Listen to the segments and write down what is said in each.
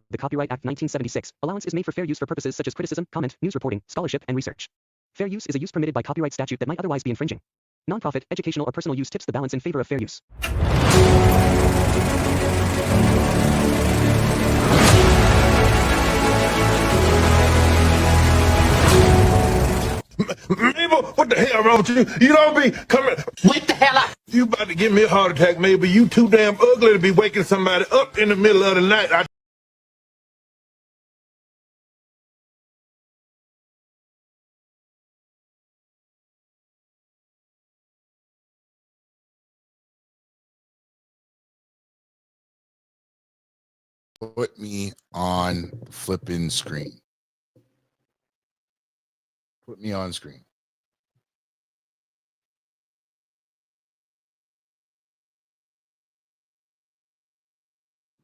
the Copyright Act 1976, allowance is made for fair use for purposes such as criticism, comment, news reporting, scholarship, and research. Fair use is a use permitted by copyright statute that might otherwise be infringing. Nonprofit, educational, or personal use tips the balance in favor of fair use. Mabel, what the hell wrong with you? You don't be coming. Wake the hell up. You about to give me a heart attack, Mabel. You too damn ugly to be waking somebody up in the middle of the night. Put me on flipping screen. Put me on screen.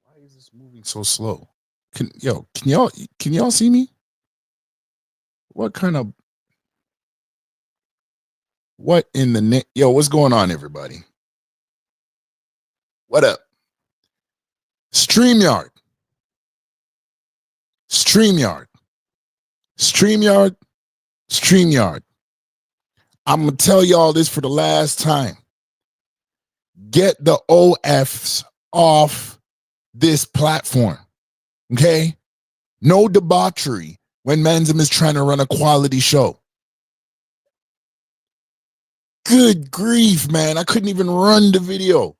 Why is this moving so slow? Can y'all see me? What in the net? Yo, what's going on, everybody? What up? StreamYard. I'm going to tell y'all this for the last time. Get the OFs off this platform. Okay? No debauchery when Manzum is trying to run a quality show. Good grief, man. I couldn't even run the video.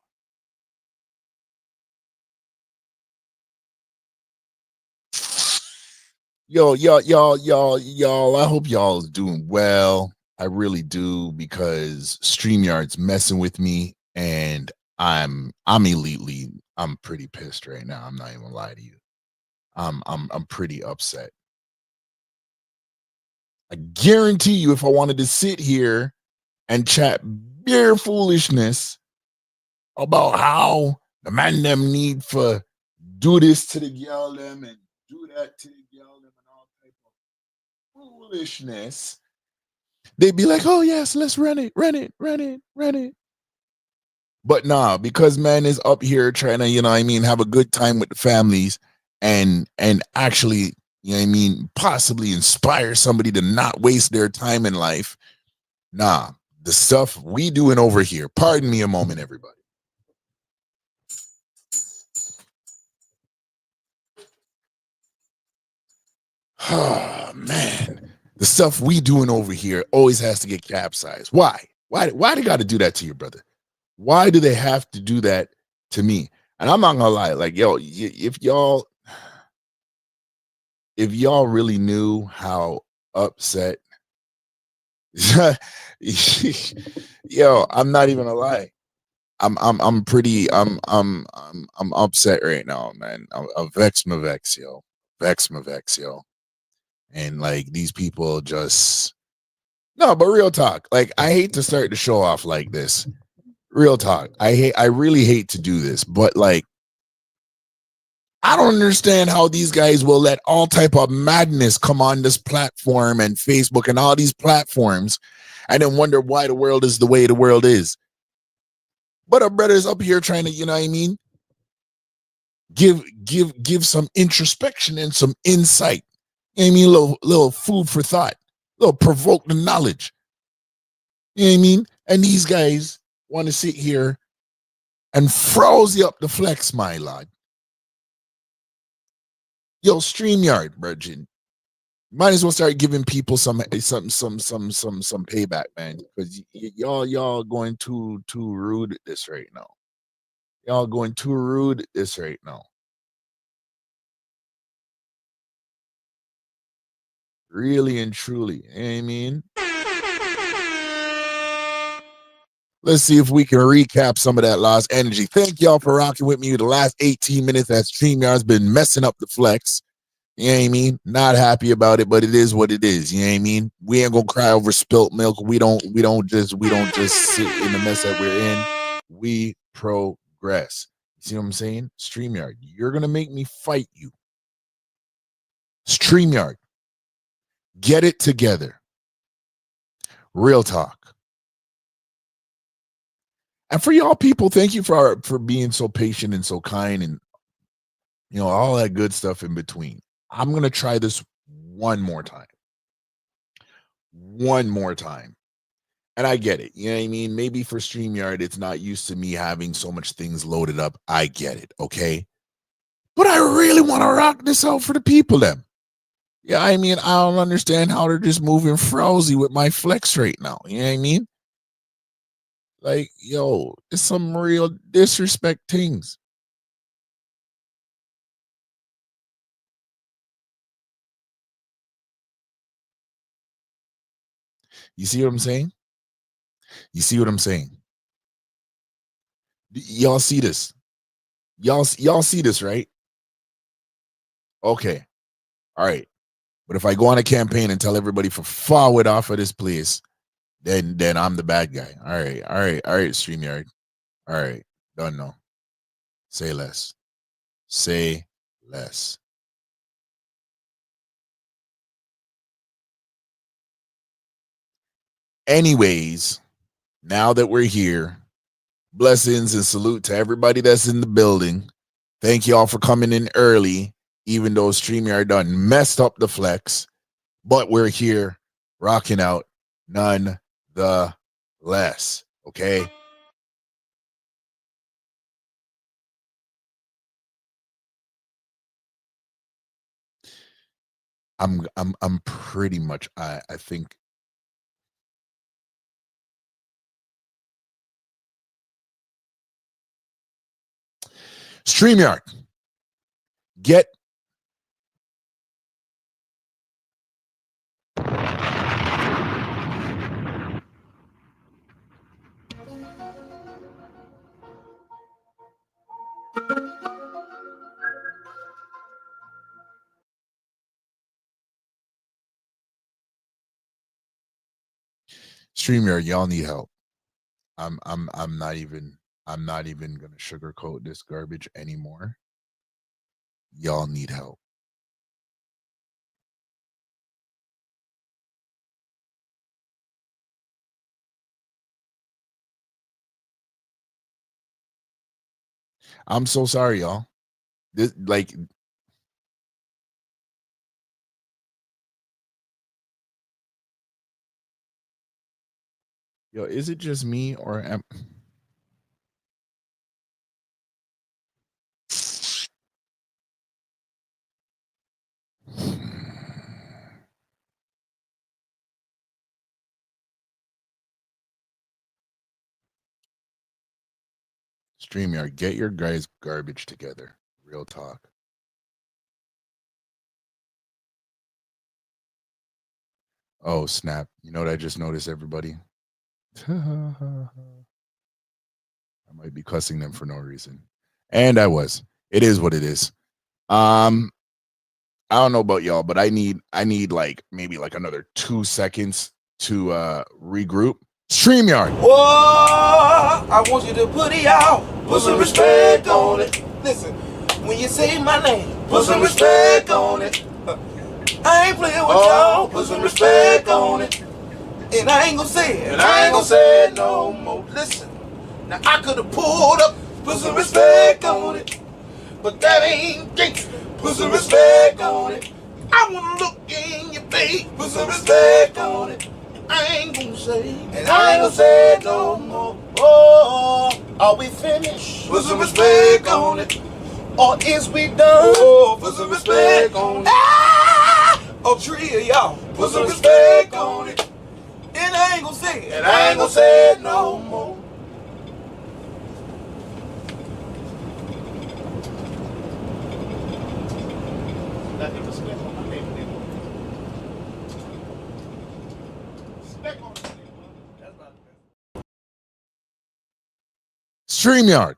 Y'all, I hope y'all is doing well. I really do, because StreamYard's messing with me, and I'm pretty pissed right now. I'm not even gonna lie to you. I'm pretty upset. I guarantee you, if I wanted to sit here and chat bare foolishness about how the man them need for do this to the girl them and do that to the girl them and all type of foolishness, they'd be like, oh yes, let's run it. But nah, because man is up here trying to, have a good time with the families and actually, possibly inspire somebody to not waste their time in life. Nah, the stuff we doing over here. Pardon me a moment, everybody. Oh man, the stuff we doing over here always has to get capsized. Why they got to do that to you, brother? Why do they have to do that to me? And I'm not gonna lie, like, yo, if y'all really knew how upset, yo, I'm not even gonna lie. I'm upset right now, man. I'm vex, yo. And like, these people just, no, but real talk. Like, I hate to start the show off like this. Real talk. I really hate to do this, but like, I don't understand how these guys will let all type of madness come on this platform and Facebook and all these platforms, and then wonder why the world is the way the world is. But our brothers up here trying to, give some introspection and some insight. A little food for thought, little provoke the knowledge. And these guys want to sit here and froze you up the flex, my lord. Yo, StreamYard, virgin, might as well start giving people some payback, man, because y'all going too rude at this right now. Y'all going too rude at this right now. Really and truly, Let's see if we can recap some of that lost energy. Thank y'all for rocking with me the last 18 minutes. That StreamYard's been messing up the flex. You know what I mean? Not happy about it, but it is what it is. You know what I mean? We ain't gonna cry over spilt milk. We don't just sit in the mess that we're in. We progress. You see what I'm saying? StreamYard, you're gonna make me fight you. StreamYard, get it together. Real talk. And for y'all people, thank you for being so patient and so kind and you know, all that good stuff in between. I'm going to try this one more time. One more time. And I get it. You know what I mean? Maybe for StreamYard, it's not used to me having so much things loaded up. I get it. Okay. But I really want to rock this out for the people, then. Yeah, I mean, I don't understand how they're just moving frowsy with my flex right now. You know what I mean? Like, yo, it's some real disrespect things. You see what I'm saying? You see what I'm saying? Y'all see this? Y'all see this, right? Okay. All right. But if I go on a campaign and tell everybody for forward off of this place, then I'm the bad guy. All right. All right. All right, StreamYard. All right. Done now. Say less. Say less. Anyways, now that we're here, blessings and salute to everybody that's in the building. Thank y'all for coming in early, even though StreamYard done messed up the flex. But we're here rocking out none the less. Okay. I'm pretty much I think StreamYard, get StreamYard, y'all need help. I'm not even gonna sugarcoat this garbage anymore. Y'all need help. I'm so sorry, y'all. This like yo, is it just me or am StreamYard, get your guys' garbage together. Real talk. Oh, snap. You know what I just noticed, everybody? I might be cussing them for no reason. And I was. It is what it is. I don't know about y'all, but I need like maybe like another 2 seconds to regroup. StreamYard. Whoa, I want you to put it out. Put some respect on it. Listen, when you say my name, put some respect on it. I ain't playing with y'all. Put some respect on it. And I ain't gonna say it. And I ain't gonna say it no more. Listen, now I could have pulled up. Put some respect on it. But that ain't gay. Put some respect on it. I wanna look in your face. Put some respect on it. I ain't gonna say, and I ain't gonna say it no more. Oh, are we finished? Put some respect on it. Or is we done? Oh, put some respect on it. Ah! Oh, three of y'all. Put some respect on it. And I ain't gonna say it. And I ain't gonna say it no more. StreamYard,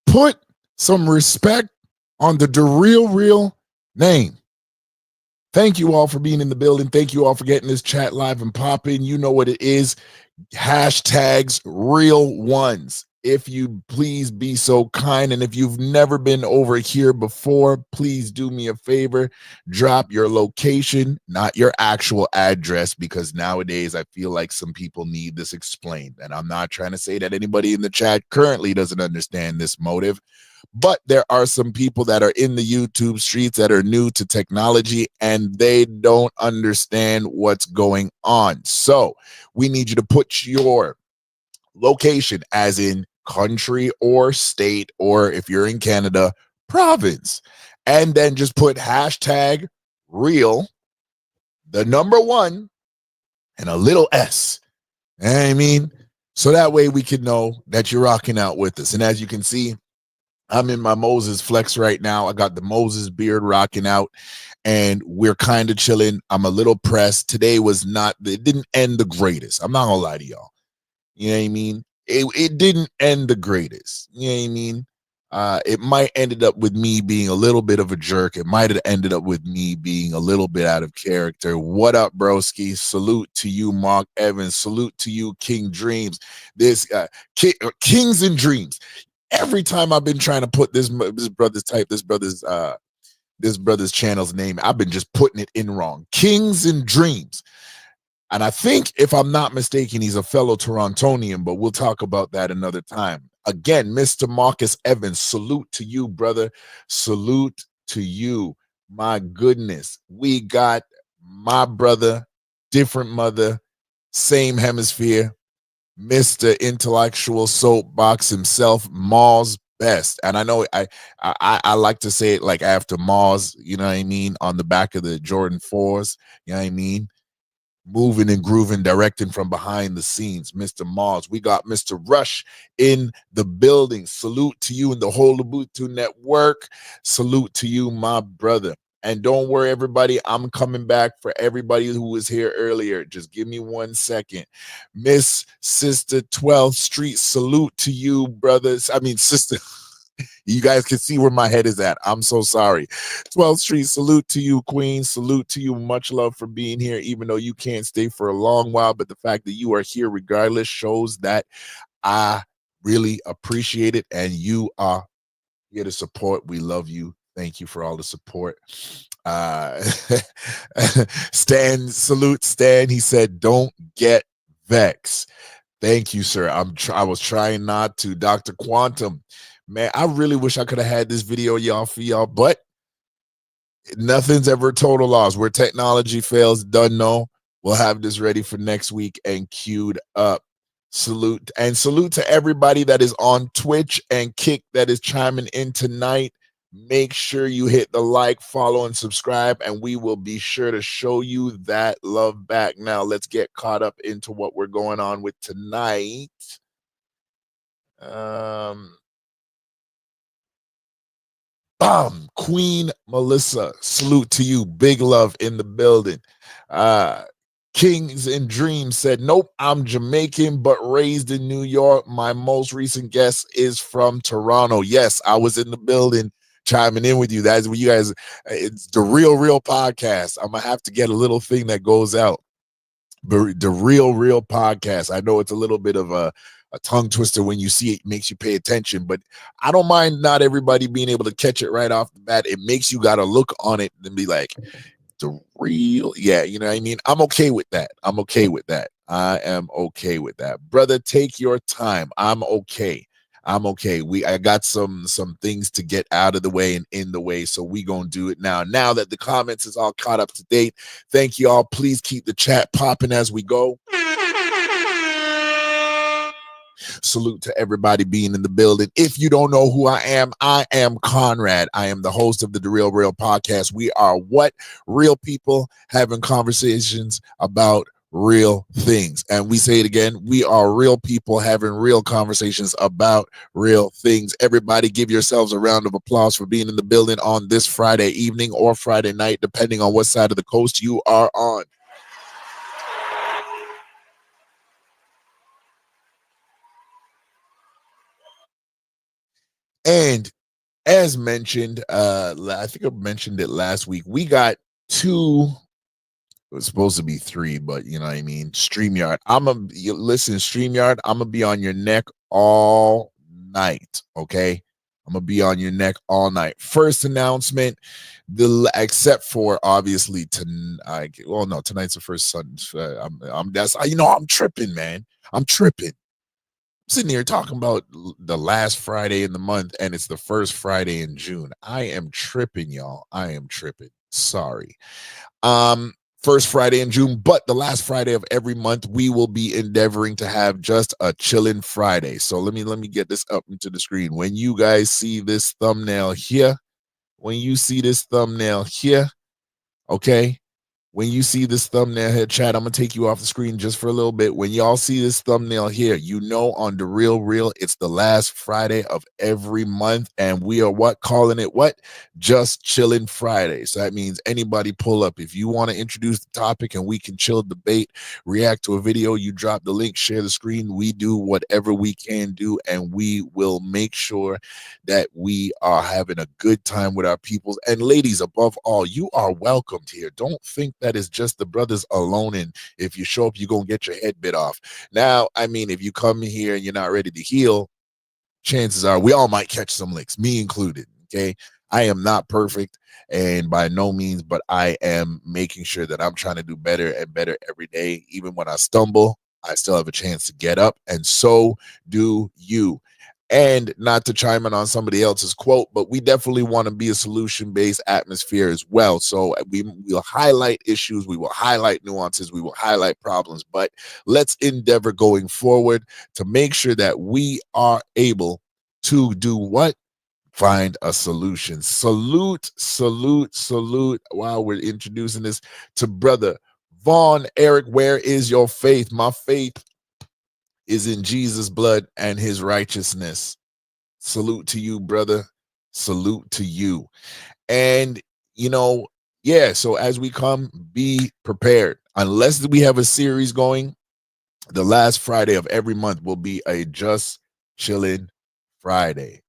put some respect on the areReal name. Thank you all for being in the building. Thank you all for getting this chat live and popping. You know what it is. Hashtags real ones. if you please be so kind, and if you've never been over here before, please do me a favor, drop your location, not your actual address, because nowadays I feel like some people need this explained. And I'm not trying to say that anybody in the chat currently doesn't understand this motive, but there are some people that are in the YouTube streets that are new to technology and they don't understand what's going on. So we need you to put your location, as in country or state, or if you're in Canada, province, and then just put hashtag real, the number one, and a little S. You know what I mean? So that way we can know that you're rocking out with us. And as you can see, I'm in my Moses flex right now. I got the Moses beard rocking out, and we're kind of chilling. I'm a little pressed. Today was not, it didn't end the greatest. I'm not gonna lie to y'all. You know what I mean? It didn't end the greatest. You know what I mean? It might ended up with me being a little bit of a jerk. It might have ended up with me being a little bit out of character. What up, broski? Salute to you, Mark Evans. Salute to you, King Dreams. This Kings and Dreams. Every time I've been trying to put this brother's channel's name, I've been just putting it in wrong. Kings and Dreams. And I think, if I'm not mistaken, he's a fellow Torontonian, but we'll talk about that another time. Again, Mr. Marcus Evans, salute to you, brother. Salute to you. My goodness. We got my brother, different mother, same hemisphere, Mr. Intellectual Soapbox himself, Mars Best. And I know I like to say it like after Mars, you know what I mean, on the back of the Jordan 4s, you know what I mean? Moving and grooving, directing from behind the scenes, Mr. Mars. We got Mr. Rush in the building. Salute to you and the whole Ubuntu network. Salute to you, my brother. And don't worry, everybody, I'm coming back for everybody who was here earlier. Just give me 1 second. Miss Sister 12th Street, salute to you, brothers. I mean, sister. You guys can see where my head is at. I'm so sorry. 12th Street, salute to you, Queen. Salute to you. Much love for being here, even though you can't stay for a long while. But the fact that you are here regardless shows that I really appreciate it. And you are here to support. We love you. Thank you for all the support. Stan, salute Stan. He said, don't get vexed. Thank you, sir. I was trying not to. Dr. Quantum, man, I really wish I could have had this video, y'all, for y'all, but nothing's ever total loss. Where technology fails, done no. We'll have this ready for next week and queued up. Salute to everybody that is on Twitch and Kick that is chiming in tonight. Make sure you hit the like, follow, and subscribe, and we will be sure to show you that love back. Now, let's get caught up into what we're going on with tonight. Queen Melissa, salute to you. Big love in the building. Kings and Dreams said, nope, I'm Jamaican, but raised in New York. My most recent guest is from Toronto. Yes, I was in the building chiming in with you. That's what you guys, it's the real podcast. I'm going to have to get a little thing that goes out. The real podcast. I know it's a little bit of a tongue twister when you see it, makes you pay attention, but I don't mind not everybody being able to catch it right off the bat. It makes you got to look on it and be like, the real, yeah, you know what I mean? I'm okay with that. I am okay with that. Brother, take your time. I'm okay. I got some things to get out of the way and in the way, so we gonna do it now. Now that the comments is all caught up to date, thank you all. Please keep the chat popping as we go. Salute to everybody being in the building. If you don't know who I am Conrad. I am the host of the areReal podcast. We are what? Real people having conversations about real things. And we say it again, we are real people having real conversations about real things. Everybody give yourselves a round of applause for being in the building on this Friday evening or Friday night, depending on what side of the coast you are on. And as mentioned, I think I mentioned it last week, we got 2, it was supposed to be 3, but you know what I mean, StreamYard. StreamYard, I'm gonna be on your neck all night. Okay, I'm gonna be on your neck all night. First announcement, except for obviously tonight. Well, no, tonight's the first Sunday. I'm tripping, man. I'm tripping. Sitting here talking about the last Friday in the month, and it's the first Friday in June. I am tripping, y'all. I am tripping. Sorry. First Friday in June, but the last Friday of every month, we will be endeavoring to have just a chilling Friday. So let me get this up into the screen. When you guys see this thumbnail here, okay, when you see this thumbnail here, chat, I'm gonna take you off the screen just for a little bit. When y'all see this thumbnail here, you know on the real, it's the last Friday of every month, and we are calling it just chilling Friday. So that means anybody pull up. If you want to introduce the topic and we can chill, debate, react to a video, you drop the link, share the screen. We do whatever we can do, and we will make sure that we are having a good time with our peoples. And ladies, above all, you are welcomed here. Don't think that is just the brothers alone, and if you show up, you're gonna get your head bit off. Now, I mean, if you come here and you're not ready to heal, chances are we all might catch some licks, me included. Okay, I am not perfect, and by no means, but I am making sure that I'm trying to do better and better every day. Even when I stumble, I still have a chance to get up, and so do you. And not to chime in on somebody else's quote, but we definitely want to be a solution-based atmosphere as well. So we'll highlight issues, we will highlight nuances, we will highlight problems, but let's endeavor going forward to make sure that we are able to do what? Find a solution. Salute while we're introducing this to brother Vaughn. Eric, where is your faith? My faith is in Jesus' blood and his righteousness. Salute to you, brother. Salute to you. And, so as we come, be prepared. Unless we have a series going, the last Friday of every month will be a just chilling Friday.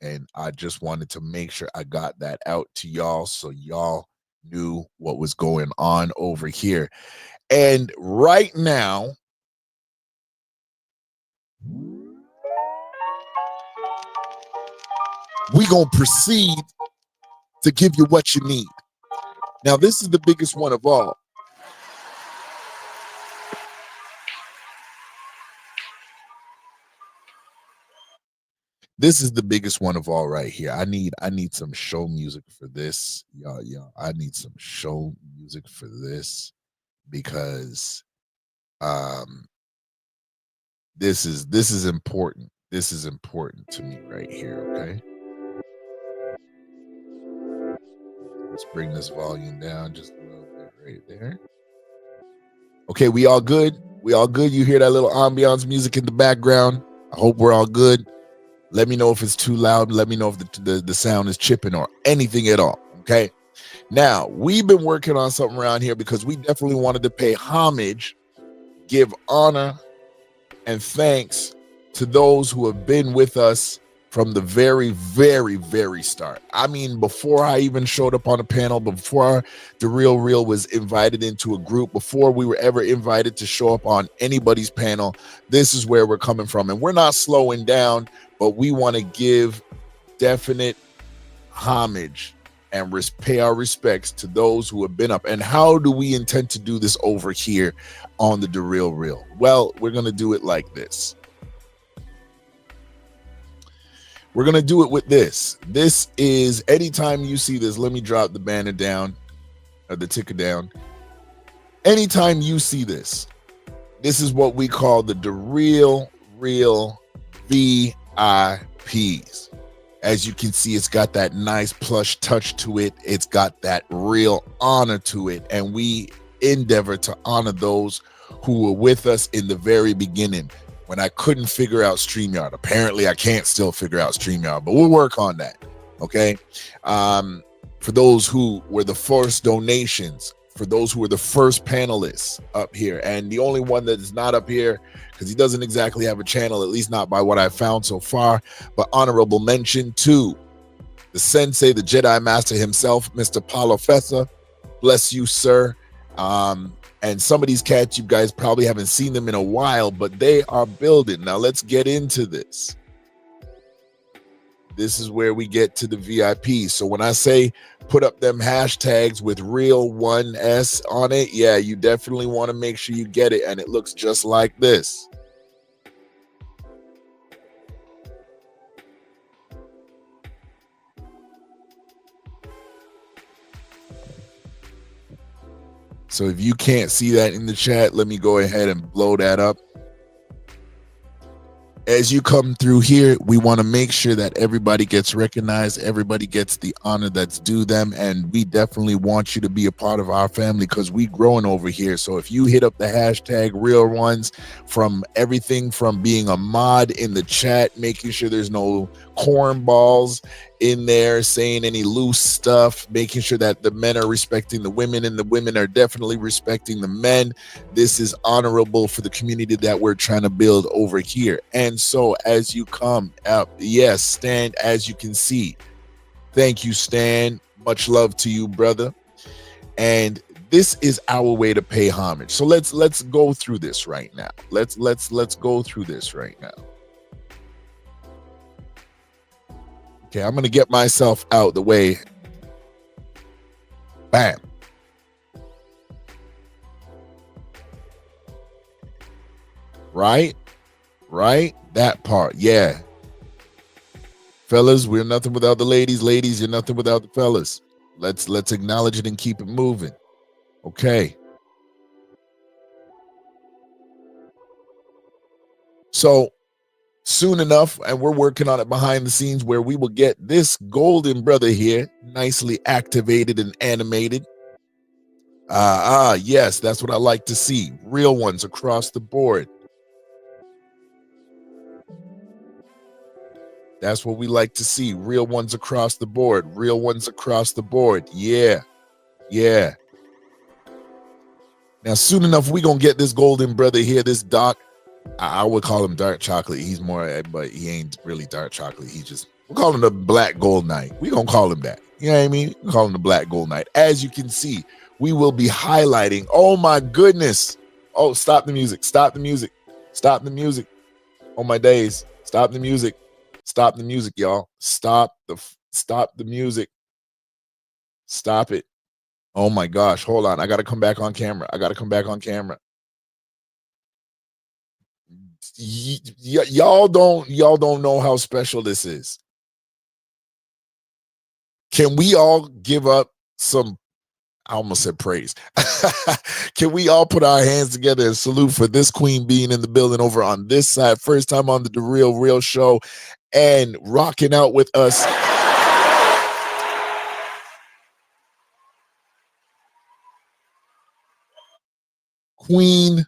And I just wanted to make sure I got that out to y'all so y'all knew what was going on over here. And right now, we're going to proceed to give you what you need. Now, this is the biggest one of all. This is the biggest one of all right here. I need some show music for this. Y'all, I need some show music for this because this is important. This is important to me right here, okay? Let's bring this volume down just a little bit right there. Okay, we all good? We all good? You hear that little ambiance music in the background? I hope we're all good. Let me know if it's too loud. Let me know if the sound is chipping or anything at all, okay? Now, we've been working on something around here because we definitely wanted to pay homage, give honor, and thanks to those who have been with us from the very, very, very start. I mean, before I even showed up on a panel, before the Real was invited into a group, before we were ever invited to show up on anybody's panel, this is where we're coming from. And we're not slowing down, but we want to give definite homage and pay our respects to those who have been up. And how do we intend to do this over here on the Real? Well, we're going to do it like this. We're going to do it with this. This is, anytime you see this, let me drop the banner down, or the ticker down. Anytime you see this, this is what we call the Real VIPs. As you can see, it's got that nice plush touch to it. It's got that real honor to it. And we endeavor to honor those who were with us in the very beginning when I couldn't figure out StreamYard. Apparently, I can't still figure out StreamYard, but we'll work on that, okay? For those who were the first donations, for those who were the first panelists up here, and the only one that is not up here, because he doesn't exactly have a channel, at least not by what I've found so far, but honorable mention to the sensei, the Jedi Master himself, Mr. Paulo Fessa. Bless you, sir. And And some of these cats, you guys probably haven't seen them in a while, but they are building. Now let's get into this. This is where we get to the VIP. So when I say put up them hashtags with real1s on it, yeah, you definitely want to make sure you get it. And it looks just like this. So if you can't see that in the chat, let me go ahead and blow that up. As you come through here, we want to make sure that everybody gets recognized, everybody gets the honor that's due them, and we definitely want you to be a part of our family because we growing over here. So if you hit up the hashtag real ones, from everything from being a mod in the chat, making sure there's no cornballs in there saying any loose stuff, making sure that the men are respecting the women and the women are definitely respecting the men. This is honorable for the community that we're trying to build over here. And so as you come up, yes, Stan, as you can see, thank you, Stan. Much love to you, brother. And this is our way to pay homage. So let's go through this right now. Let's go through this right now. Okay, I'm gonna get myself out the way. Bam. Right? That part, yeah. Fellas, we're nothing without the ladies. Ladies, you're nothing without the fellas. Let's acknowledge it and keep it moving. Okay. So soon enough, and we're working on it behind the scenes, where we will get this golden brother here nicely activated and animated. Yes, that's what I like to see. Real ones across the board. That's what we like to see. Real ones across the board. Real ones across the board. Yeah. Now, soon enough, we're going to get this golden brother here, this Doc. I would call him dark chocolate. He's more, but he ain't really dark chocolate. We'll call him the Black Gold Knight. We're going to call him that. You know what I mean? We'll call him the Black Gold Knight. As you can see, we will be highlighting. Oh, my goodness. Oh, stop the music. Stop the music. Stop the music. Oh, my days. Stop the music. Stop the music, y'all. Stop the music. Stop it. Oh, my gosh. Hold on. I got to come back on camera. Y'all don't know how special this is. Can we all give up some, I almost said praise. Can we all put our hands together and salute for this queen being in the building over on this side, first time on the Real show and rocking out with us. Queen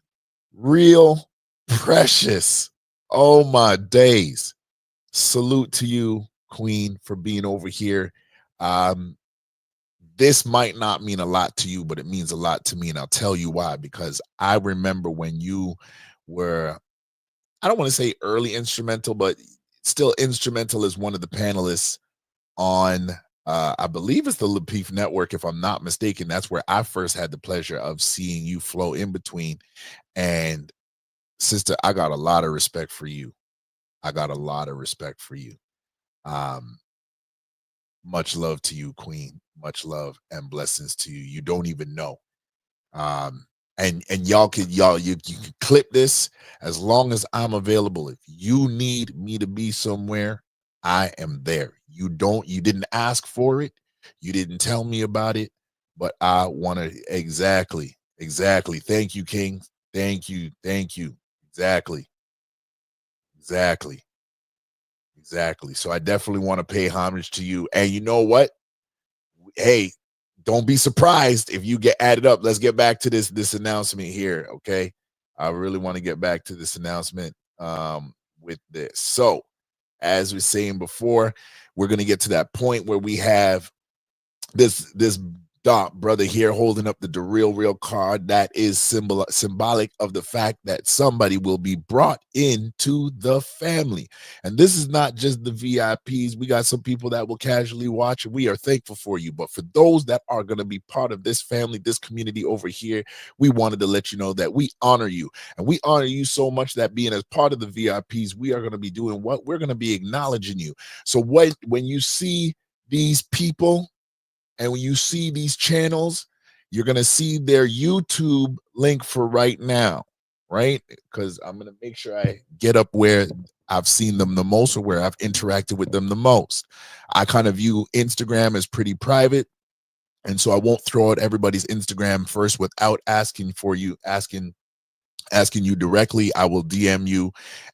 Real Precious. Oh my days. Salute to you, Queen, for being over here. This might not mean a lot to you, but it means a lot to me, and I'll tell you why. Because I remember when you were, I don't want to say early instrumental, but still instrumental as one of the panelists on, I believe it's the Lapeef Network, if I'm not mistaken. That's where I first had the pleasure of seeing you flow in between. And sister, I got a lot of respect for you. Much love to you, Queen. Much love and blessings to you. You don't even know. And you can clip this as long as I'm available. If you need me to be somewhere, I am there. You didn't ask for it. You didn't tell me about it, but I want to exactly. Thank you, King. Thank you. Exactly. So I definitely want to pay homage to you. And you know what? Hey, don't be surprised if you get added up. Let's get back to this announcement here, okay? I really want to get back to this announcement with this. So, as we were saying before, we're going to get to that point where we have this Stop, brother, here holding up the real card. That is symbolic of the fact that somebody will be brought into the family. And this is not just the VIPs. We got some people that will casually watch, and we are thankful for you. But for those that are going to be part of this family, this community over here, we wanted to let you know that we honor you. And we honor you so much that being as part of the VIPs, we are going to be doing what? We're going to be acknowledging you. So when you see these people, and when you see these channels, you're going to see their YouTube link for right now, right? Because I'm going to make sure I get up where I've seen them the most or where I've interacted with them the most. I kind of view Instagram as pretty private. And so I won't throw out everybody's Instagram first without asking you directly. I will DM you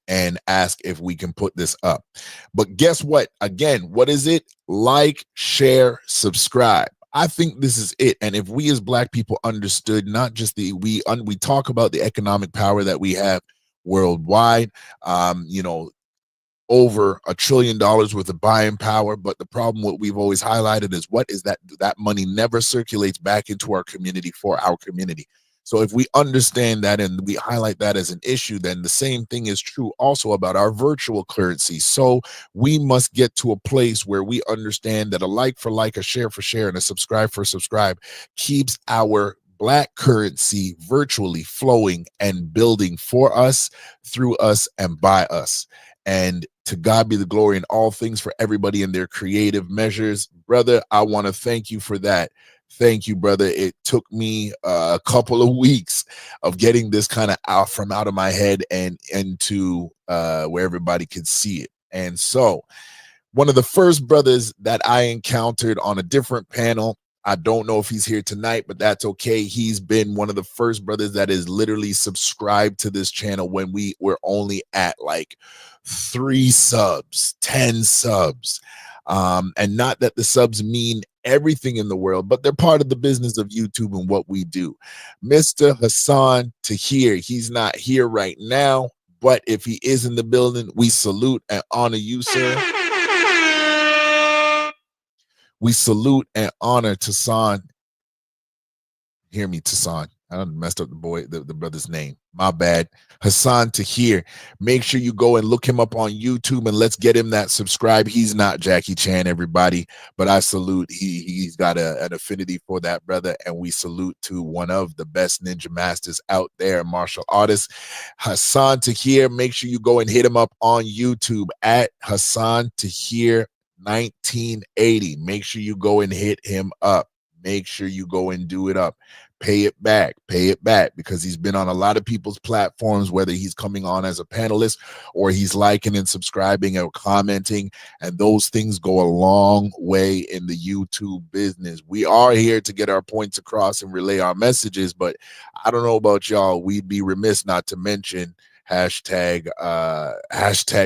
and ask if we can put this up. But guess what? Again, what is it? Like, share, subscribe. I think this is it. And if we as Black people understood, not just we talk about the economic power that we have worldwide, over $1 trillion worth of buying power. But the problem, what we've always highlighted is that money never circulates back into our community for our community. So if we understand that and we highlight that as an issue, then the same thing is true also about our virtual currency. So we must get to a place where we understand that a like for like, a share for share, and a subscribe for subscribe keeps our Black currency virtually flowing and building for us, through us, and by us. And to God be the glory in all things for everybody in their creative measures. Brother, I want to thank you for that. Thank you, brother. It took me a couple of weeks of getting this kind of out of my head and into where everybody could see it. And so one of the first brothers that I encountered on a different panel, I don't know if he's here tonight, but that's okay. He's been one of the first brothers that is literally subscribed to this channel when we were only at like 3 subs, 10 subs. And not that the subs mean everything in the world, but they're part of the business of YouTube and what we do. Mr. Hassan Tahir, he's not here right now, but if he is in the building, we salute and honor you, sir. We salute and honor Tassan. Hear me, Tassan. I done messed up the brother's name. My bad. Hassan Tahir. Make sure you go and look him up on YouTube and let's get him that subscribe. He's not Jackie Chan, everybody, but I salute. He's got an affinity for that brother, and we salute to one of the best ninja masters out there, martial artists, Hassan Tahir. Make sure you go and hit him up on YouTube at Hassan Tahir 1980. Make sure you go and hit him up. Make sure you go and do it up. Pay it back, because he's been on a lot of people's platforms, whether he's coming on as a panelist or he's liking and subscribing or commenting, and those things go a long way in the YouTube business. We are here to get our points across and relay our messages, but I don't know about y'all. We'd be remiss not to mention hashtag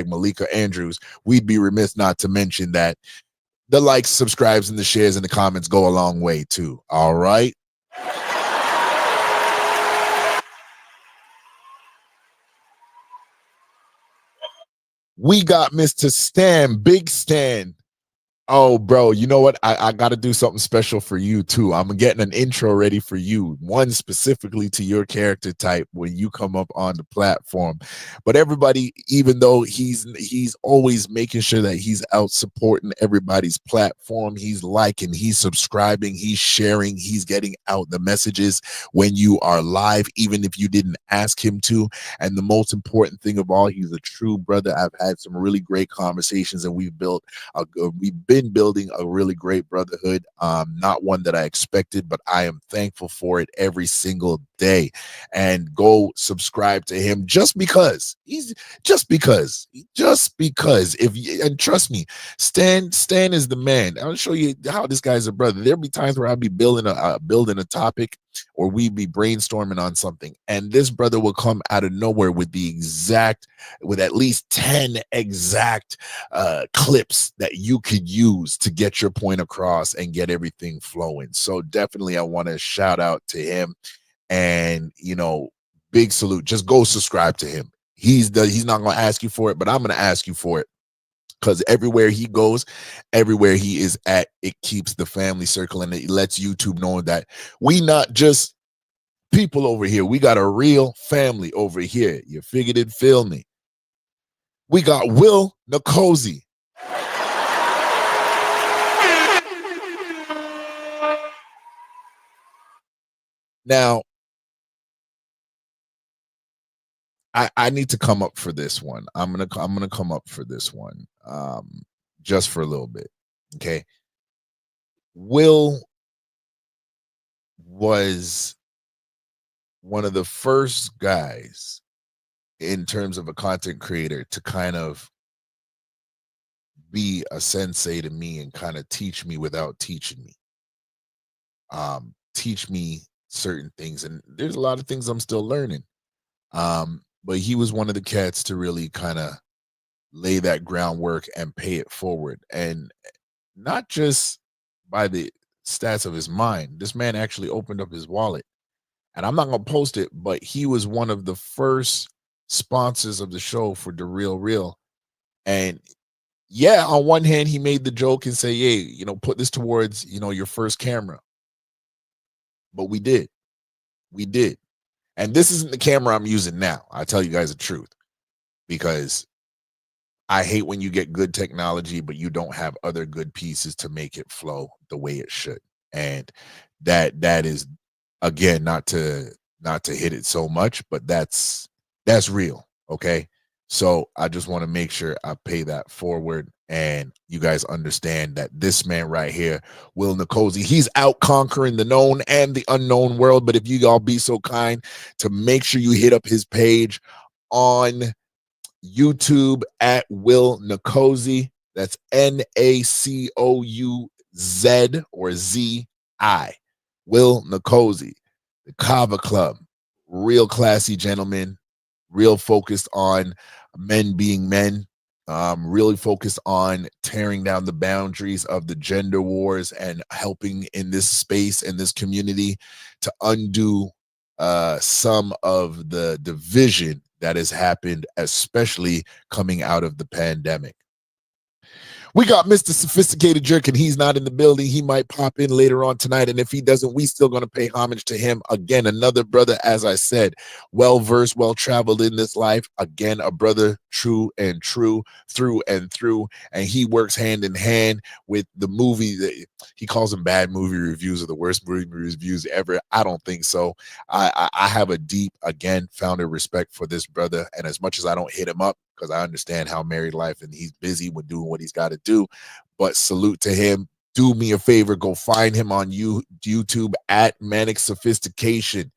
Malika Andrews. We'd be remiss not to mention that the likes, subscribes, and the shares and the comments go a long way too. All right. We got Mr. Stan, Big Stan. Oh, bro, you know what? I got to do something special for you, too. I'm getting an intro ready for you, one specifically to your character type when you come up on the platform. But everybody, even though he's always making sure that he's out supporting everybody's platform, he's liking, he's subscribing, he's sharing, he's getting out the messages when you are live, even if you didn't ask him to. And the most important thing of all, he's a true brother. I've had some really great conversations, and we've been building a really great brotherhood, not one that I expected, but I am thankful for it every single day. And go subscribe to him just because if you, and trust me, Stan is the man. I'll show you how this guy's a brother. There'll be times where I'll be building a topic, or we be brainstorming on something, and this brother will come out of nowhere with at least 10 exact clips that you could use to get your point across and get everything flowing. So definitely I want to shout out to him, and big salute. Just go subscribe to him. He's not going to ask you for it, but I'm going to ask you for it. because everywhere he goes, everywhere he is at, it keeps the family circle and it lets YouTube know that we not just people over here. We got a real family over here. You figured it, feel me. We got Will Nicosi. Now, I need to come up for this one. I'm gonna come up for this one, just for a little bit. Okay, Will was one of the first guys in terms of a content creator to kind of be a sensei to me and kind of teach me without teaching me. Teach me certain things, and there's a lot of things I'm still learning. But he was one of the cats to really kind of lay that groundwork and pay it forward, and not just by the stats of his mind. This man actually opened up his wallet, and I'm not gonna post it, but he was one of the first sponsors of the show for the Real. And yeah, on one hand, he made the joke and say, "Hey, put this towards your first camera." But we did, and this isn't the camera I'm using now. I tell you guys the truth, because I hate when you get good technology, but you don't have other good pieces to make it flow the way it should. And that is, again, not to hit it so much, but that's real. Okay. So I just want to make sure I pay that forward and you guys understand that this man right here, Will Nicosi, he's out conquering the known and the unknown world. But if you all be so kind to make sure you hit up his page on YouTube at Will Nicosi. That's Nacouz or ZI. Will Nicosi, the Kava Club, real classy gentleman, real focused on men being men, really focused on tearing down the boundaries of the gender wars and helping in this space and this community to undo some of the division that has happened, especially coming out of the pandemic. We got Mr. Sophisticated Jerk, and he's not in the building. He might pop in later on tonight, and if he doesn't, we still going to pay homage to him. Again, another brother, as I said, well-versed, well-traveled in this life. Again, a brother true and true, through and through, and he works hand in hand with the movie. That he calls them bad movie reviews or the worst movie reviews ever. I don't think so. I have a deep, again, founded respect for this brother, and as much as I don't hit him up, because I understand how married life and he's busy with doing what he's got to do. But salute to him. Do me a favor. Go find him on YouTube at Manic Sophistication.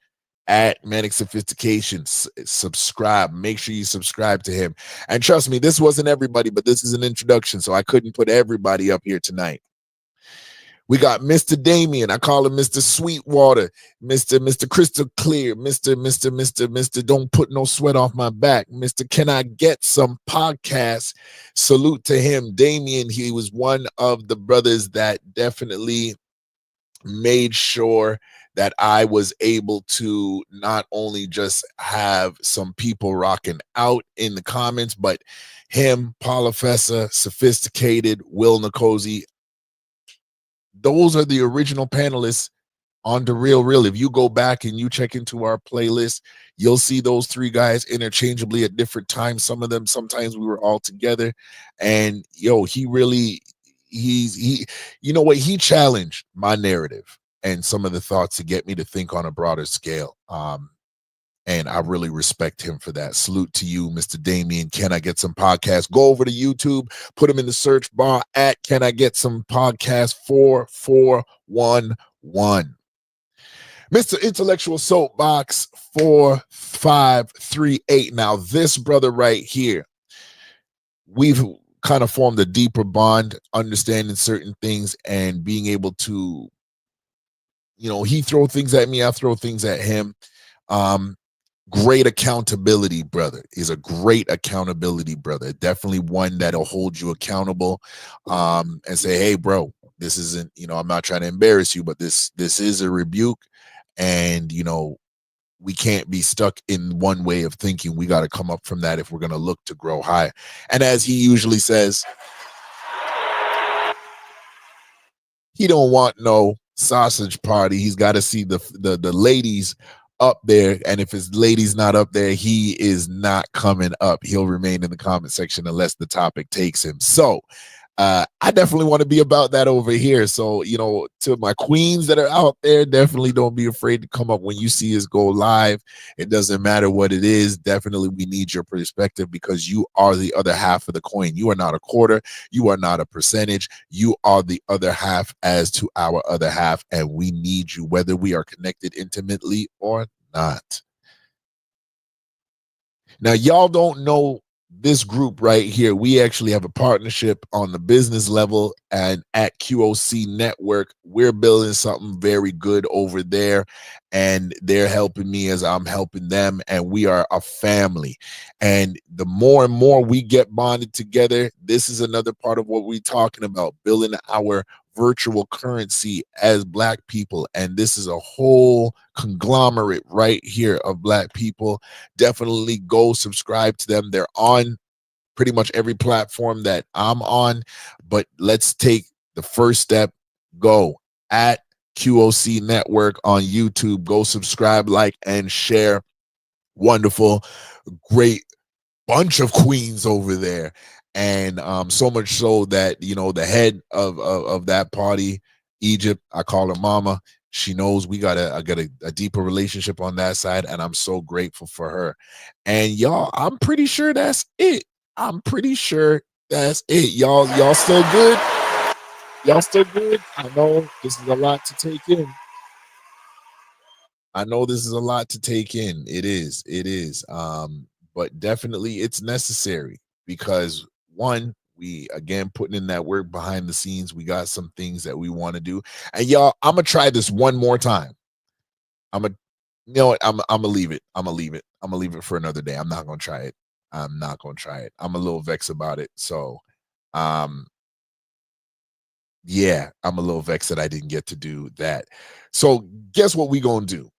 At Manic Sophistication. Subscribe. Make sure you subscribe to him. And trust me, this wasn't everybody, but this is an introduction, so I couldn't put everybody up here tonight. We got Mr. Damien. I call him Mr. Sweetwater, Mr. Crystal Clear, Mr. Don't put no sweat off my back, Mr. Can I Get Some Podcast? Salute to him. Damien, he was one of the brothers that definitely made sure that I was able to not only just have some people rocking out in the comments, but him, Paulifessa, Sophisticated, Will Nicosi. Those are the original panelists on the Real. If you go back and you check into our playlist, you'll see those three guys interchangeably at different times. Some of them, sometimes we were all together. And he really, he challenged my narrative and some of the thoughts to get me to think on a broader scale. And I really respect him for that. Salute to you, Mr. Damien. Can I Get Some Podcast? Go over to YouTube, put him in the search bar at Can I Get Some Podcast 4411. Mr. Intellectual Soapbox 4538. Now, this brother right here, we've kind of formed a deeper bond, understanding certain things and being able to, he throw things at me, I throw things at him. Great accountability brother. Is a great accountability brother. Definitely one that'll hold you accountable and say, hey, bro, this isn't, I'm not trying to embarrass you, but this is a rebuke. And, we can't be stuck in one way of thinking. We got to come up from that if we're going to look to grow high. And as he usually says, he don't want no sausage party. He's got to see the ladies up there, and if his ladies not up there, he is not coming up. He'll remain in the comment section unless the topic takes him. So I definitely want to be about that over here. So, you know, to my queens that are out there, definitely don't be afraid to come up when you see us go live. It doesn't matter what it is. Definitely we need your perspective, because you are the other half of the coin. You are not a quarter. You are not a percentage. You are the other half as to our other half, and we need you whether we are connected intimately or not. Now, y'all don't know this group right here. We actually have a partnership on the business level, and at QOC Network, we're building something very good over there, and they're helping me as I'm helping them, and we are a family. And the more and more we get bonded together, this is another part of what we're talking about, building our virtual currency as Black people. And this is a whole conglomerate right here of Black people. Definitely go subscribe to them. They're on pretty much every platform that I'm on, but let's take the first step. Go at QOC Network on YouTube. Go subscribe, like, and share. Wonderful, great bunch of queens over there. And so much so that, you know, the head of that party, Egypt, I call her mama. She knows I got a deeper relationship on that side, and I'm so grateful for her. And y'all, I'm pretty sure that's it. I'm pretty sure that's it. Y'all still good? Y'all still good? I know this is a lot to take in. I know this is a lot to take in. It is. But definitely it's necessary, because one, we again putting in that work behind the scenes. We got some things that we want to do. And y'all, I'm gonna try this one more time. You know what? I'm gonna leave it. I'm gonna leave it. I'm gonna leave it for another day. I'm not gonna try it. I'm not gonna try it. I'm a little vexed about it. So yeah, I'm a little vexed that I didn't get to do that. So guess what we gonna do?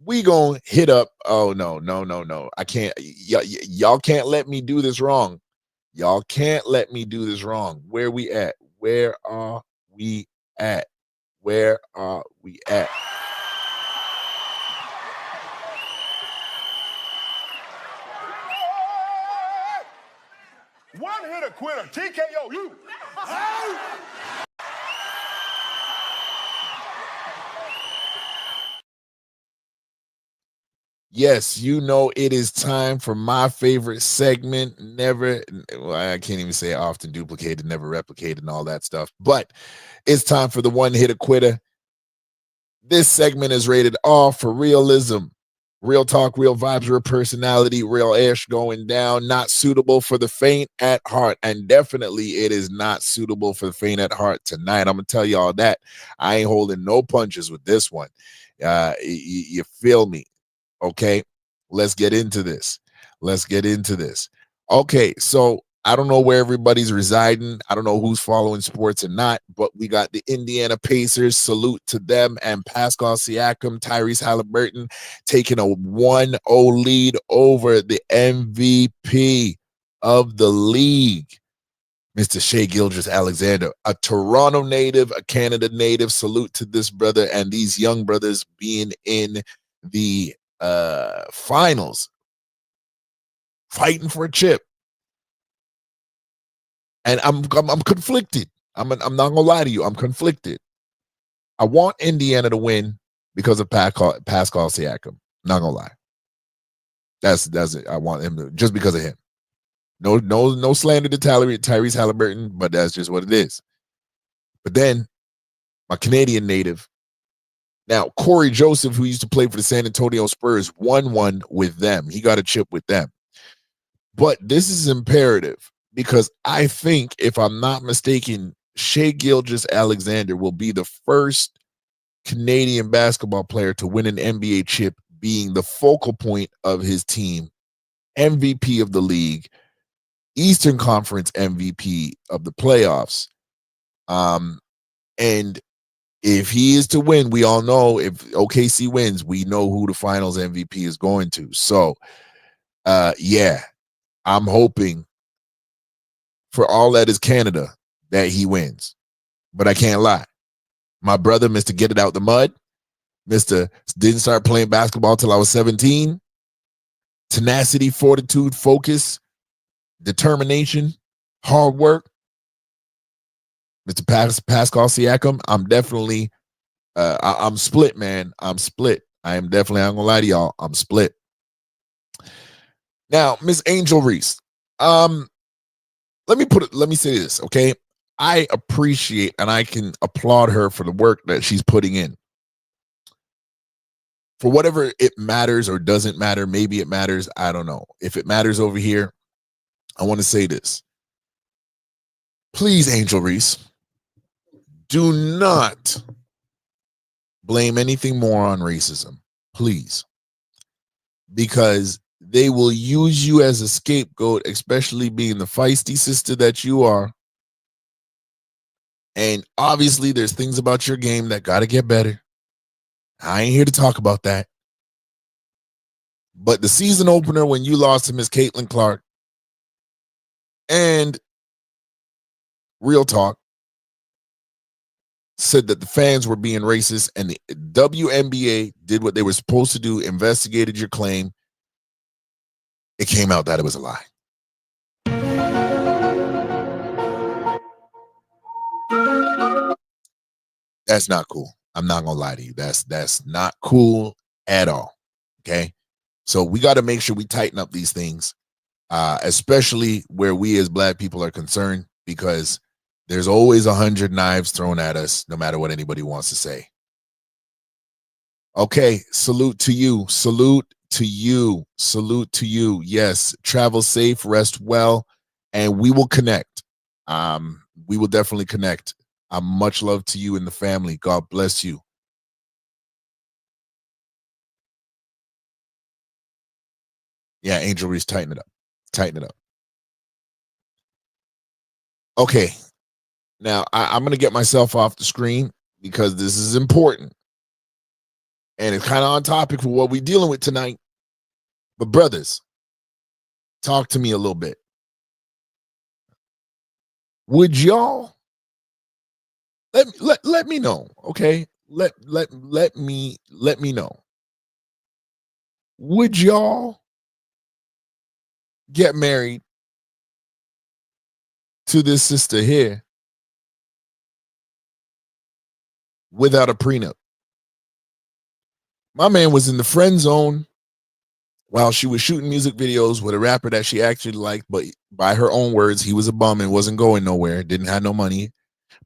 We gonna hit up. Oh no. I can't. Y'all can't let me do this wrong. Y'all can't let me do this wrong. Where we at? Where are we at? Where are we at? One hitter quitter, TKO you. Yes, you know it is time for my favorite segment. Never, well, I can't even say often duplicated, never replicated, and all that stuff. But it's time for the one hitter quitter. This segment is rated R for realism. Real talk, real vibes, real personality, real ish going down. Not suitable for the faint at heart. And definitely it is not suitable for the faint at heart tonight. I'm going to tell y'all that. I ain't holding no punches with this one. You feel me? Okay, let's get into this. Okay, so I don't know where everybody's residing. I don't know who's following sports or not, but we got the Indiana Pacers. Salute to them, and Pascal Siakam, Tyrese Halliburton taking a 1-0 lead over the MVP of the league, Mr. Shai Gilgeous-Alexander, a Toronto native, a Canada native. Salute to this brother and these young brothers being in the finals, fighting for a chip. And I'm conflicted. I'm not gonna lie to you. I'm conflicted. I want Indiana to win because of Pascal Siakam. Not gonna lie. That's it. I want him to, just because of him. No slander to Tyrese Halliburton, but that's just what it is. But then my Canadian native. Now, Corey Joseph, who used to play for the San Antonio Spurs, won one with them. He got a chip with them. But this is imperative, because I think, if I'm not mistaken, Shai Gilgeous-Alexander will be the first Canadian basketball player to win an NBA chip, being the focal point of his team, MVP of the league, Eastern Conference MVP of the playoffs. And If he is to win, we all know if OKC wins, we know who the finals MVP is going to. So, yeah, I'm hoping for all that is Canada that he wins. But I can't lie. My brother, Mr. Get It Out the Mud, Mr. Didn't start playing basketball till I was 17. Tenacity, fortitude, focus, determination, hard work. Mr. Pascal Siakam, I'm definitely, I'm split, man. I'm split. I am definitely, I'm gonna lie to y'all, I'm split. Now, Miss Angel Reese, let me say this, okay? I appreciate and I can applaud her for the work that she's putting in. For whatever it matters or doesn't matter, maybe it matters, I don't know. If it matters over here, I want to say this. Please, Angel Reese, do not blame anything more on racism, please. Because they will use you as a scapegoat, especially being the feisty sister that you are. And obviously, there's things about your game that got to get better. I ain't here to talk about that. But the season opener when you lost to Miss Caitlin Clark and Real Talk said that the fans were being racist and the WNBA did what they were supposed to do, investigated your claim. It came out that it was a lie. That's not cool. I'm not gonna lie to you. That's not cool at all. Okay. So we got to make sure we tighten up these things, especially where we as Black people are concerned, because there's always 100 knives thrown at us, no matter what anybody wants to say. Okay, salute to you. Salute to you. Salute to you. Yes, travel safe, rest well, and we will connect. We will definitely connect. Much love to you and the family. God bless you. Yeah, Angel Reese, tighten it up. Tighten it up. Okay. Now, I'm going to get myself off the screen because this is important. And it's kind of on topic for what we're dealing with tonight. But brothers, talk to me a little bit. Would y'all let me know, okay? Let me know. Would y'all get married to this sister here without a prenup? My man was in the friend zone while she was shooting music videos with a rapper that she actually liked, but by her own words, he was a bum and wasn't going nowhere, didn't have no money,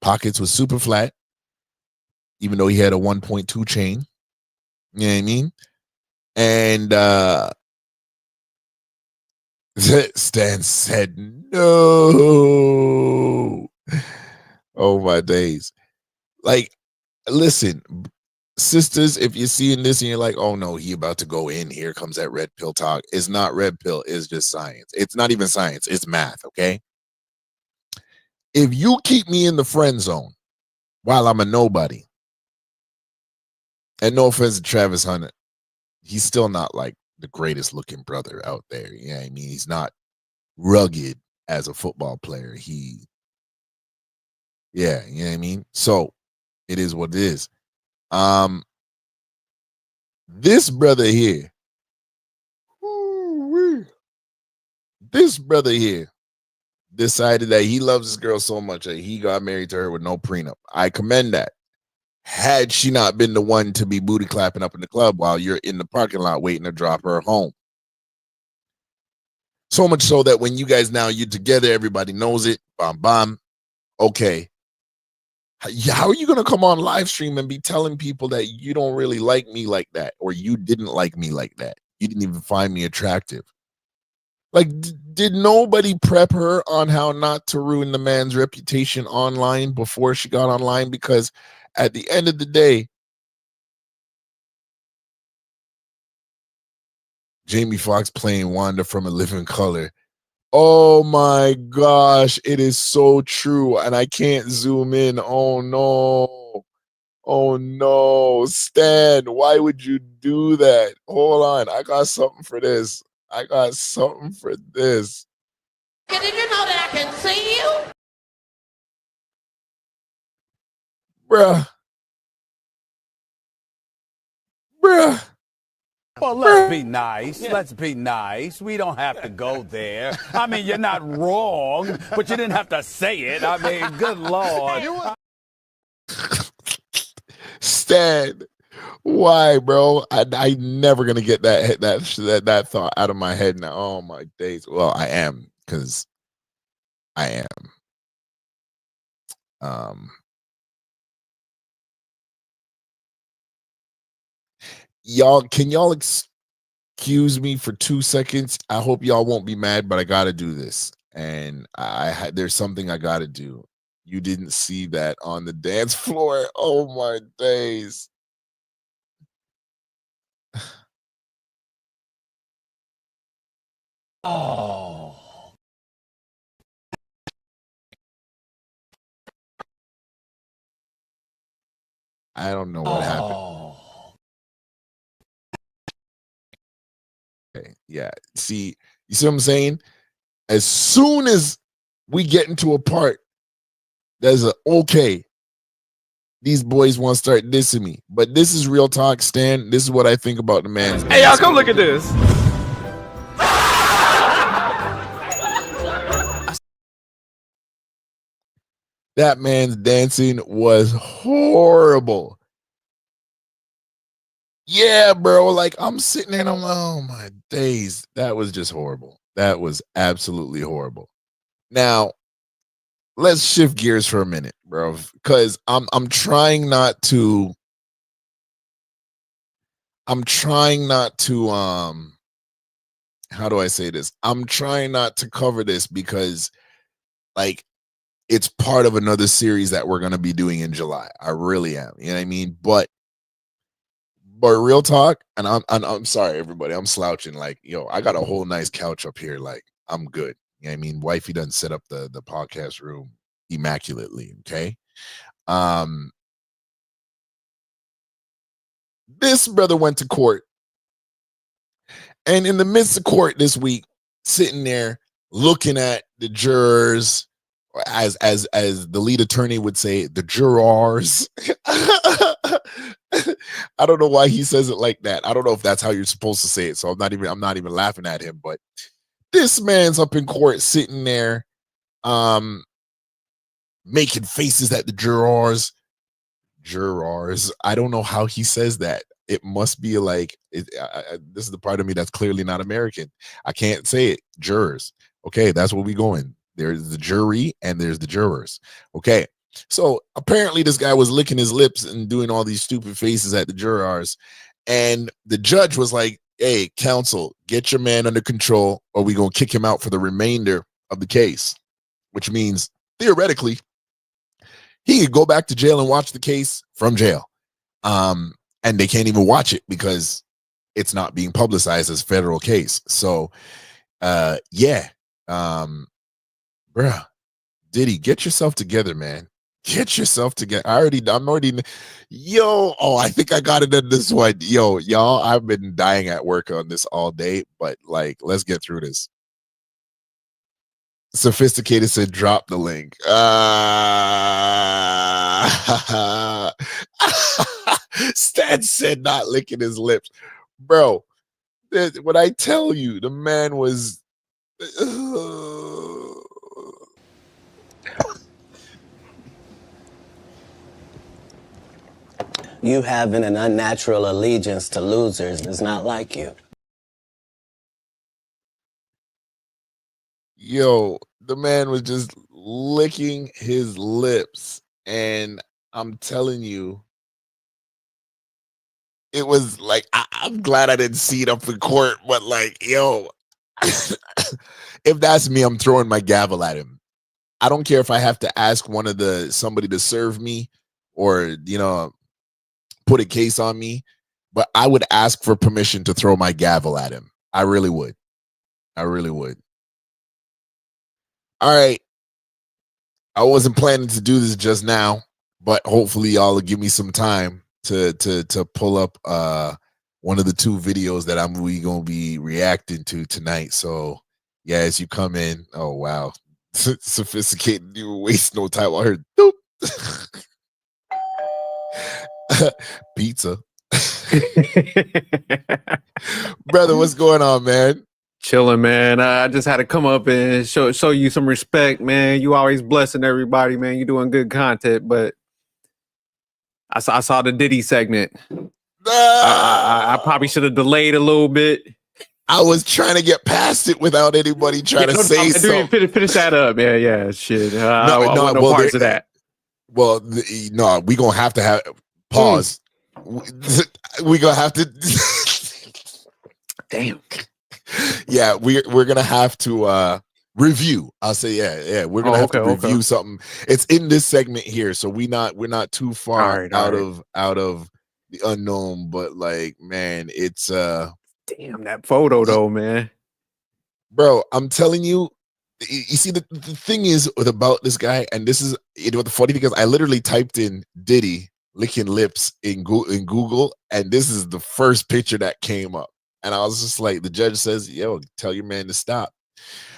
pockets was super flat, even though he had a 1.2 chain. You know what I mean? And Stan said no. Oh my days. Like, listen, sisters, if you're seeing this and you're like, oh no, he about to go in, here comes that red pill talk. It's not red pill, it's just science. It's not even science, it's math, okay? If you keep me in the friend zone while I'm a nobody, and no offense to Travis Hunter, he's still not like the greatest looking brother out there. You know what I mean? He's not rugged as a football player. Yeah, you know what I mean? So it is what it is. This brother here, this brother here decided that he loves this girl so much that he got married to her with no prenup. I commend that. Had she not been the one to be booty clapping up in the club while you're in the parking lot waiting to drop her home. So much so that when you guys you're together, everybody knows it. Bam, bam. Okay. How are you going to come on live stream and be telling people that you don't really like me like that, or you didn't like me like that? You didn't even find me attractive. Like, did nobody prep her on how not to ruin the man's reputation online before she got online? Because at the end of the day, Jamie Foxx playing Wanda from A Living Color. Oh my gosh, it is so true. And I can't zoom in. Oh no. Oh no, Stan, why would you do that? Hold on, I got something for this. I got something for this. Did you know that I can see you? Bruh. Bruh. Well, let's be nice. Let's be nice. We don't have to go there. I mean, you're not wrong, but you didn't have to say it. I mean, good Lord. Stan, why, bro? I never gonna get that thought out of my head now. Oh my days. Well, I am, because I am. Y'all, can y'all excuse me for 2 seconds? I hope y'all won't be mad, but I gotta do this. And there's something I gotta do. You didn't see that on the dance floor. Oh my days. Oh. I don't know what happened. Okay, yeah. See, you see what I'm saying? As soon as we get into a part, there's a okay. These boys want to start dissing me, but this is real talk, Stan. This is what I think about the man. Hey, y'all, come look at this. That man's dancing was horrible. Yeah, bro. Like, I'm sitting there and I'm like, oh my days. That was just horrible. That was absolutely horrible. Now, let's shift gears for a minute, bro. Because I'm trying not to how do I say this? I'm trying not to cover this because, like, it's part of another series that we're gonna be doing in July. I really am. You know what I mean? But real talk, and I'm sorry, everybody. I'm slouching. Like, yo, I got a whole nice couch up here. Like, I'm good. You know what I mean? Wifey doesn't set up the podcast room immaculately. Okay. This brother went to court, and in the midst of court this week, sitting there looking at the jurors, as the lead attorney would say, the jurors. I don't know why he says it like that. I don't know if that's how you're supposed to say it. So I'm not even laughing at him. But this man's up in court sitting there, making faces at the jurors. I don't know how he says that. It must be like this is the part of me that's clearly not American. I can't say it. Jurors. Okay, that's where we going. There's the jury and there's the jurors. Okay. So apparently this guy was licking his lips and doing all these stupid faces at the jurors. And the judge was like, hey, counsel, get your man under control or we're going to kick him out for the remainder of the case, which means theoretically he could go back to jail and watch the case from jail. And they can't even watch it because it's not being publicized as a federal case. So, yeah. Bruh, Diddy, get yourself together, man. Get yourself together. I'm already, yo. Oh, I think I got it in this one. Yo, y'all, I've been dying at work on this all day, but like, let's get through this. Sophisticated said, drop the link. Stan said, not licking his lips. Bro, when I tell you, the man was. You having an unnatural allegiance to losers is not like you. Yo, the man was just licking his lips. And I'm telling you, it was like, I'm glad I didn't see it up in court, but like, yo, if that's me, I'm throwing my gavel at him. I don't care if I have to ask somebody to serve me or, put a case on me, but I would ask for permission to throw my gavel at him. I really would. I really would. All right. I wasn't planning to do this just now, but hopefully y'all will give me some time to pull up one of the two videos that we gonna be reacting to tonight. So yeah, as you come in, oh wow, sophisticated, you waste no time. I heard doop. Pizza. Brother, what's going on, man? Chilling, man. I just had to come up and show you some respect, man. You always blessing everybody, man. You doing good content, but I saw the Diddy segment. I probably should have delayed a little bit. I was trying to get past it without anybody trying to say something. Finish that up. Yeah, shit. I want no well, parts of that. Well, no, we gonna have to have pause. We gonna have to. Damn. Yeah, we're gonna have to review. I'll say yeah. We're gonna have to review something. It's in this segment here, so we're not too far out of the unknown. But like, man, it's damn that photo though, man. Bro, I'm telling you. You see, the thing is about this guy, and this is the funny thing is, I literally typed in Diddy licking lips in Google, and this is the first picture that came up. And I was just like, the judge says, yo, tell your man to stop.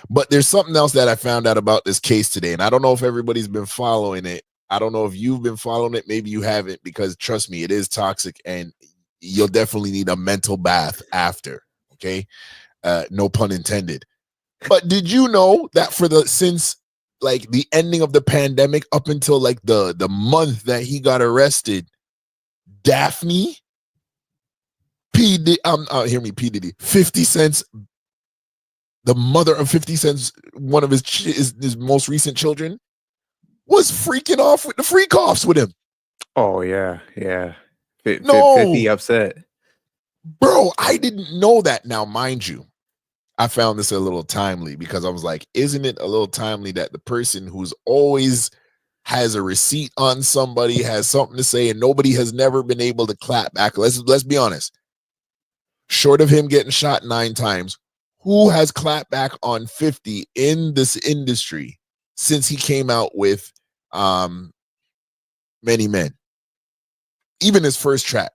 But there's something else that I found out about this case today, and I don't know if everybody's been following it. I don't know if you've been following it. Maybe you haven't, because trust me, it is toxic, and you'll definitely need a mental bath after. Okay, no pun intended. But did you know that since like the ending of the pandemic up until like the month that he got arrested, Daphne P. Hear me, P. Diddy, 50 Cent's, the mother of 50 Cent's, one of his most recent children, was freaking off with the freak offs with him. Oh yeah. 50 upset. Bro, I didn't know that. Now, mind you, I found this a little timely because I was like, isn't it a little timely that the person who's always has a receipt on somebody has something to say and nobody has never been able to clap back? Let's be honest. Short of him getting shot 9 times, who has clapped back on 50 in this industry since he came out with Many Men? Even his first track.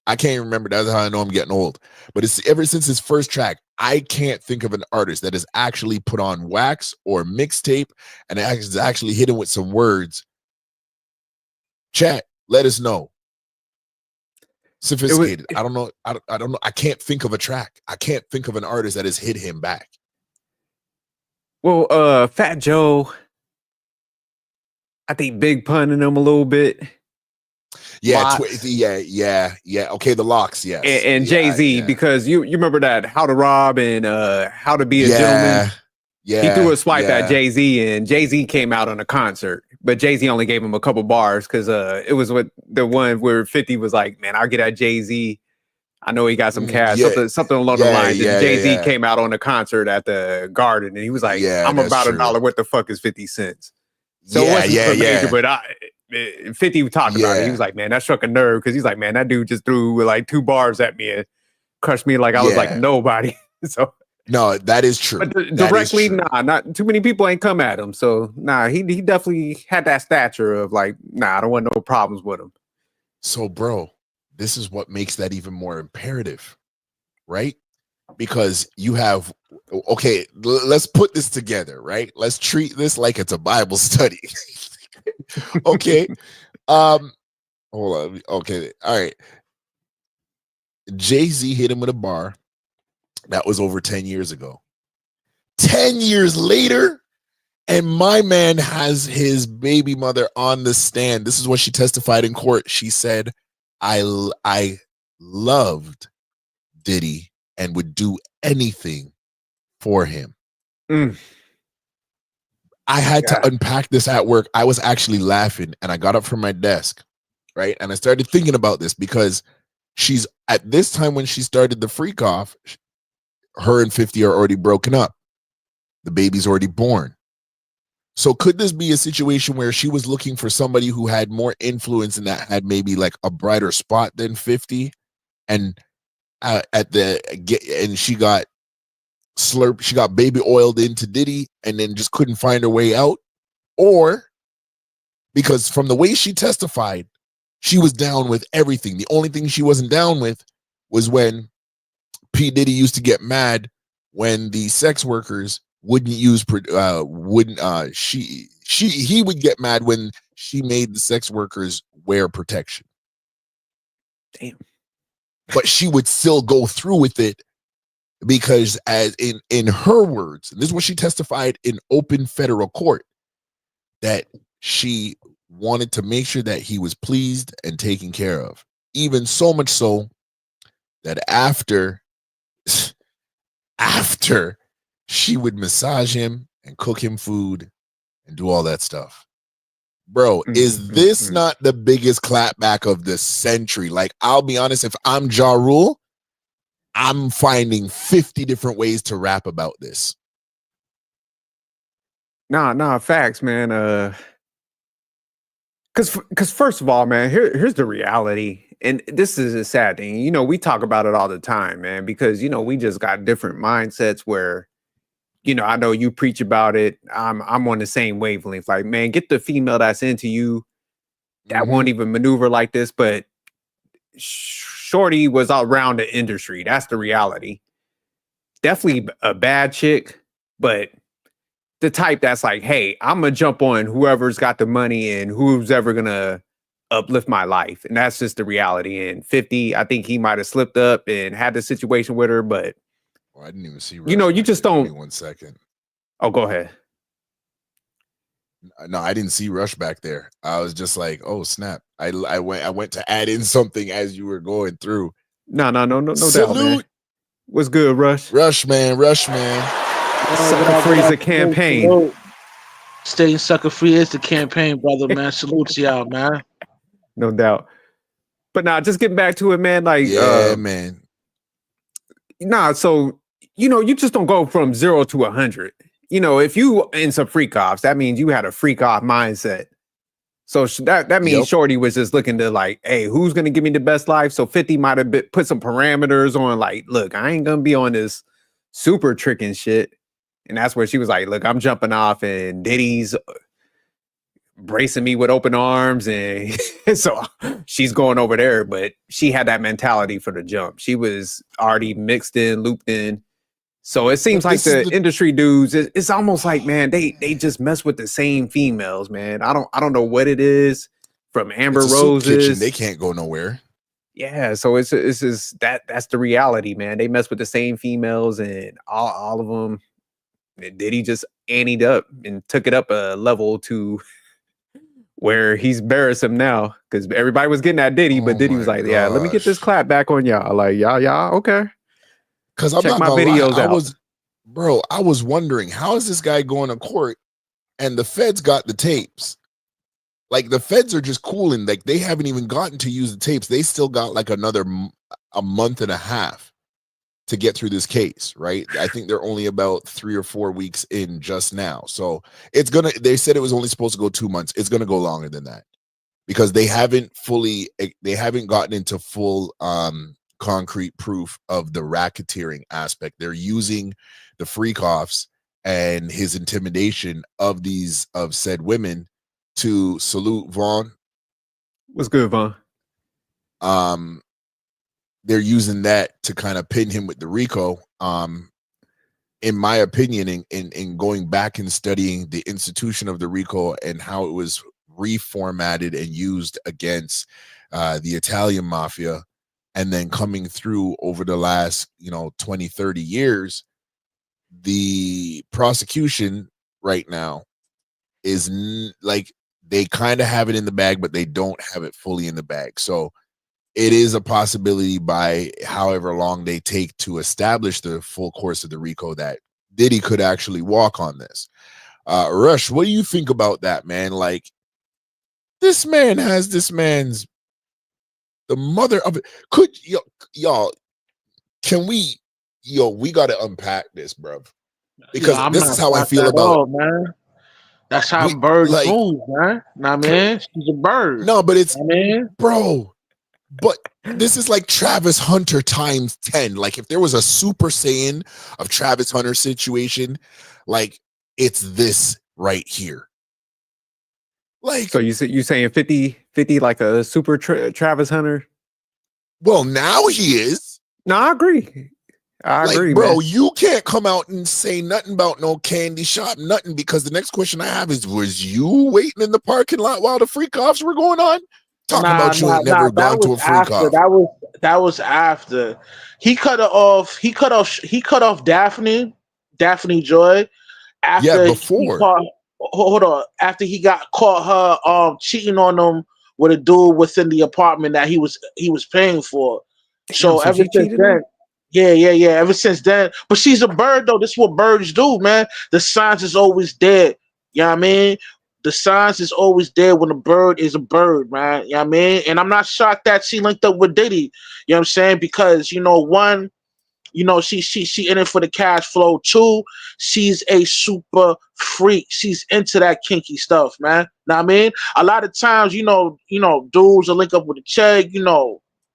I can't remember. That's how I know I'm getting old. But it's ever since his first track, I can't think of an artist that has actually put on wax or mixtape and has actually hit him with some words. Chat, let us know. Sophisticated. I don't know. I don't know. I can't think of a track. I can't think of an artist that has hit him back. Well, Fat Joe, I think Big punning him a little bit. Yeah, yeah. Okay, the locks, yes. And Jay-Z, because you remember that How to Rob and How to Be a Gentleman. Yeah. He threw a swipe at Jay-Z, and Jay-Z came out on a concert, but Jay-Z only gave him a couple bars because it was with the one where 50 was like, man, I'll get at Jay-Z. I know he got some cash, something along the lines. Jay-Z came out on a concert at the Garden, and he was like, I'm about $1. What the fuck is 50 cents? So it wasn't major, but 50 talked about it. He was like, man, that struck a nerve, because he's like, man, that dude just threw like 2 bars at me and crushed me like I was like nobody. So no, that is true. But directly, not too many people ain't come at him. So he definitely had that stature of like, I don't want no problems with him. So, bro, this is what makes that even more imperative, right? Because you have, okay, let's put this together, right? Let's treat this like it's a Bible study. Okay. Hold on. Okay. All right. Jay-Z hit him with a bar. That was over 10 years ago. 10 years later, and my man has his baby mother on the stand. This is what she testified in court. She said, I loved Diddy and would do anything for him. I had to unpack this at work. I was actually laughing, and I got up from my desk, right? And I started thinking about this because she's at this time when she started the freak off, her and 50 are already broken up. The baby's already born. So could this be a situation where she was looking for somebody who had more influence and that had maybe like a brighter spot than 50, and and she got she got baby oiled into Diddy and then just couldn't find her way out? Or because from the way she testified, she was down with everything. The only thing she wasn't down with was when P. Diddy used to get mad when the sex workers wouldn't use he would get mad when she made the sex workers wear protection. Damn. But she would still go through with it because, as in her words, and this is what she testified in open federal court, that she wanted to make sure that he was pleased and taken care of. Even so much so that after she would massage him and cook him food and do all that stuff. Bro, is this not the biggest clapback of the century? Like, I'll be honest, if I'm Ja Rule, I'm finding 50 different ways to rap about this. Nah, facts, man. Cause first of all, man, here's the reality. And this is a sad thing. You know, we talk about it all the time, man, because, you know, we just got different mindsets where, you know, I know you preach about it. I'm on the same wavelength. Like, man, get the female that's into you that won't even maneuver like this. But Shorty was around the industry. That's the reality. Definitely a bad chick, but the type that's like, hey, I'm gonna jump on whoever's got the money and who's ever gonna uplift my life. And that's just the reality. And 50, I think he might have slipped up and had the situation with her, but I didn't even see. You know, you just don't. Give me 1 second. Oh, go ahead. No, I didn't see Rush back there. I was just like, oh snap! I went to add in something as you were going through. No Salute. doubt, man. What's good, Rush? Rush man. Sucker Free is a campaign. Staying sucker free is the campaign, brother, man. Salute to y'all, man. No doubt. But nah, just getting back to it, man. Like, man. Nah, so you know, you just don't go from 0 to 100. You know, if you in some freak offs, that means you had a freak off mindset. So that means Shorty was just looking to like, hey, who's gonna give me the best life? So 50 might have put some parameters on, like, look, I ain't gonna be on this super tricking shit. And that's where she was like, look, I'm jumping off, and Diddy's bracing me with open arms, and so she's going over there. But she had that mentality for the jump. She was already mixed in, looped in. So it seems like the industry dudes, it's almost like, man, they just mess with the same females, man. I don't know what it is from Amber Roses. They can't go nowhere. Yeah, so it's just that's the reality, man. They mess with the same females, and all of them. Diddy just anteed up and took it up a level to where he's embarrassed him now, because everybody was getting at Diddy, but Diddy was like, yeah, let me get this clap back on y'all. Like, y'all, okay. Because I'm check not my videos out. I was wondering, how is this guy going to court and the feds got the tapes? Like, the feds are just cooling. Like, they haven't even gotten to use the tapes. They still got like a month and a half to get through this case, right? I think they're only about 3 or 4 weeks in just now. So they said it was only supposed to go 2 months. It's gonna go longer than that, because they haven't gotten into full concrete proof of the racketeering aspect. They're using the freak offs and his intimidation of said women to salute Vaughn. What's good, Vaughn? They're using that to kind of pin him with the RICO. In my opinion, in going back and studying the institution of the RICO and how it was reformatted and used against the Italian mafia, and then coming through over the last 20, 30 years, the prosecution right now is like, they kind of have it in the bag, but they don't have it fully in the bag. So it is a possibility, by however long they take to establish the full course of the RICO, that Diddy could actually walk on this. Rush, what do you think about that, man? Like, this man has the mother of it. Y'all, can we got to unpack this, bro? Because this is how I feel about it, man. That's how birds move, man. Nah, man, she's a bird. No, but it's, bro. But this is like Travis Hunter times 10. Like, if there was a Super Saiyan of Travis Hunter situation, like, it's this right here. Like, so you saying 50 like a super Travis Hunter? well, now he is. No, I agree. I Like, agree, bro, man. you can't come out and say nothing about no candy shop, nothing, because the next question I have is, was you waiting in the parking lot while the freak offs were going on? Talking about you ain't never That gone was to a freak after. off. That was after. He cut her off. He cut off Daphne Joy Yeah, after he before. caught. Hold on. After he got caught her cheating on him with a dude within the apartment that he was paying for. Damn, So so ever she since cheated on then, him? yeah. Ever since then, but she's a bird though. This is what birds do, man. The signs is always there. You know what I mean? The signs is always there when a bird is a bird, man. You know what I mean? And I'm not shocked that she linked up with Diddy. You know what I'm saying? Because one, she in it for the cash flow. Two, she's a super freak. She's into that kinky stuff, man. Know what I mean? A lot of times, dudes will link up with a chick,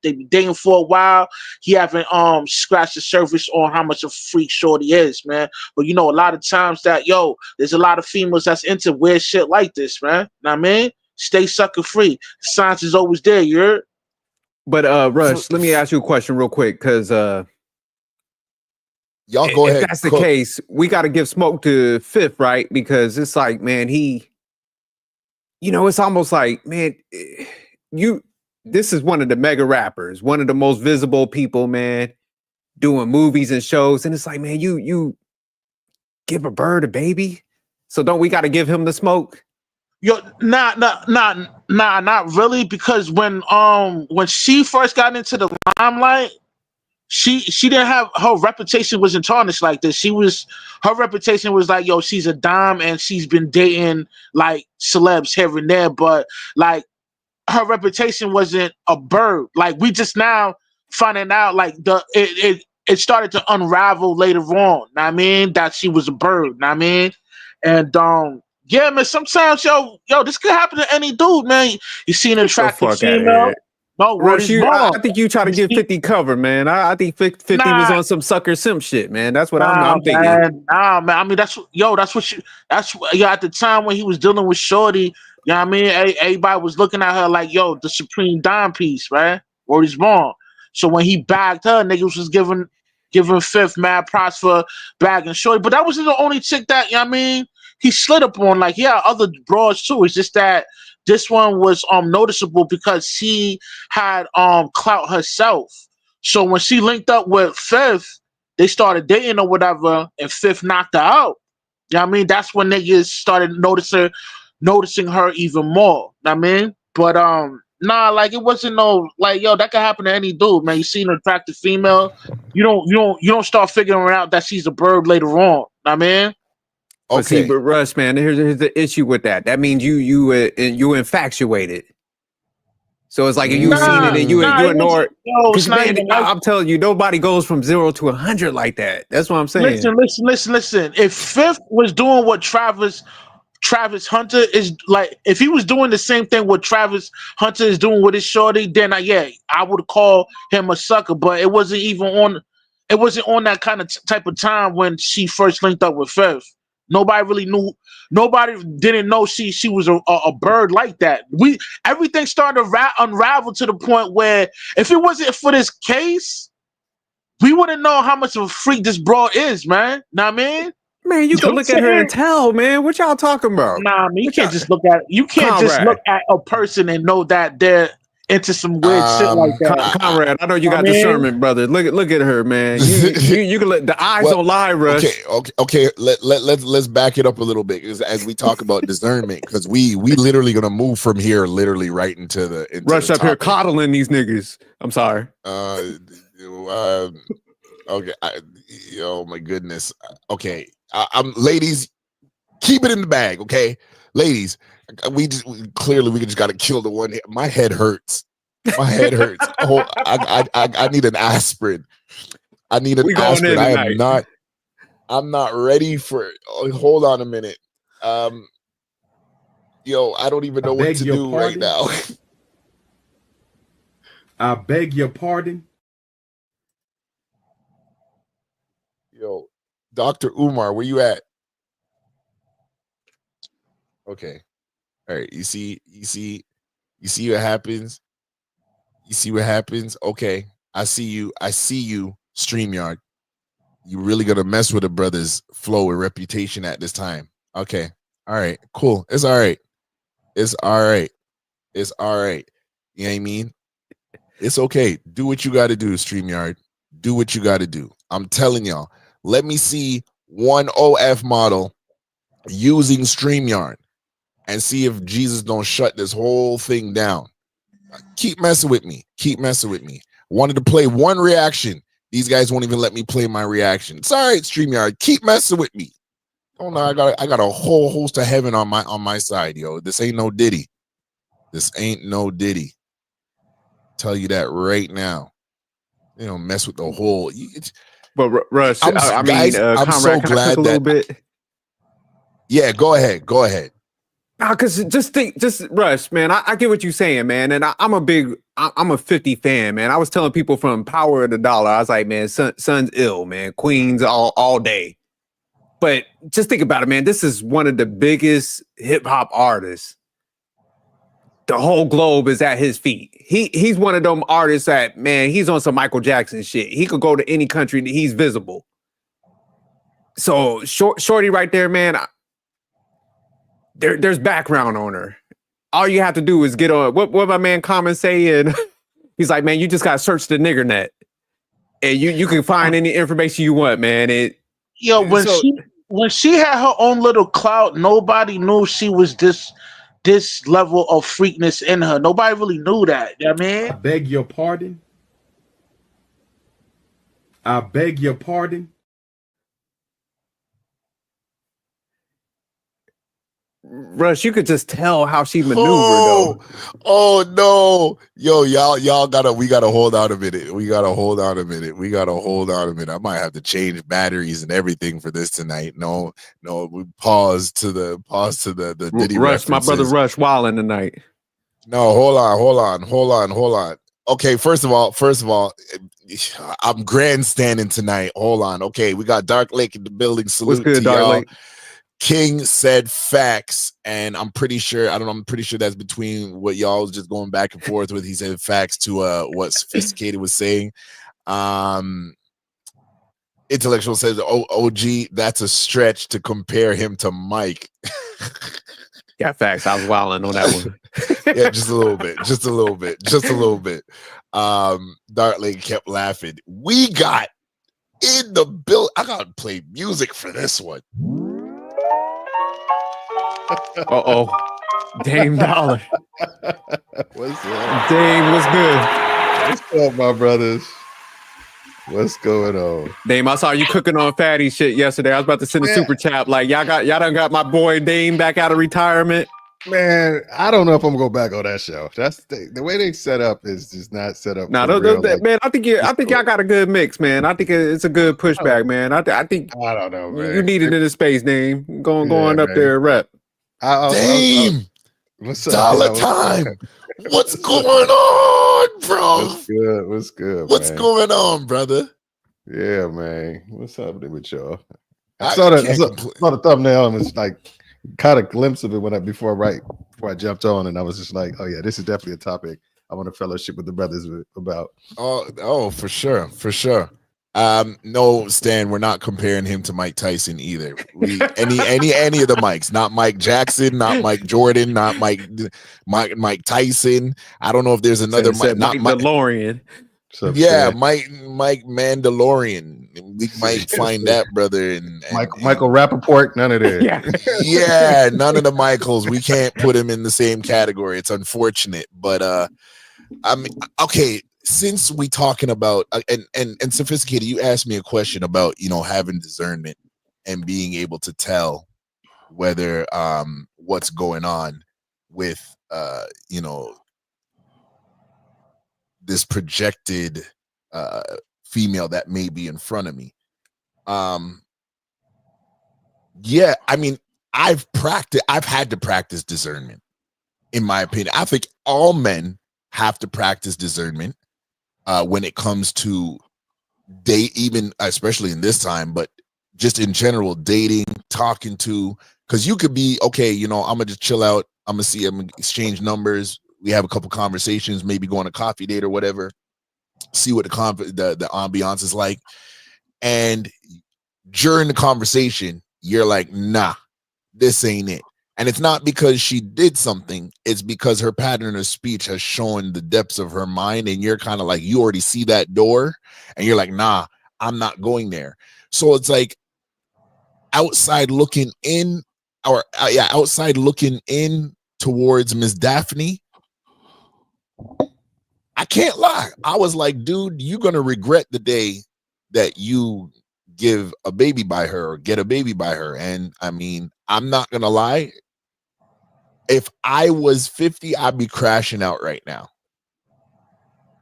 they be dating for a while. He haven't scratched the surface on how much a freak shorty is, man. But a lot of times there's a lot of females that's into weird shit like this, man. Know what I mean? Stay sucker free. Science is always there, you heard? But Rush, let me ask you a question real quick, because y'all go if ahead. that's the case, we got to give smoke to Fifth, right? Because it's like, man, it's almost like, man, this is one of the mega rappers, one of the most visible people, man, doing movies and shows, and it's like, man, you give a bird a baby, so don't we got to give him the smoke? Yo, not really, because when she first got into the limelight, she didn't have, her reputation wasn't tarnished like this. Her reputation was like, yo, she's a dime and she's been dating like celebs here and there, but like her reputation wasn't a bird. Like we just now finding out, like it started to unravel later on. Know what I mean, that she was a bird. Know what I mean, and yeah, man. Sometimes, this could happen to any dude, man. You see an Get the attractive fuck out of female. here. No, word Rush, is born. I think you try to give 50 cover, man. I think 50 was Nah, on some sucker simp shit, man. That's what nah, I'm thinking. man. Nah, man. I mean, at the time when he was dealing with Shorty, you know what I mean? Everybody was looking at her like, yo, the supreme dime piece, right? Word is born. So when he bagged her, niggas was giving Fifth mad props for bagging Shorty. But that wasn't the only chick that, you know what I mean, he slid up on. Like, yeah, other broads too. It's just that this one was noticeable because she had clout herself. So when she linked up with Fifth, they started dating or whatever, and Fifth knocked her out. You know what I mean? That's when niggas started noticing her even more. You know what I mean? But nah, like it wasn't no, like, yo, that could happen to any dude, man. You see an attractive female, you don't start figuring out that she's a bird later on. You know what I mean? But see, Okay. but Rush, man, here's the issue with that. That means you infatuated. So it's like if you seen it and you It ignore wasn't. it, Yo, it's because not man, even like. I'm telling you, nobody goes from 0 to 100 like that. That's what I'm saying. Listen. If Fifth was doing what Travis Hunter is like, if he was doing the same thing what Travis Hunter is doing with his shorty, then I would call him a sucker. But it wasn't on that kind of type of time when she first linked up with Fifth. Nobody really knew. Nobody didn't know she was a bird like that. Everything started to unravel to the point where if it wasn't for this case, we wouldn't know how much of a freak this broad is, man. Know what I mean? Man, you You know can what I'm look at her and saying? tell, man. What y'all talking about? Nah, man, What y'all, you can't just look Conrad? at a person and know that they're into some weird shit like that. Conrad, I know you I got mean, discernment, brother. Look at her, man. You can let the eyes Well, don't lie, Rush. okay. Let's back it up a little bit as we talk about discernment, because we literally gonna move from here literally right into Rush the up here topic. coddling these niggas. I'm sorry. Okay. Oh my goodness. Okay. I'm ladies. Keep it in the bag, okay, ladies. We just got to kill the one. My head hurts. My head hurts. Oh, I need an aspirin. I need an We going aspirin. in tonight. I'm not ready for. Oh, hold on a minute. Yo, I don't even know what to do right now. I beg your pardon. Yo, Dr. Umar, where you at? Okay. All right, you see what happens. You see what happens. Okay, I see you. StreamYard. You really gonna mess with a brother's flow and reputation at this time. Okay, all right, cool. It's all right. It's all right. It's all right. You know what I mean? It's okay. Do what you got to do, StreamYard. Do what you got to do. I'm telling y'all. Let me see one OF model using StreamYard and see if Jesus don't shut this whole thing down. Keep messing with me. Keep messing with me. Wanted to play one reaction. These guys won't even let me play my reaction. It's all right, StreamYard. Keep messing with me. Oh no, I got a whole host of heaven on my side, yo. This ain't no Diddy. This ain't no Diddy. Tell you that right now. You know, mess with the whole. But Rush, I'm Conrad, so can I cook glad a little that. bit? Yeah, go ahead. Go ahead. Nah, cause just Rush, man. I get what you're saying, man, and I'm a 50 fan, man. I was telling people from Power of the Dollar, I was like, man, son's ill, man. Queens all day. But just think about it, man. This is one of the biggest hip hop artists. The whole globe is at his feet. He's one of them artists that, man, he's on some Michael Jackson shit. He could go to any country, he's visible. So Shorty right there, man. There's background on her. All you have to do is get on what my man Common saying. He's like, man, you just gotta search the nigger net, and you can find any information you want, man. When she had her own little clout, nobody knew she was this level of freakness in her. Nobody really knew that. You know what I mean? I beg your pardon. I beg your pardon. Rush, you could just tell how she maneuvered though. Oh no. Yo, we gotta hold on a minute. We gotta hold on a minute. I might have to change batteries and everything for this tonight. No, we pause to the Diddy Rush, references. my brother Rush wilding tonight. No, hold on. Okay, first of all, I'm grandstanding tonight. Hold on. Okay, we got Dark Lake in the building. Salute What's good, to Dark y'all. Lake? King said facts, and I'm pretty sure that's between what y'all was just going back and forth with. He said facts to what Sophisticated was saying. Intellectual says, OG, that's a stretch to compare him to Mike. Yeah, facts. I was wilding on that one. Yeah, just a little bit. Dark Lake kept laughing. We got in the bill. I gotta play music for this one. Dame Dollar. What's up? Dame, what's good? What's up, my brothers? What's going on? Dame, I saw you cooking on fatty shit yesterday. I was about to send a super chat. Like, y'all done got my boy Dame back out of retirement. Man, I don't know if I'm gonna go back on that show. That's the way they set up is just not set up. Nah, real, man, I think y'all got a good mix, man. I think it's a good pushback, man. I think I don't know, man. You need it in the space, Dame. Going up man. there, rep. Dame, what's up? Dollar time. What's going on, bro? What's good? What's man? going on, brother? Yeah, man. What's happening with y'all? I I saw can't the thumbnail and was like caught a glimpse of it before I jumped on, and I was just like, oh yeah, this is definitely a topic I want to fellowship with the brothers about. Oh, for sure. No, Stan, we're not comparing him to Mike Tyson either. Any of the Mikes, not Mike Jackson, not Mike Jordan, not Mike Tyson. I don't know if there's another Mike, not Mike DeLorean. Yeah, Mike Mandalorian. We might find that brother and Michael Rappaport. None of that. Yeah, none of the Michaels. We can't put him in the same category. It's unfortunate, but I mean, okay. Since we talking about and Sophisticated, you asked me a question about having discernment and being able to tell whether what's going on with this projected female that may be in front of me. Yeah, I mean, I've had to practice discernment. In my opinion, I think all men have to practice discernment when it comes to date, even especially in this time, but just in general, dating, talking to, because you could be okay, I'm gonna just chill out I'm gonna see him, exchange numbers. We have a couple conversations, maybe go on a coffee date or whatever. See what the ambiance is like. And during the conversation, you're like, nah, this ain't it. And it's not because she did something, it's because her pattern of speech has shown the depths of her mind. And you're kind of like, you already see that door, and you're like, nah, I'm not going there. So it's like outside looking in, or outside looking in towards Miss Daphne. I can't lie. I was like, dude, you're gonna regret the day that you give a baby by her or get a baby by her. And I mean, I'm not gonna lie. If I was 50, I'd be crashing out right now.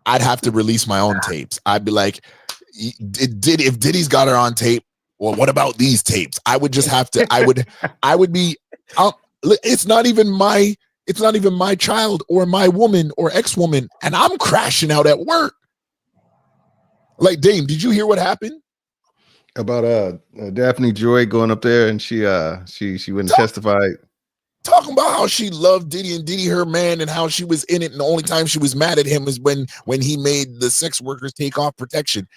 I'd have to release my own tapes. I'd be like, if Diddy's got her on tape, well, what about these tapes? I would just have to. I would be. It's not even my child or my woman or ex-woman, and I'm crashing out at work. Like, Dame, did you hear what happened about Daphne Joy going up there and she went and testified? Talking about how she loved Diddy and Diddy her man, and how she was in it, and the only time she was mad at him is when he made the sex workers take off protection.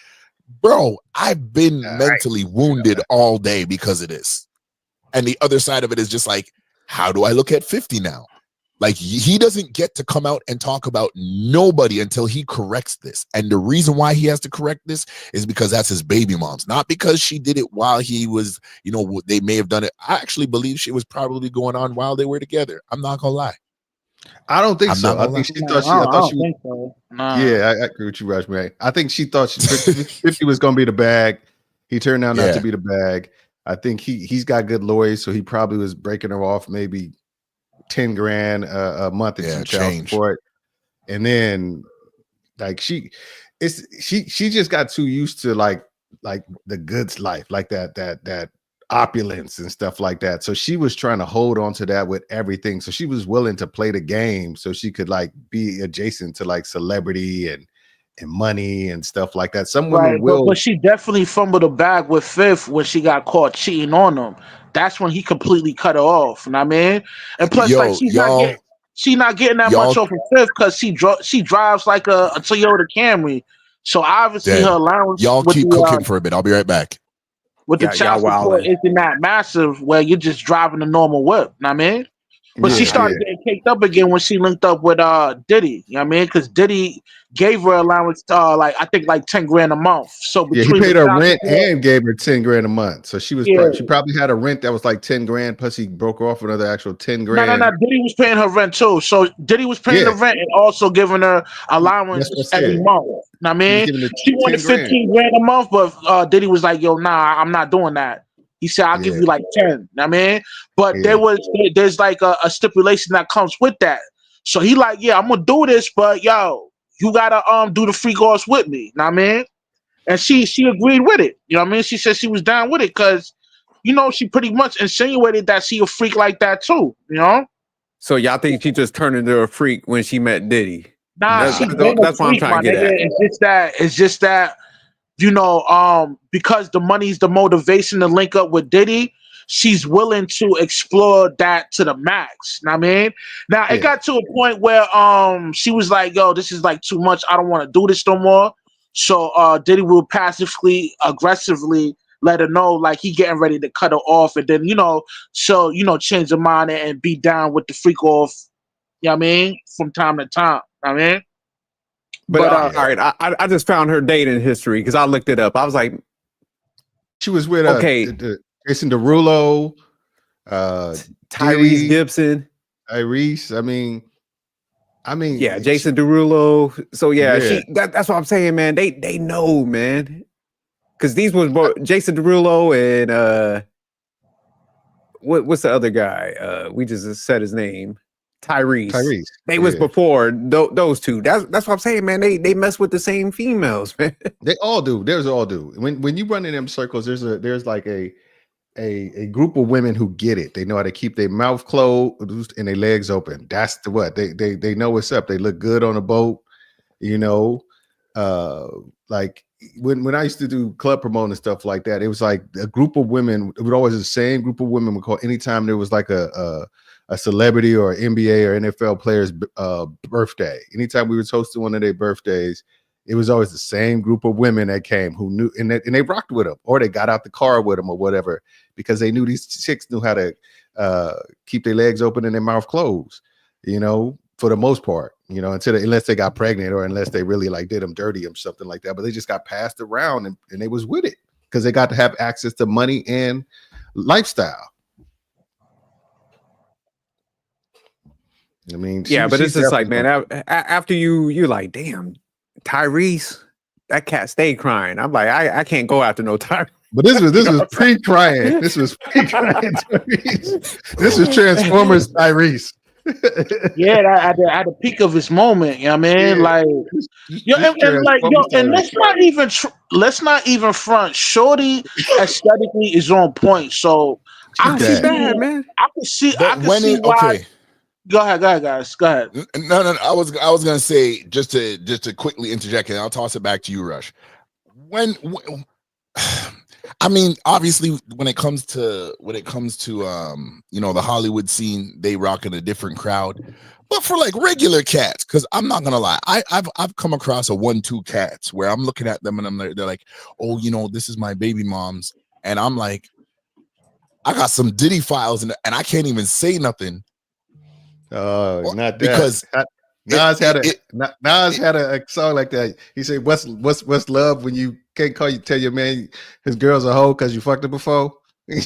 Bro, I've been mentally wounded all day because of this. And the other side of it is just like, how do I look at 50 now? Like, he doesn't get to come out and talk about nobody until he corrects this. And the reason why he has to correct this is because that's his baby mom's, not because she did it while he was, they may have done it. I actually believe she was probably going on while they were together. I'm not gonna lie. I don't think so. I think she thought she. I thought she was. So. Nah. Yeah, I agree with you, Raj. I think she thought 50 was going to be the bag. He turned out not to be the bag. I think he's got good lawyers, so he probably was breaking her off maybe 10 grand a month in some child support. And then like she just got too used to like the goods life, like that opulence and stuff like that. So she was trying to hold on to that with everything. So she was willing to play the game so she could like be adjacent to like celebrity and money and stuff like that. Some women will, but she definitely fumbled the bag with Fifth when she got caught cheating on him. That's when he completely cut her off. You know what I mean? And plus, like she's not getting that much off of Fifth because she drives like a Toyota Camry. So obviously her allowance. Y'all keep cooking for a bit. I'll be right back. With the child support isn't that massive where you're just driving a normal whip. You know what I mean? But she started getting caked up again when she linked up with Diddy. You know what I mean? Because Diddy gave her allowance I think 10 grand a month. So he paid her rent and gave her 10 grand a month. So she was she probably had a rent that was like 10 grand, plus he broke her off another actual 10 grand. No. Diddy was paying her rent too. So Diddy was paying the rent and also giving her allowance every month. You know what I mean? She wanted 15 grand a month, but Diddy was like, yo, nah, I'm not doing that. He said, I'll give you like 10. You know what I mean? But there's like a stipulation that comes with that. So he like, yeah, I'm gonna do this, but yo, you gotta do the freak offs with me. You know what I mean? And she agreed with it. You know what I mean? She said she was down with it because, she pretty much insinuated that she a freak like that too, So y'all think she just turned into a freak when she met Diddy? Nah, that's what I'm trying to get at. It's just that because the money's the motivation to link up with Diddy, she's willing to explore that to the max. You know what I mean? Now it got to a point where she was like, yo, this is like too much. I don't want to do this no more. So Diddy will passively, aggressively let her know like he getting ready to cut her off, and then change her mind and be down with the freak off, you know what I mean, from time to time. You know what I mean? But all right, I just found her dating history because I looked it up. I was like, she was with Jason Derulo, Tyrese Gibson, Tyrese. I mean, yeah, Jason Derulo. So that's what I'm saying, man. They know, man, because these was both Jason Derulo and what's the other guy? We just said his name. Tyrese. They was before those two. That's what I'm saying, man. They mess with the same females, man. They all do. There's all do. When you run in them circles, there's like a group of women who get it. They know how to keep their mouth closed and their legs open. That's they know what's up. They look good on a boat, like when I used to do club promoting and stuff like that, it was like a group of women. It would always be the same group of women would call anytime there was like a a celebrity or NBA or NFL player's birthday. Anytime we was hosting one of their birthdays, it was always the same group of women that came who knew, and they rocked with them, or they got out the car with them or whatever, because they knew these chicks knew how to keep their legs open and their mouth closed, you know, for the most part, you know, unless they got pregnant or unless they really like did them dirty or something like that. But they just got passed around and they was with it because they got to have access to money and lifestyle. I mean, yeah, but it's just like, man, after you're like, damn, Tyrese, that cat stayed crying. I'm like, I can't go after no Tyrese. But this was pre-crying. This was pre-crying Tyrese. This was Transformers Tyrese. Yeah, at the peak of his moment, you know what I mean? Yeah. Like, and let's not even front. Shorty aesthetically is on point, so I can see bad, man. I can see why. Okay. Go ahead, guys. Go ahead. No. I was gonna say just to quickly interject, and I'll toss it back to you, Rush. When I mean, obviously, when it comes to you know, the Hollywood scene, they rock in a different crowd. But for like regular cats, because I'm not gonna lie, I've come across a 1-2 cats where I'm looking at them and they're like, oh, you know, this is my baby mom's, and I'm like, I got some Diddy files and I can't even say nothing. Oh, not that. Because Nas had a song like that. He said, "What's love when you can't tell your man his girl's a hoe because you fucked her before." No,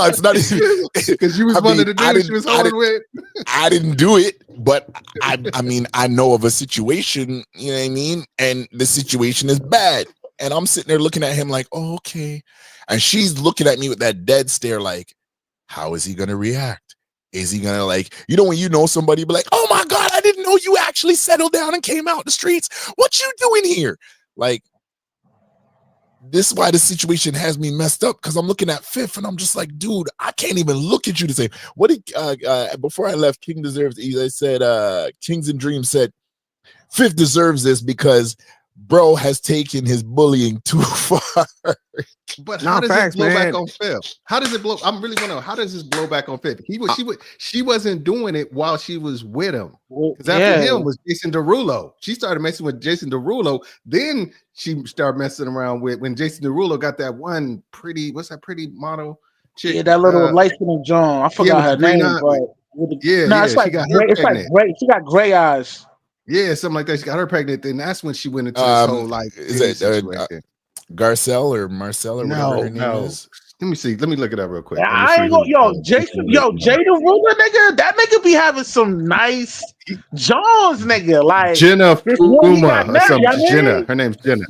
it's not because you was one of the dudes she was holding with. I didn't do it, but I mean, I know of a situation. You know what I mean? And the situation is bad, and I'm sitting there looking at him like, "Oh, okay," and she's looking at me with that dead stare, like, how is he gonna react? Is he gonna, like, you know, when you know somebody be like, oh my God, I didn't know you actually settled down and came out the streets. What you doing here? Like, this is why the situation has me messed up, because I'm looking at Fifth and I'm just like, dude, I can't even look at you the same. What did before I left, King Deserves, I said Kings and Dreams said Fifth deserves this because bro has taken his bullying too far. But how does it blow back on Fifth? How does it blow? I'm really wondering, how does this blow back on Fifth? She wasn't doing it while she was with him. Because after him was Jason Derulo. She started messing with Jason Derulo. Then she started messing around with when Jason Derulo got that one pretty, what's that pretty model chick? Yeah, that little light-skinned John. I forgot her name. It's like gray. She got gray eyes. Yeah, something like that. She got her pregnant. Then that's when she went into this whole like. Is it Garcell or Marcel or whatever her name is? Let me see. Let me look it up real quick. I ain't gonna, Jason, Jada Ruler, nigga. That nigga be having some nice Jones, nigga. Like Jenna Fuma or something. Jenna. Her name's Jenna.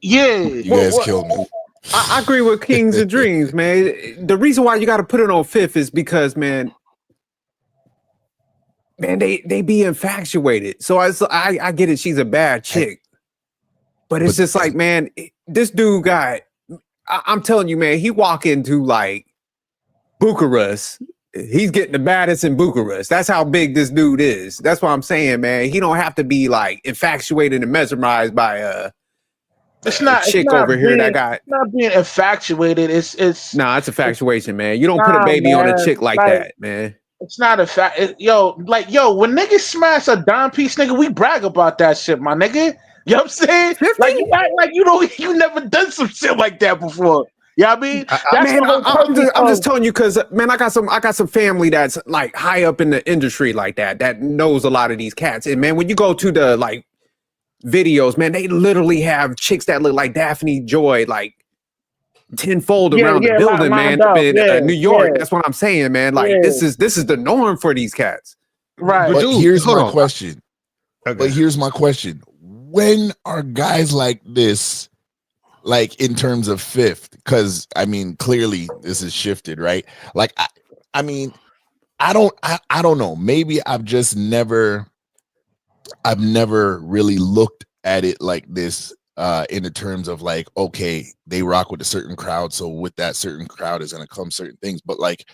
Yeah. You guys killed me. I agree with Kings and Dreams, man. The reason why you got to put it on Fifth is because, man, they be infatuated. So I get it. She's a bad chick, but it's just like, man, this dude got. I'm telling you, man, he walk into like Bucharest. He's getting the baddest in Bucharest. That's how big this dude is. That's what I'm saying, man. He don't have to be like infatuated and mesmerized by it's not chick over here that got not being infatuated. It's it's infatuation, man. You don't put a baby on a chick like that, man. It's not a fact. When niggas smash a dime piece, nigga, we brag about that shit, my nigga. You know what I'm saying? 50? Like you act like you never done some shit like that before. You know what I mean? I'm just telling you because, man, I got some family that's like high up in the industry like that knows a lot of these cats. And man, when you go to the like videos, man, they literally have chicks that look like Daphne Joy, like tenfold around the building, man. In New York, that's what I'm saying, man. Like this is the norm for these cats. Right. But here's my question. Okay. But here's my question. When are guys like this, like in terms of Fifth? Because I mean, clearly this is shifted, right? Like, I mean, I don't know. Maybe I've never really looked at it like this in the terms of like, okay, they rock with a certain crowd, so with that certain crowd is going to come certain things. But like,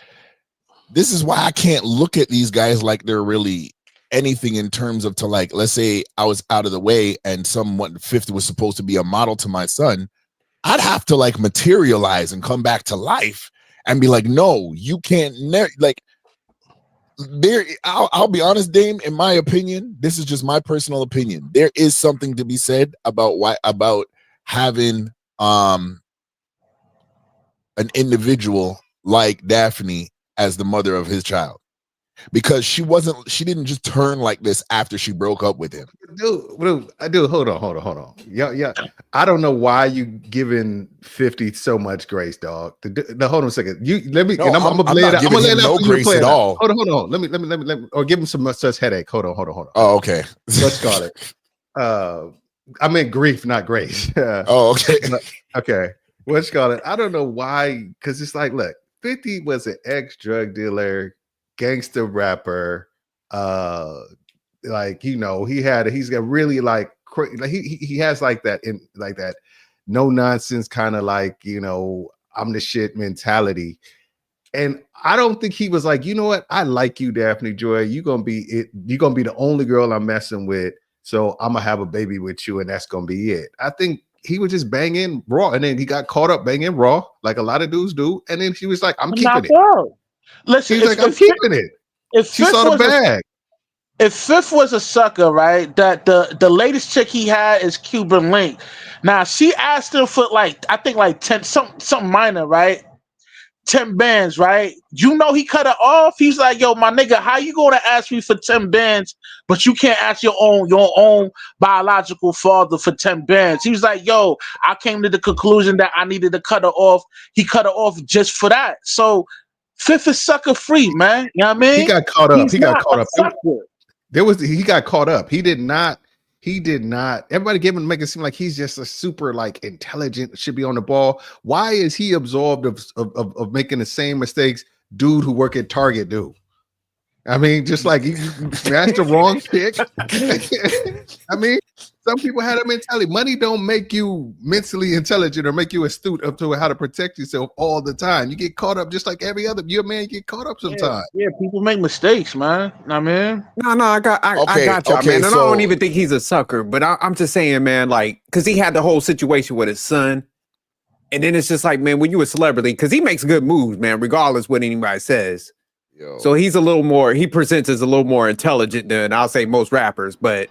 this is why I can't look at these guys like they're really anything in terms of to like, let's say I was out of the way and someone 50 was supposed to be a model to my son, I'd have to like materialize and come back to life and be like, no, you can't like there. I'll be honest, Dame, in my opinion, this is just my personal opinion. There is something to be said about having an individual like Daphne as the mother of his child. Because she didn't just turn like this after she broke up with him. Dude, hold on. Yeah. I don't know why you giving 50 so much grace, dog. Hold on a second. I'm gonna lay it out. I'm gonna lay it out for you to play it out. Hold on. Let me or give him some such headache. Hold on. Oh, okay. Let's call it. I meant grief, not grace. Oh, okay. Okay. Let's call it. I don't know why, because it's like, look, 50 was an ex-drug dealer, gangster rapper, like, you know, he's got really like he has like that no nonsense kind of like, you know, I'm the shit mentality. And I don't think he was like, you know what, I like you, Daphne Joy, you're gonna be the only girl I'm messing with, so I'm gonna have a baby with you and that's gonna be it. I think he was just banging raw, and then he got caught up banging raw like a lot of dudes do, and then he was like, I'm keeping it. Listen, he's like, I'm keeping it. She saw the bag. If Fifth was a sucker, right? That the latest chick he had is Cuban Link. Now she asked him for like, I think like 10 something minor, right? 10 bands, right? You know he cut it off. He's like, yo, my nigga, how you gonna ask me for 10 bands, but you can't ask your own biological father for 10 bands? He was like, yo, I came to the conclusion that I needed to cut it off. He cut it off just for that. So Fifth is sucker free, man. You know what I mean? He got caught up. He got caught up. He got caught up. He did not. Everybody make it seem like he's just a super like intelligent, should be on the ball. Why is he absolved of making the same mistakes dude who work at Target do? I mean, just like you smashed the wrong pick. I mean, some people had a mentality. Money don't make you mentally intelligent or make you astute up to how to protect yourself all the time. You get caught up just like every other. You're a man, you get caught up sometimes. Yeah, people make mistakes, man. I mean, no, I got y'all, man. And I don't even think he's a sucker, but I'm just saying, man, like, because he had the whole situation with his son. And then it's just like, man, when you a celebrity, because he makes good moves, man, regardless what anybody says. Yo. So he presents as a little more intelligent than I'll say most rappers, but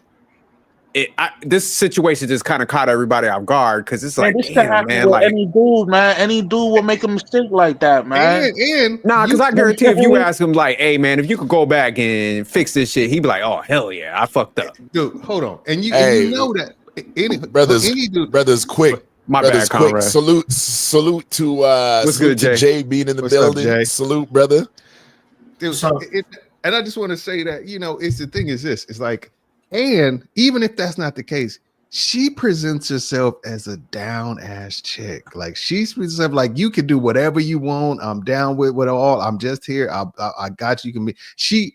this situation just kind of caught everybody off guard because it's like, damn, man, like any dude will make a mistake like that, man. Because I guarantee if you ask him like, hey, man, if you could go back and fix this shit, he'd be like, oh, hell yeah, I fucked up. Dude, hold on. And you know that brothers quick. My bad, quick. Salute to what's good, Jay? Jay being in the building. Up, salute, brother. Dude, and I just want to say that, you know, it's the thing is this. It's like, and even if that's not the case, she presents herself as a down ass chick. Like she's herself like, you can do whatever you want. I'm down with it all. I'm just here. I got you. You can be. She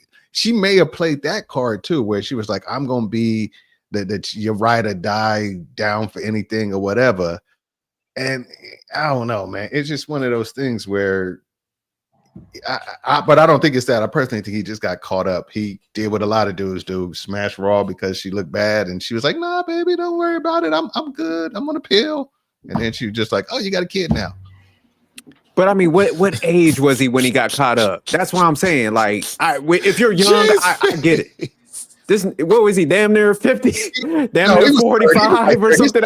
may have played that card too, where she was like, I'm gonna be that you're ride or die, down for anything or whatever. And I don't know, man. It's just one of those things where. But I don't think it's that. I personally think he just got caught up. He did what a lot of dudes do, smash raw because she looked bad, and she was like, "Nah, baby, don't worry about it. I'm good. I'm on a pill." And then she was just like, "Oh, you got a kid now." But I mean, what age was he when he got caught up? That's why I'm saying, like, if you're young, I get it. What was he? Damn near 50, damn near 45 or something.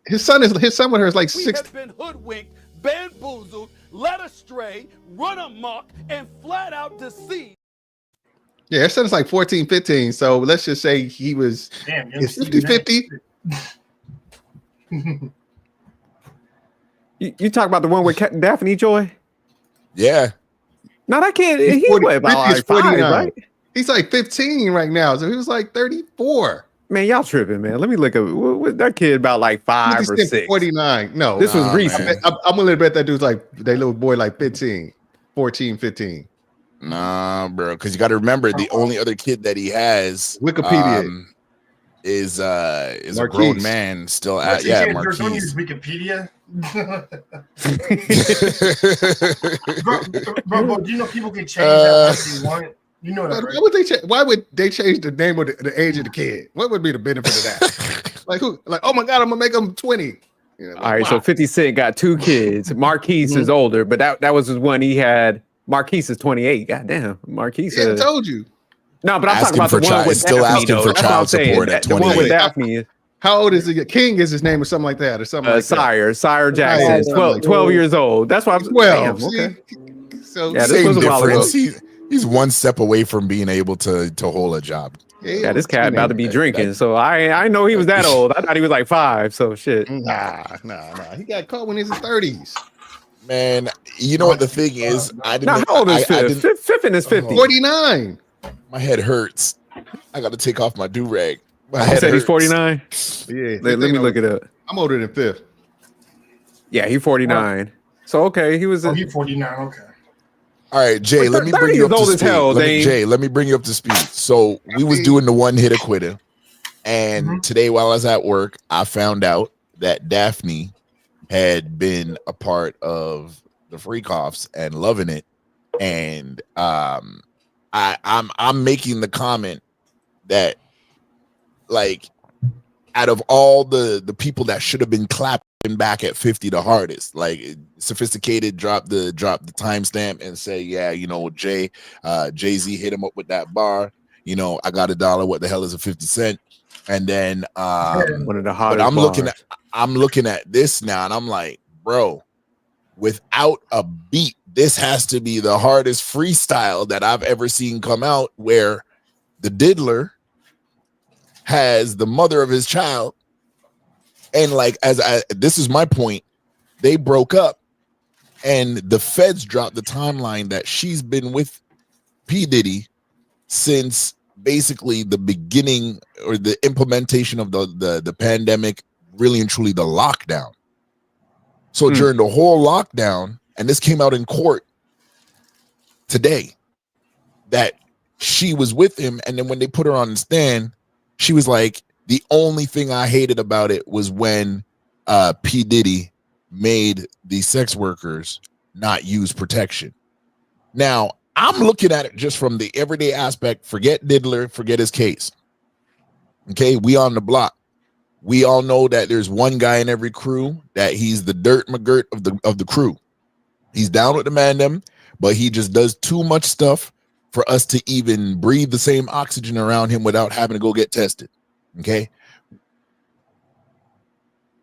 His son with her is like 60. Have been hoodwinked, bamboozled, led astray, run amok, and flat out deceived. Yeah, his son is like 14, 15. So let's just say he was 50. You talk about the one with Daphne Joy? Yeah. No, that kid, he's about like 5, right? He's like 15 right now. So he was like 34. Man, y'all tripping, man. Let me look up what that kid about like 5 or 6. 49. No, this was recent. I'm gonna bet that dude's like that little boy like 15, 14, 15. Nah, bro. Because you got to remember the only other kid that he has Wikipedia is a grown man still at Marquise. Don't use Wikipedia. bro, do you know people can change that what they want? You know that, right? Why would they change the name of the age of the kid? What would be the benefit of that? Like who? Like, oh my God, I'm gonna make him 20. You know, All right, so 50 Cent got 2 kids. Marquise is older, but that was his one he had. Marquise is 28. Goddamn, Marquise. I told you. No, but I'm talking Asking about the for one with still Daphne, asking though. for That's what I'm child saying. support at The one with 28. Daphne. How old is he? King is his name or something like that, or something like Sire that. Jackson, 12 years old. That's why I'm 12. Damn, okay. So yeah, this Same was a while ago. difference. He's one step away from being able to hold a job. Yeah, this cat about to be drinking, so I know he was that old. I thought he was like 5. So shit. Nah. He got caught when he was in his 30s. Man, you know what the thing is? I didn't. Now, how old is Fifth? Fifth in his 50s. 49. My head hurts. I got to take off my do-rag. My He head said he's hurts. 49. Yeah. Let me look it up. I'm older than Fifth. Yeah, he's 49. So okay, he was. He's 49. Okay. All right, Jay, let me bring you up to speed. Jay, let me bring you up to speed. So we was doing the one hitter quitter, and today while I was at work, I found out that Daphne had been a part of the Freak Offs and loving it, and I'm making the comment that, like, out of all the people that should have been clapping back at 50 the hardest, like Sophisticated dropped the timestamp and say, yeah, you know, Jay-Z hit him up with that bar, you know, I got $1, what the hell is a 50 cent? And then one of the hottest but I'm looking at this now and I'm like, bro, without a beat, this has to be the hardest freestyle that I've ever seen come out, where the diddler has the mother of his child. And like, this is my point, they broke up and the feds dropped the timeline that she's been with P. Diddy since basically the beginning or the implementation of the pandemic, really and truly the lockdown. So during the whole lockdown, and this came out in court today, that she was with him. And then when they put her on the stand, she was like, the only thing I hated about it was when P. Diddy made the sex workers not use protection. Now, I'm looking at it just from the everyday aspect. Forget Diddler, forget his case. Okay, we on the block. We all know that there's one guy in every crew that he's the Dirt McGirt of the crew. He's down with the man them, but he just does too much stuff for us to even breathe the same oxygen around him without having to go get tested. Okay.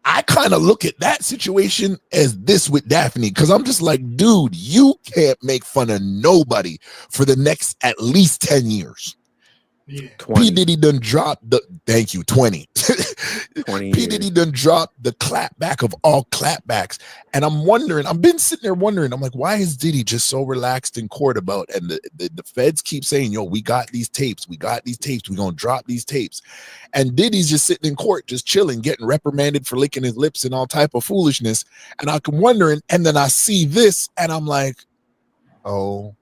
I kind of look at that situation as this with Daphne, because I'm just like, dude, you can't make fun of nobody for the next at least 10 years. Yeah. P. Diddy done dropped the 20. 20 P. Diddy done dropped the clapback of all clapbacks. And I'm wondering, I've been sitting there wondering, I'm like, why is Diddy just so relaxed in court about? And the feds keep saying, yo, we got these tapes, we're gonna drop these tapes. And Diddy's just sitting in court, just chilling, getting reprimanded for licking his lips and all type of foolishness. And I'm wondering, and then I see this and I'm like, oh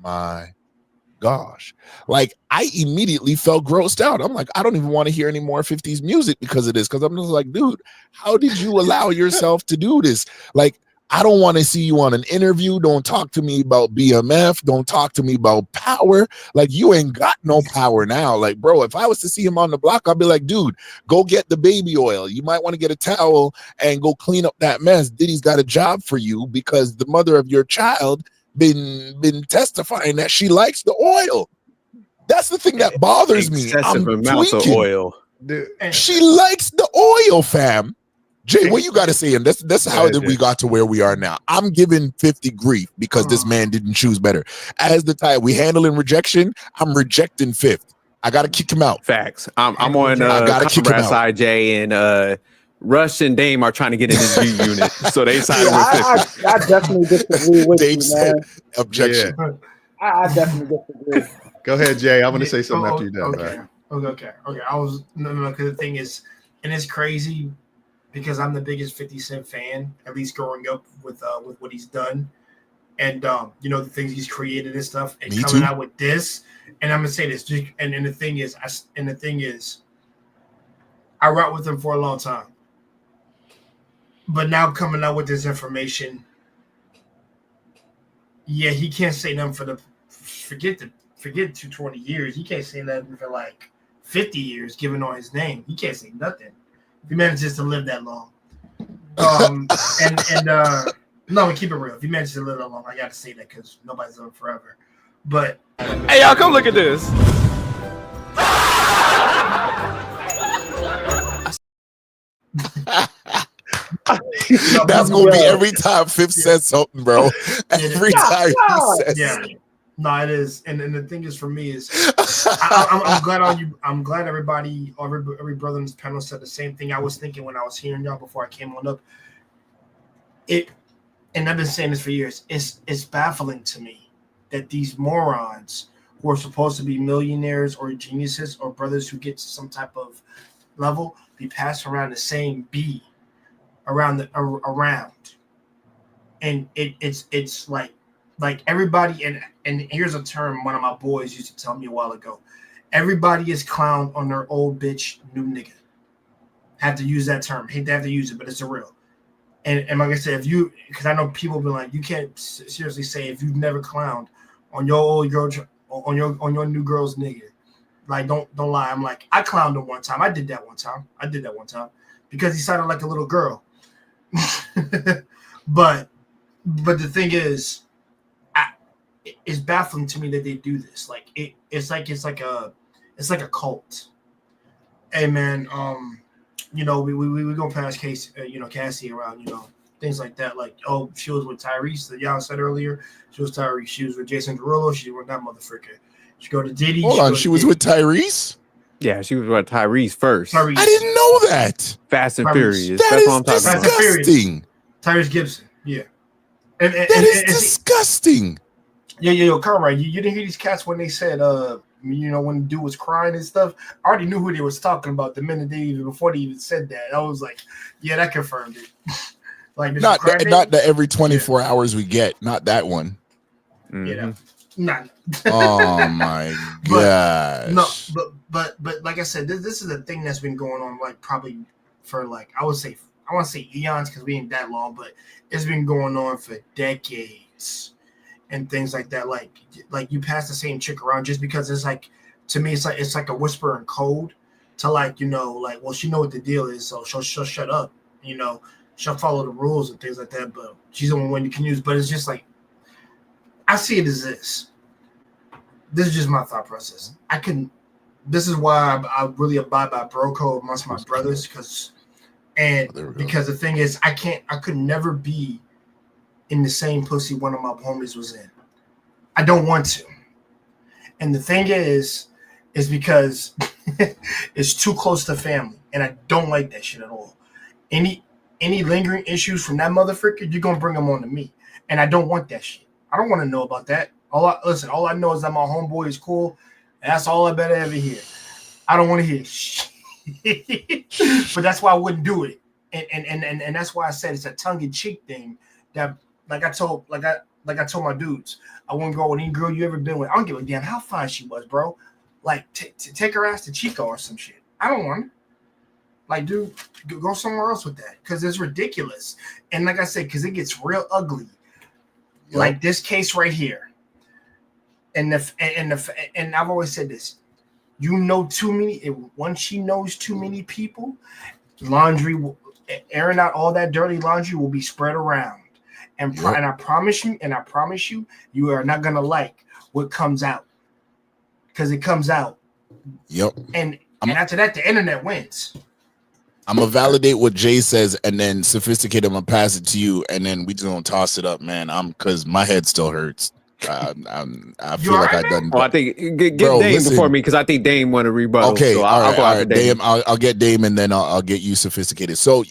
my gosh. Like, I immediately felt grossed out. I'm like, I don't even want to hear any more 50s music because of this. Because I'm just like, dude, how did you allow yourself to do this? Like, I don't want to see you on an interview. Don't talk to me about BMF. Don't talk to me about power. Like, you ain't got no power now. Like, bro, if I was to see him on the block, I'd be like, dude, go get the baby oil. You might want to get a towel and go clean up that mess. Diddy's got a job for you because the mother of your child been testifying that she likes the oil. That's the thing that bothers me. Excessive amounts of oil. She likes the oil, fam. Jay, what you got to say? And that's how we got to where we are now. I'm giving 50 grief because this man didn't choose better. As the type we handling rejection, I'm rejecting Fifth. I got to kick him out. Facts. I'm on Conrad side, Jay, and Rush and Dame are trying to get in the G unit, so they sided with 50. I definitely disagree with Dave you, man. Objection. Yeah. I definitely disagree. Go ahead, Jay. I want to say something after you're done. Okay. I was no. Because the thing is, and it's crazy because I'm the biggest 50 Cent fan, at least growing up with what he's done, and you know, the things he's created and stuff, and Me coming too. out with this. And I'm gonna say this, and the thing is, I rocked with him for a long time. But now coming out with this information, yeah, he can't say nothing forget 220 years. He can't say nothing for like 50 years, given on his name. He can't say nothing. If he manages to live that long. No, keep it real. If you mentioned a little long, I got to say that because nobody's living forever. But hey, y'all, come look at this. That's gonna be every time Fifth says something, bro. Every time he says. Yeah. No, it is, and the thing is, for me, is I'm glad on you. I'm glad everybody, every brother in this panel said the same thing. I was thinking when I was hearing y'all before I came on up. And I've been saying this for years. It's baffling to me that these morons who are supposed to be millionaires or geniuses or brothers who get to some type of level be passed around the same B around, and it's like everybody, and here's a term one of my boys used to tell me a while ago. Everybody is clowned on their old bitch new nigga. Have to use that term. Hate to have to use it, but it's a real. And like I said, because I know people be like, you can't seriously say if you've never clowned on your old girl, on your new girl's nigga. Like, don't lie. I'm like, I clowned him one time. I did that one time because he sounded like a little girl. But the thing is, it's baffling to me that they do this. Like it's like a cult. Hey man, we go past Cassie around, things like that. Like, oh, she was with Tyrese, that y'all said earlier. She was Tyrese. She was with Jason Derulo. She was that motherfucker. She go to Diddy. Hold on, she was with Tyrese? Yeah, she was with Tyrese first. I didn't know that. Fast and Furious. That is disgusting. Tyrese Gibson. Yeah. That is disgusting. Yo, Conrad, you didn't hear these cats when they said, when the dude was crying and stuff. I already knew who they was talking about the minute before they even said that. I was like, yeah, that confirmed it. Like, not the every 24 hours we get, not that one. Yeah, not. Oh my gosh. No, but like I said, this is a thing that's been going on like probably for like I want to say eons because we ain't that long, but it's been going on for decades and things like that. Like you pass the same chick around just because it's like, to me, it's like a whisper in code to well, she know what the deal is, so she'll shut up, she'll follow the rules and things like that, but she's the only one you can use. But it's just like, I see it as this. This is just my thought process. This is why I really abide by bro code amongst my brothers, because the thing is, I could never be in the same pussy one of my homies was in. I don't want to. And the thing is because it's too close to family, and I don't like that shit at all. Any lingering issues from that motherfucker, you're gonna bring them on to me, and I don't want that shit. I don't want to know about that. All I know is that my homeboy is cool. And that's all I better ever hear. I don't want to hear shit. But that's why I wouldn't do it. And that's why I said it's a tongue-in-cheek thing that like I told my dudes, I wouldn't go with any girl you ever been with. I don't give a damn how fine she was, bro. Like take her ass to Chico or some shit. I don't want it. Like, dude, go somewhere else with that because it's ridiculous. And like I said, because it gets real ugly. Yep. Like this case right here. And I've always said this. Once she knows too many people, airing out all that dirty laundry will be spread around. And I promise you, you are not gonna like what comes out. Because it comes out. Yep. And after that, the internet wins. I'm gonna validate what Jay says, and then Sophisticated, I'm gonna pass it to you, and then we just gonna toss it up, man. Because my head still hurts. I feel like I done. Oh, I think get Dame before me because I think Dame want to rebuttal. Okay, so all right. Dame. I'll get Dame, and then I'll get you Sophisticated. So,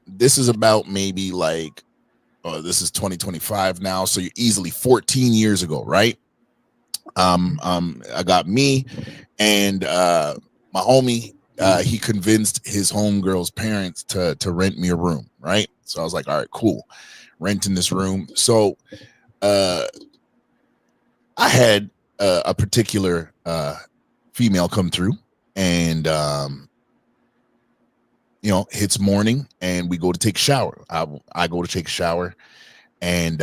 this is about maybe like, this is 2025 now, so you're easily 14 years ago, right? I got me and my homie. He convinced his homegirl's parents to rent me a room, right? So I was like, all right, cool, renting this room. So I had a particular female come through, and it's morning, and we go to take a shower. I go to take a shower, and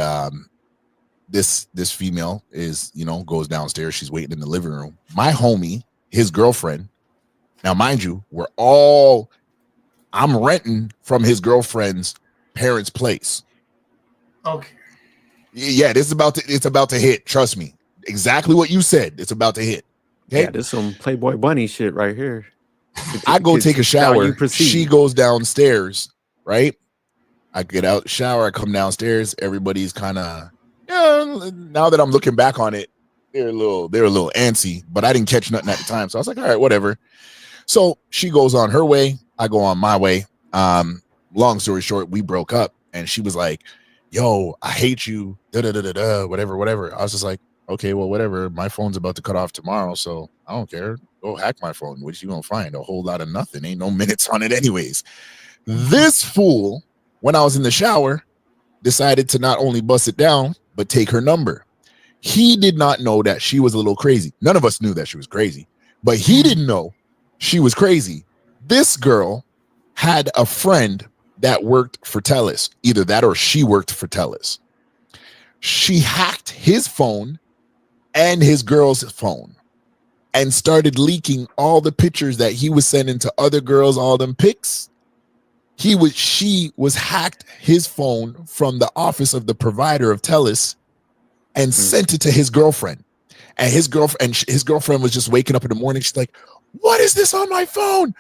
this female is goes downstairs. She's waiting in the living room. My homie, his girlfriend. Now, mind you, I'm renting from his girlfriend's parents' place. Okay. Yeah, it's about to hit. Trust me. Exactly what you said. It's about to hit. Okay. Yeah, this some Playboy Bunny shit right here. I go take a shower. You She goes downstairs, right? I get out the shower. I come downstairs. Everybody's kind of, now that I'm looking back on it, they're a little antsy, but I didn't catch nothing at the time. So I was like, all right, whatever. So she goes on her way. I go on my way. Long story short, we broke up and she was like, yo, I hate you. Whatever. I was just like, okay, well, whatever. My phone's about to cut off tomorrow. So I don't care. Go hack my phone. What you gonna find? A whole lot of nothing. Ain't no minutes on it anyways. This fool, when I was in the shower, decided to not only bust it down, but take her number. He did not know that she was a little crazy. None of us knew that she was crazy, but he didn't know she was crazy. This girl had a friend that worked for TELUS. Either that or she worked for TELUS. She hacked his phone and his girl's phone and started leaking all the pictures that he was sending to other girls, all them pics. She was hacked his phone from the office of the provider of TELUS and sent it to his girlfriend. And his girlfriend was just waking up in the morning. She's like, what is this on my phone?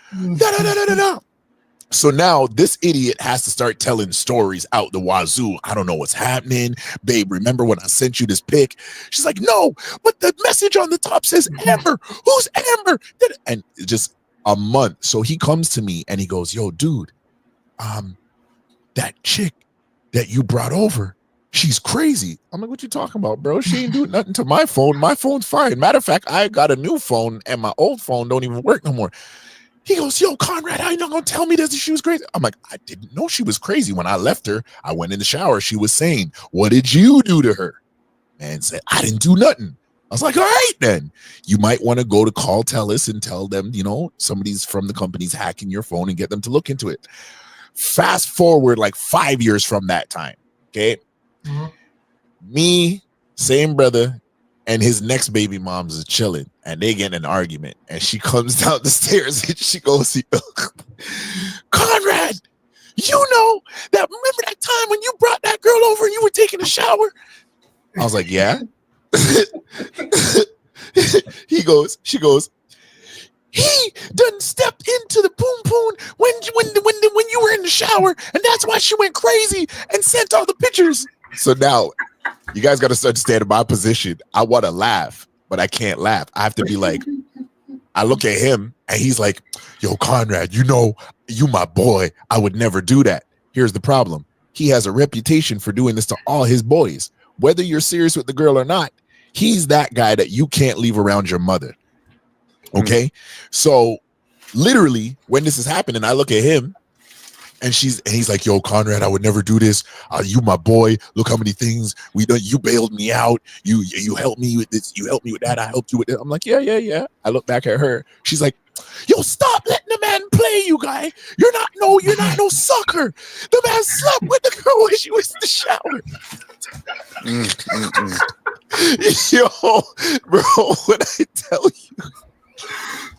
So now this idiot has to start telling stories out the wazoo. I don't know what's happening. Babe, remember when I sent you this pic? She's like, no, but the message on the top says Amber. Who's Amber? And just a month. So he comes to me and he goes, yo, dude, that chick that you brought over, she's crazy. I'm like, what you talking about, bro? She ain't doing nothing to my phone. My phone's fine. Matter of fact, I got a new phone and my old phone don't even work no more. He goes, yo, Conrad, how you not gonna tell me that she was crazy? I'm like, I didn't know she was crazy. When I left her, I went in the shower. She was saying, what did you do to her? And said, I didn't do nothing. I was like, all right, then. You might want to go to call TELUS and tell them, somebody's from the company's hacking your phone and get them to look into it. Fast forward like 5 years from that time, okay? Mm-hmm. Me, same brother, and his next baby moms is chilling, and they get in an argument, and she comes down the stairs and she goes, Conrad, you know that, remember that time when you brought that girl over and you were taking a shower? I was like, yeah. She goes, he done stepped into the poon poon when you were in the shower, and that's why she went crazy and sent all the pictures. So now you guys got to understand my position. I want to laugh, but I can't laugh. I have to be like, I look at him and he's like, yo, Conrad, you my boy. I would never do that. Here's the problem. He has a reputation for doing this to all his boys. Whether you're serious with the girl or not, he's that guy that you can't leave around your mother. Okay. So literally when this is happening, I look at him and he's like, yo, Conrad, I would never do this. You my boy. Look how many things we done. You bailed me out. You helped me with this. You helped me with that. I helped you with that. I'm like, yeah. I look back at her. She's like, yo, stop letting the man play you, guy. You're not no sucker. The man slept with the girl when she was in the shower. Yo, bro, when I tell you.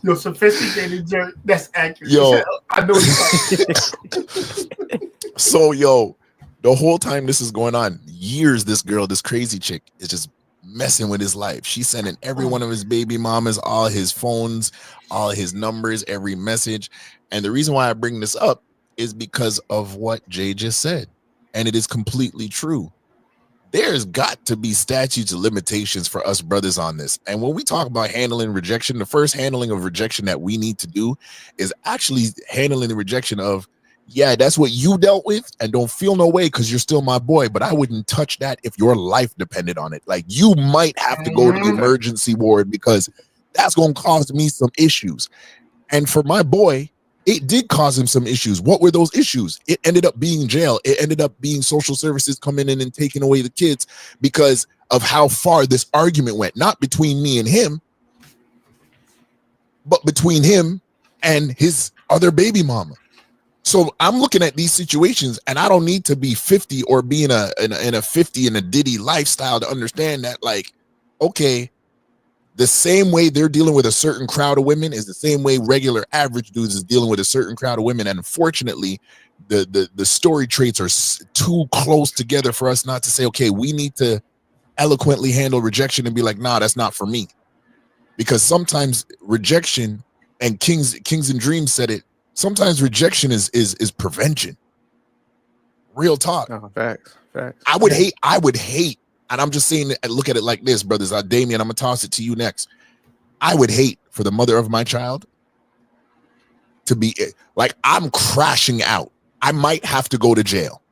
Yo, sophisticated jerk. That's accurate. Yo, I know what you're So, yo, the whole time this is going on, years, this crazy chick is just messing with his life. She's sending every one of his baby mamas, all his phones, all his numbers, every message. And the reason why I bring this up is because of what Jay just said. And it is completely true. There's got to be statutes of limitations for us brothers on this. And when we talk about handling rejection, the first handling of rejection that we need to do is actually handling the rejection of, yeah, that's what you dealt with, and don't feel no way because you're still my boy, but I wouldn't touch that if your life depended on it. Like, you might have to go to the emergency ward because that's going to cause me some issues. And for my boy, it did cause him some issues. What were those issues? It ended up being jail. It ended up being social services coming in and taking away the kids because of how far this argument went. Not between me and him, but between him and his other baby mama. So I'm looking at these situations, and I don't need to be 50 or be in a 50 in a Diddy lifestyle to understand that, like, okay, The same way they're dealing with a certain crowd of women is the same way regular average dudes is dealing with a certain crowd of women. And unfortunately, the story traits are too close together for us not to say, okay, we need to eloquently handle rejection and be like, nah, that's not for me. Because sometimes rejection, and Kings and Dreams said it, sometimes rejection is prevention. Real talk. Oh, facts. I would hate, and I'm just saying, look at it like this, brothers. Damien, I'm gonna toss it to you next. I would hate for the mother of my child to be like, I'm crashing out. I might have to go to jail.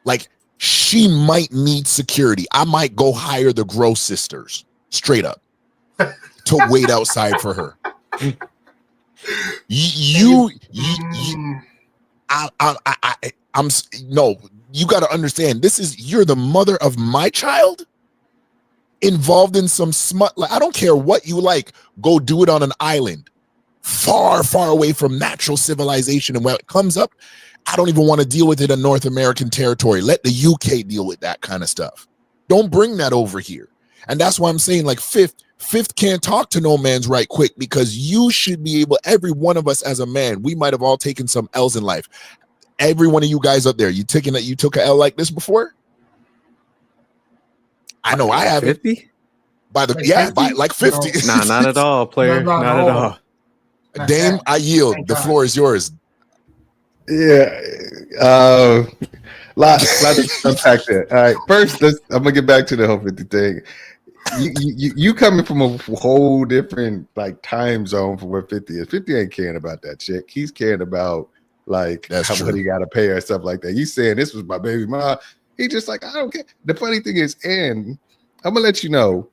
Like, she might need security. I might go hire the Gross sisters, straight up, to wait outside for her. I'm no. You got to understand. You're the mother of my child, involved in some smut. Like, I don't care what you like. Go do it on an island, far, far away from natural civilization. And when it comes up, I don't even want to deal with it in North American territory. Let the UK deal with that kind of stuff. Don't bring that over here. And that's why I'm saying, like, Fifth can't talk to no man's right quick, because you should be able, every one of us as a man, we might have all taken some L's in life. Every one of you guys up there, you took an L like this before? I know I haven't. 50? By 50. Nah, not at all, player. Not at all. Dame, I yield. The floor is yours. Yeah. Lots to unpack there. All right. First, I'm gonna get back to the whole 50 thing. You coming from a whole different like time zone from where 50 is. 50 ain't caring about that chick. He's caring about like how much he gotta pay her, stuff like that. You saying this was my baby mom. He just like, I don't care. The funny thing is, and I'm gonna let you know,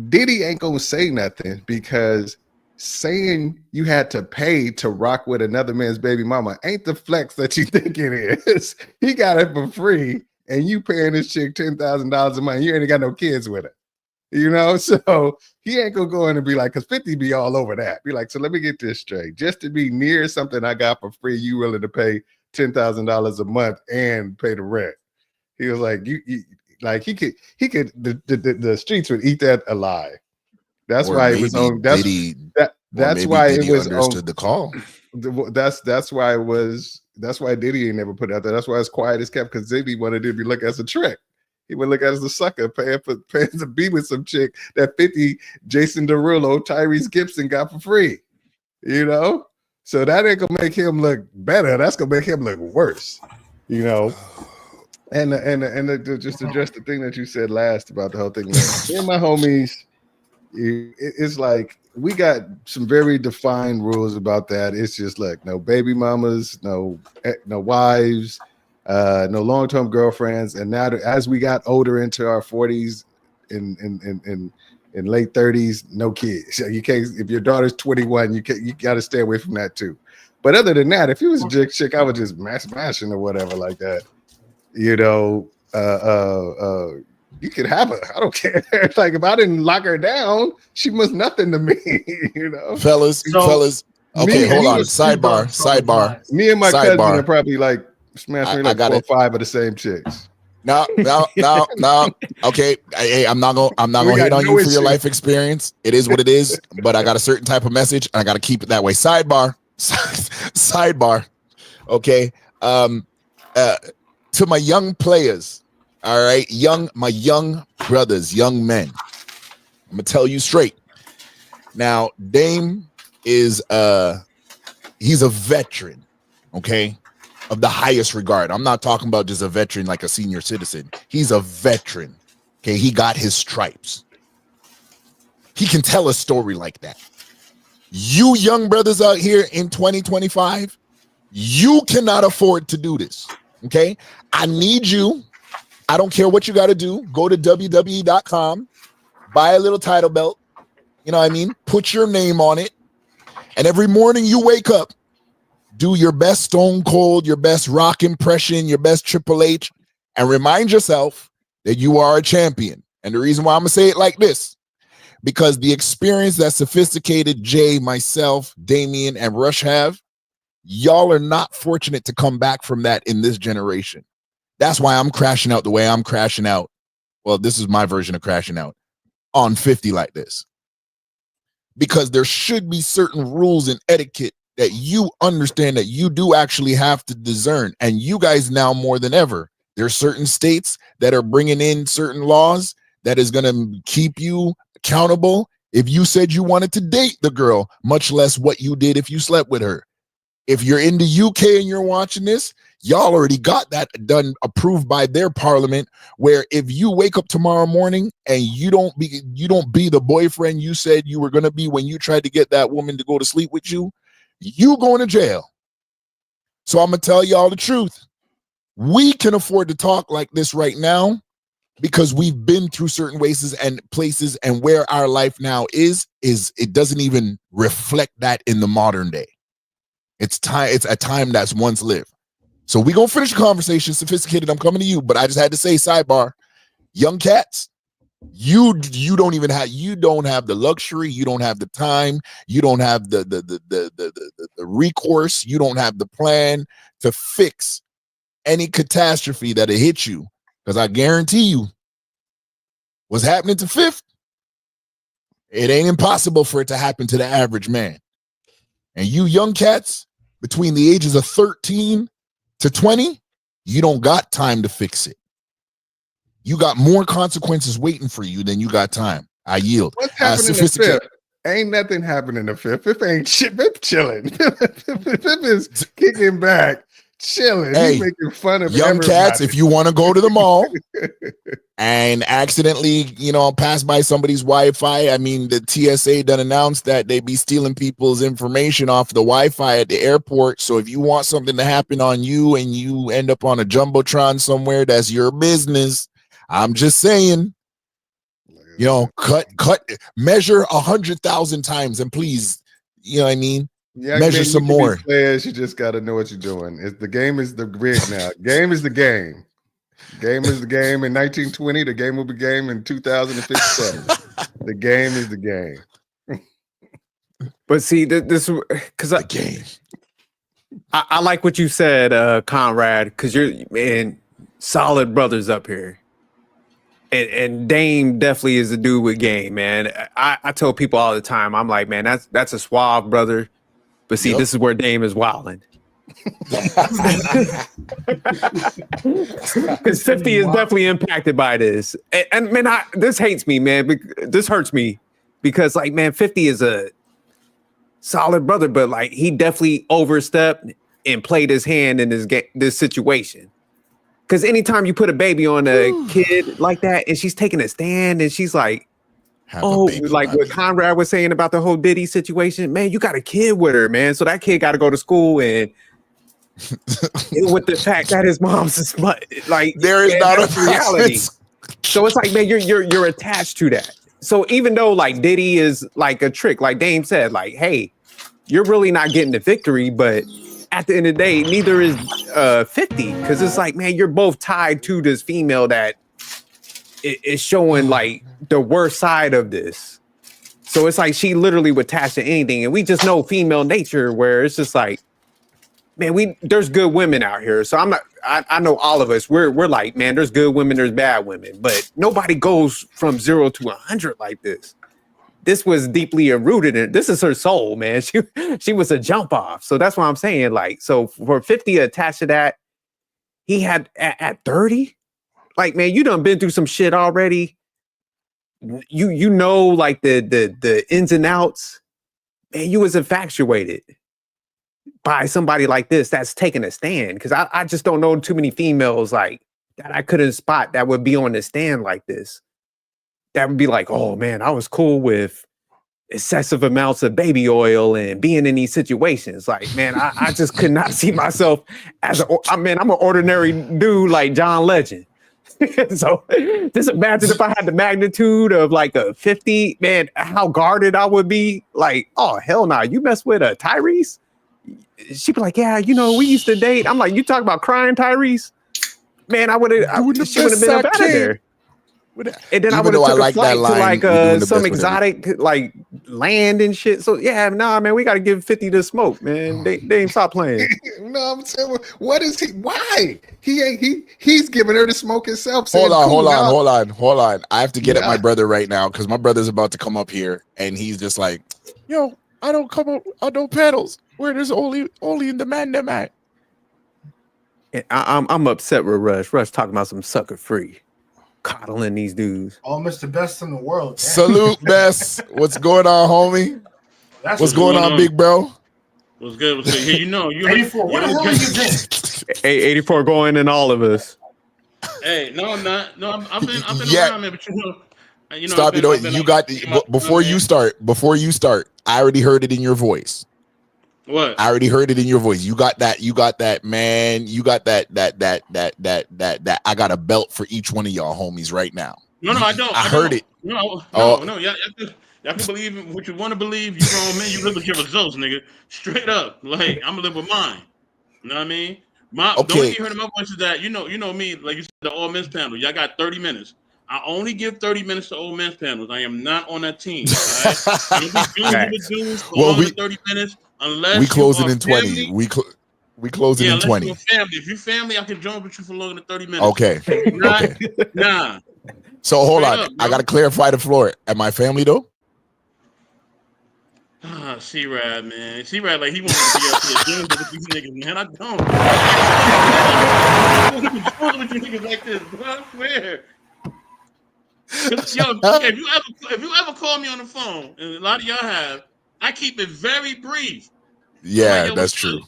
Diddy ain't gonna say nothing, because saying you had to pay to rock with another man's baby mama ain't the flex that you think it is. He got it for free, and you paying this chick $10,000 a month. You ain't got no kids with her, you know. So he ain't gonna go in and be like, because 50 be all over that. Be like, so let me get this straight. Just to be near something I got for free, you willing to pay $10,000 a month and pay the rent? He was like, you like he could the streets would eat that alive. That's why it was on. That's why it was understood the call. That's why it was. That's why Diddy ain't never put it out there. That's why it's quiet as kept, because Diddy wanted it to be looked as a trick. He would look at it as a sucker, paying to be with some chick that 50 Jason Derulo, Tyrese Gibson got for free. You know, so that ain't gonna make him look better. That's gonna make him look worse. You know. And just address the thing that you said last about the whole thing. Like, my homies, it's like we got some very defined rules about that. It's just like no baby mamas, no wives, no long-term girlfriends. And now as we got older into our 40s and late 30s, no kids. You can't. If your daughter's 21, you got to stay away from that too. But other than that, if it was a chick, I would just smashing or whatever like that. You know, you could have her. I don't care. Like, if I didn't lock her down, she was nothing to me. You know, fellas. Okay, hold on. Sidebar. Me and my cousin are probably like smashing like 4 or 5 of the same chicks. No. Okay, hey, I'm not gonna hate on you for your life experience. It is what it is. But I got a certain type of message, and I got to keep it that way. Sidebar. Okay. To my young players, all right, my young brothers, young men, I'm gonna tell you straight. Now, Dame is he's a veteran, okay, of the highest regard. I'm not talking about just a veteran like a senior citizen. He's a veteran. Okay, he got his stripes. He can tell a story like that. You young brothers out here in 2025, you cannot afford to do this. Okay, I need you. I don't care what you got to do. Go to WWE.com, buy a little title belt. You know what I mean? Put your name on it. And every morning you wake up, do your best Stone Cold, your best Rock impression, your best Triple H, and remind yourself that you are a champion. And the reason why I'm going to say it like this, because the experience that Sophisticated, Jay, myself, Damien, and Rush have, y'all are not fortunate to come back from that in this generation. That's why I'm crashing out the way I'm crashing out. well, this is my version of crashing out on 50 like this. Because there should be certain rules and etiquette that you understand that you do actually have to discern. And you guys now more than ever, there's certain states that are bringing in certain laws that is going to keep you accountable if you said you wanted to date the girl, much less what you did if you slept with her. If you're in the UK and you're watching this, y'all already got that done, approved by their parliament, where if you wake up tomorrow morning and you don't be the boyfriend you said you were going to be when you tried to get that woman to go to sleep with you, you going to jail. So I'm going to tell y'all the truth. We can afford to talk like this right now because we've been through certain places and where our life now is it doesn't even reflect that in the modern day. It's a time that's once lived. So we're going to finish the conversation. Sophisticated, I'm coming to you, but I just had to say, sidebar, young cats, you don't have the luxury, you don't have the time, you don't have the recourse, you don't have the plan to fix any catastrophe that'll hit you. Because I guarantee you, what's happening to Fifth, it ain't impossible for it to happen to the average man. And you young cats, between the ages of 13 to 20, you don't got time to fix it. You got more consequences waiting for you than you got time. I yield. What's happening in the Fifth? Ain't nothing happening in the Fifth. Fifth ain't shit. Fifth chilling. Fifth is kicking back, chilling. Hey, he's making fun of young everybody. Cats, if you want to go to the mall and accidentally, pass by somebody's Wi-Fi, I mean, the TSA done announced that they be stealing people's information off the Wi-Fi at the airport. So if you want something to happen on you and you end up on a Jumbotron somewhere, that's your business. I'm just saying, measure 100,000 times and please, what I mean? Yeah, measure some more. Players, you just got to know what you're doing. The game is the rig now. Game is the game. Game is the game in 1920. The game will be game in 2057. The game is the game. But see, this because the game. I like what you said, Conrad, because you're solid brothers up here. And Dame definitely is a dude with game, man. I tell people all the time, I'm like, man, that's a suave brother. But see, This is where Dame is wilding. Because 50 is definitely impacted by this. And man, this hates me, man. This hurts me because, like, man, 50 is a solid brother, but like he definitely overstepped and played his hand in this situation. Because anytime you put a baby on a kid like that and she's taking a stand and she's like, like what Conrad was saying about the whole Diddy situation, man, you got a kid with her, man. So that kid got to go to school and with the fact that his mom's is like, there is not a reality. So it's like, man, you're attached to that. So even though like Diddy is like a trick, like Dame said, like, hey, you're really not getting the victory, but at the end of the day, neither is 50, because it's like, man, you're both tied to this female that is showing like the worst side of this. So it's like she literally would attach to anything, and we just know female nature where it's just like, man, there's good women out here. So I know all of us, we're like, man, there's good women, there's bad women, but nobody goes from 0 to 100 like this. This was deeply rooted in, this is her soul, man. She was a jump off. So that's what I'm saying. Like, so for 50 attached to that, he had at 30, like, man, you done been through some shit already. You know, like the ins and outs, man, you was infatuated by somebody like this that's taking a stand. Cause I just don't know too many females like that I couldn't spot that would be on the stand like this. That would be like, oh man, I was cool with excessive amounts of baby oil and being in these situations. Like, man, I just could not see myself as I'm an ordinary dude like John Legend. So just imagine if I had the magnitude of like a 50, man, how guarded I would be. Like, oh, hell no, you mess with a Tyrese? She'd be like, yeah, we used to date. I'm like, you talk about crying Tyrese? Man, she would have been up out of there. And then I would have took a flight to like some exotic like land and shit. So yeah, nah, man, we got to give 50 to smoke, man. They ain't stop playing. No, I'm saying, what is he? Why he's giving her the smoke himself? Saying, Hold on. I have to get at my brother right now because my brother's about to come up here, and he's just like, "Yo, I don't come up. I don't pedals where there's only in the man them at." I'm upset with Rush. Rush talking about some sucker free, coddling these dudes. Almost the best in the world. Man. Salute, Bess. What's going on, homie? What's going on, big bro? What's good? What's good? Here, you know, 84. What the hell are you doing? 84 going in all of us. Hey, no, I'm not. No, I've been around, man. But you know, Stop. You got before you start. I already heard it in your voice. What? I already heard it in your voice. You got that, man. You got that. I got a belt for each one of y'all homies right now. No, I don't. I heard it. No. Y'all can believe what you want to believe. You grown man. You live with your results, nigga. Straight up. Like, I'm gonna live with mine. You know what I mean? The only thing you heard in my voice is that you know me, like you said, the all men's panel. Y'all got 30 minutes. I only give 30 minutes to all men's panels. I am not on that team. All right? I don't be doing with dudes for 30 minutes unless we closing in family. 20. We closing in 20. You're family. If you're family, I can join with you for longer than 30 minutes. Okay. Okay. Nah. So hold on. I gotta clarify the floor. Am I family though? C-Rad, man. C-Rad, like, he wants to be up here doing with these niggas, man. I don't. I don't with you niggas like this, bro. I swear. Yo, if you ever call me on the phone, and a lot of y'all have, I keep it very brief. Yeah, like, that's true.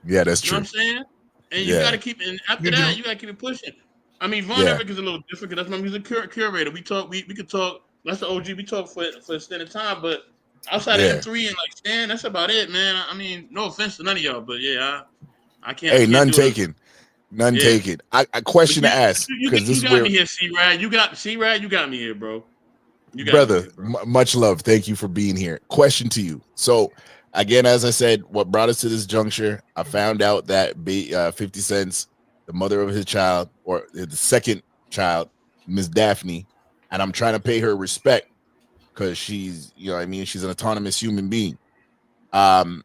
Yeah, that's true. You know what I'm saying? And you gotta keep it, and after that, you gotta keep it pushing. I mean, Von Eric is a little different because that's my music curator. We talk, we could talk, that's the OG, we talk for extended time, but outside of M3 and like Stan, that's about it, man. I mean, no offense to none of y'all, but yeah, I can't. Hey, none taken. None taken. I question to ask because this you got me here, C-Rad. You got C-Rad. You got me here, bro. You got brother. Me here, bro. Much love. Thank you for being here. Question to you. So again, as I said, what brought us to this juncture? I found out that 50 Cent's the mother of his child, or the second child, Miss Daphne, and I'm trying to pay her respect because she's, you know what I mean, she's an autonomous human being. But